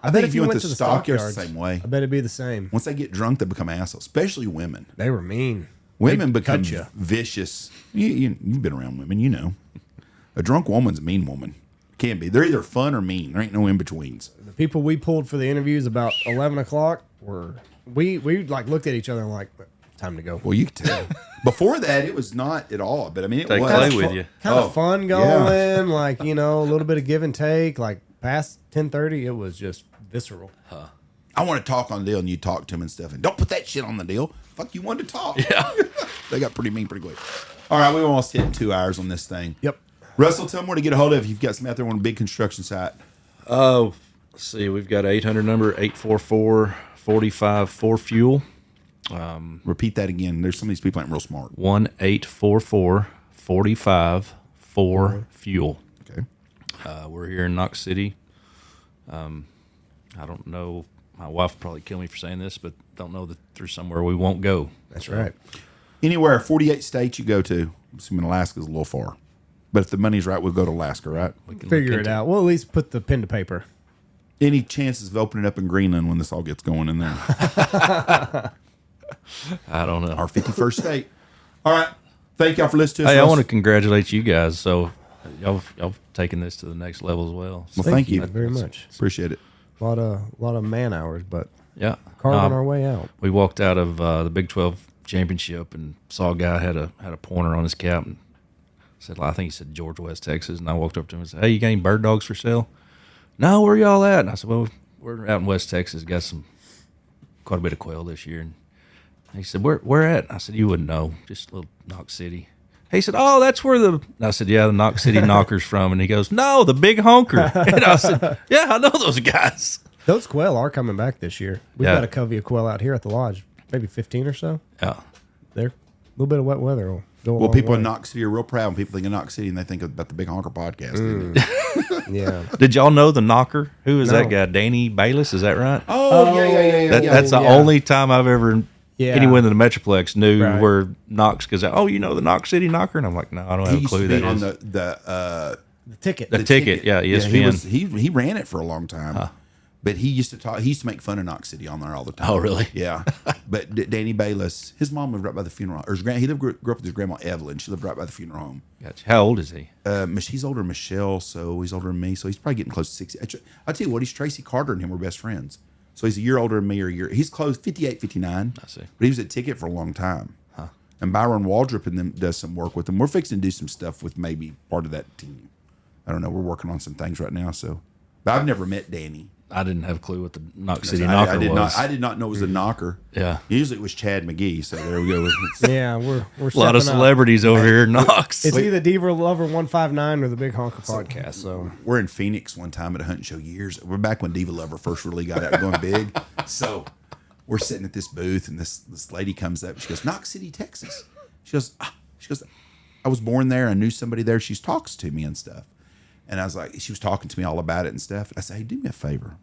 I think if you went to Stockyards the same way. I bet it'd be the same. Once they get drunk, they become assholes, especially women. They were mean. Women They'd become cut you. vicious. You've been around women, you know. A drunk woman's a mean woman. Can be. They're either fun or mean. There ain't no in-betweens. The people we pulled for the interviews about 11 o'clock were we like looked at each other and like, time to go. Well, you could tell. Before that, it was not at all. But I mean, it Take was. Clay with you. Kind of fun going, yeah. like, you know, a little bit of give and take. Like past 10:30, it was just visceral. I want to talk on the deal, and you talk to them and stuff. And don't put that shit on the deal. Fuck, you wanted to talk. Yeah. They got pretty mean pretty quick. All right, we almost hit 2 hours on this thing. Yep. Russell, tell them where to get a hold of if you've got some out there on a big construction site. Oh, let's see. We've got 800 number 844-45-4FUEL. Repeat that again. There's some of these people ain't real smart. 1-844-45-4FUEL. Okay. We're here in Knox City. I don't know. My wife will probably kill me for saying this, but don't know that there's somewhere we won't go. That's right. Anywhere, 48 states you go to. I'm assuming Alaska's a little far. But if the money's right, we'll go to Alaska, right? We can Figure look it into out. We'll at least put the pen to paper. Any chances of opening up in Greenland when this all gets going in there? I don't know. Our 51st state. All right. Thank y'all for listening to us. Hey, I Russ. want to congratulate you guys. So y'all taken this to the next level as well. So, Well, thank you very much. Appreciate it. A lot of man hours, but yeah. carving our way out. We walked out of the Big 12 championship and saw a guy had a pointer on his cap and said, I think he said George West, Texas. And I walked up to him and said, hey, you got any bird dogs for sale? No, where y'all at? And I said, well, we're out in West Texas. Got quite a bit of quail this year. And he said, where at? I said, you wouldn't know. Just a little Knox City. He said, oh, that's where and I said, yeah, the Knox City Knocker's from. And he goes, no, the Big Honker. And I said, yeah, I know those guys. Those quail are coming back this year. We've got a covey of quail out here at the lodge, maybe 15 or so. Yeah. There, a little bit of wet weather will go. Well, people in Knox City are real proud when people think of Knox City and they think about the Big Honker podcast. Yeah. Did y'all know the Knocker? Who is No. that guy? Danny Bayless, is that right? Oh, yeah. That's the only time I've ever anyone in the Metroplex knew Right. where Knox, because you know the Knox City Knocker, and I'm like, no, I don't have He a used clue to who be that on is. The ticket. The ticket, yeah, ESPN. He ran it for a long time. But he used to talk. He used to make fun of Knox City on there all the time. Oh, really? Yeah. But Danny Bayless, his mom lived right by the funeral. Or he grew up with his grandma Evelyn. She lived right by the funeral home. Gotcha. How old is he? He's older than Michelle, so he's older than me. So he's probably getting close to 60. I'll tell you what, he's Tracy Carter and him were best friends. So he's a year older than me, or a year. He's close, 58, 59. I see. But he was at Ticket for a long time. And Byron Waldrop and them does some work with him. We're fixing to do some stuff with maybe part of that team. I don't know. We're working on some things right now. So, but I've never met Danny. I didn't have a clue what the Knox City I Knocker did was. I did not know it was a knocker. Yeah. Usually it was Chad McGee. So there we go. Yeah, we're A lot of stepping up. celebrities over here in Knox. It's either Diva Lover 159 or the Big Honker podcast. So We're in Phoenix one time at a hunting show years. We're back when Diva Lover first really got out going big. So we're sitting at this booth, and this lady comes up. She goes, "Knox City, Texas." She goes, "I was born there. I knew somebody there." She talks to me and stuff, and I was like, she was talking to me all about it and stuff. I said, "Hey, do me a favor."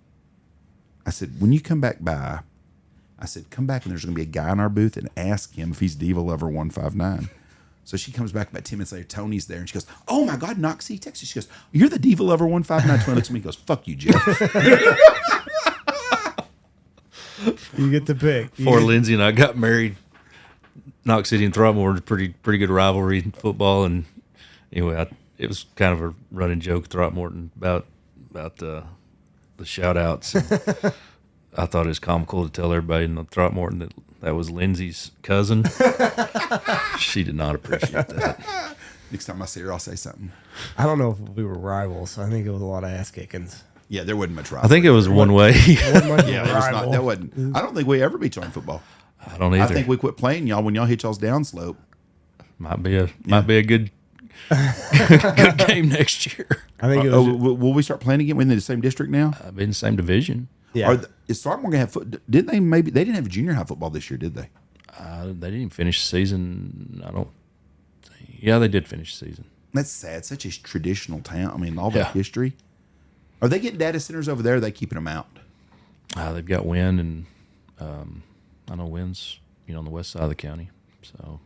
I said, "When you come back by," I said, "come back and there's going to be a guy in our booth and ask him if he's Diva Lover 159." So she comes back about 10 minutes later. Tony's there, and she goes, "Oh my God, Knox City, Texas." She goes, "You're the Diva Lover 159." Tony looks at me and goes, "Fuck you, Jeff." you get the pick. Before Lindsay and I got married, Knox City and Throckmorton was pretty good rivalry in football, and anyway, it was kind of a running joke, Throckmorton, about the shout outs. I thought it was comical to tell everybody in the Throckmorton that was Lindsay's cousin. She did not appreciate that. Next time I see her, I'll say something. I don't know if we were rivals. I think it was a lot of ass kickings. Yeah, there wasn't much I rivalry. think it was one way. Wasn't much of a Yeah, it was not. rival. That wasn't. I don't think we ever beat you in football. I don't either. I think we quit playing y'all when y'all hit y'all's downslope. Might be a good good game next year. I think it was. Will we start playing again? We're in the same district now. I've been in the same division. Yeah. Is Throckmorton gonna have Didn't they? Maybe they didn't have junior high football this year, did they? They didn't even finish the season. Yeah, they did finish the season. That's sad. Such a traditional town. I mean, all that Yeah. history. Are they getting data centers over there? Or are they keeping them out? They've got Wynn, and I know Wynn's on the west side of the county. So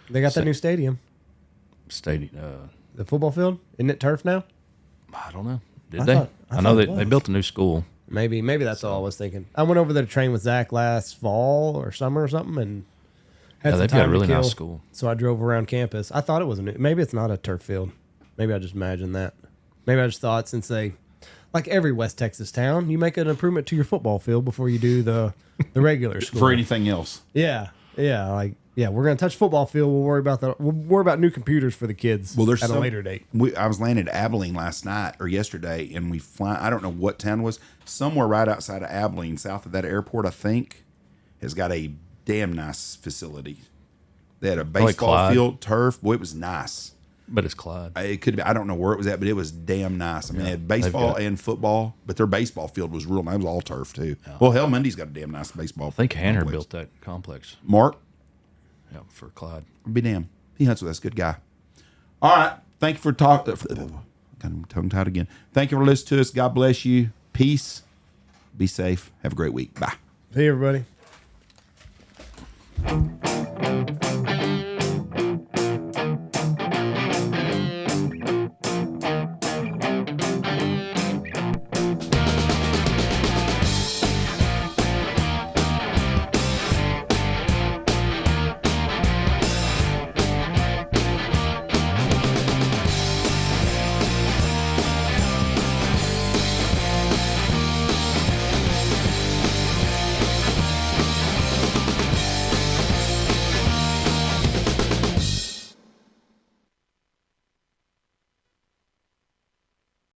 They got that new stadium, the football field. Isn't it turf now? I don't know. Did I they? thought- I I know thought it they was. built a new school. Maybe that's all I was thinking. I went over there to train with Zach last fall or summer or something, and had Yeah, some they've got time a to really kill. nice school. So I drove around campus. I thought it was maybe it's not a turf field. Maybe I just imagined that. Maybe I just thought since like every West Texas town, you make an improvement to your football field before you do the regular school. For anything else? Yeah, we're gonna touch football field. We'll worry about new computers for the kids. Well, there's at a later date. I was landing at Abilene last night or yesterday, and we fly. I don't know what town it was. Somewhere right outside of Abilene, south of that airport, I think, has got a damn nice facility. They had a baseball Clyde. field, turf. Boy, it was nice. But it's Clyde. It could be. I don't know where it was at, but it was damn nice. I mean, they had baseball got- and football, but their baseball field was real nice. It was all turf too. Well, hell, Mundy's got a damn nice baseball. I think Hanner complex. built that complex. Mark, For Clyde. be damned. He hunts with us. Good guy. All right. Thank you for talking. Kind of tongue tied again. Thank you for listening to us. God bless you. Peace. Be safe. Have a great week. Bye. Hey, everybody.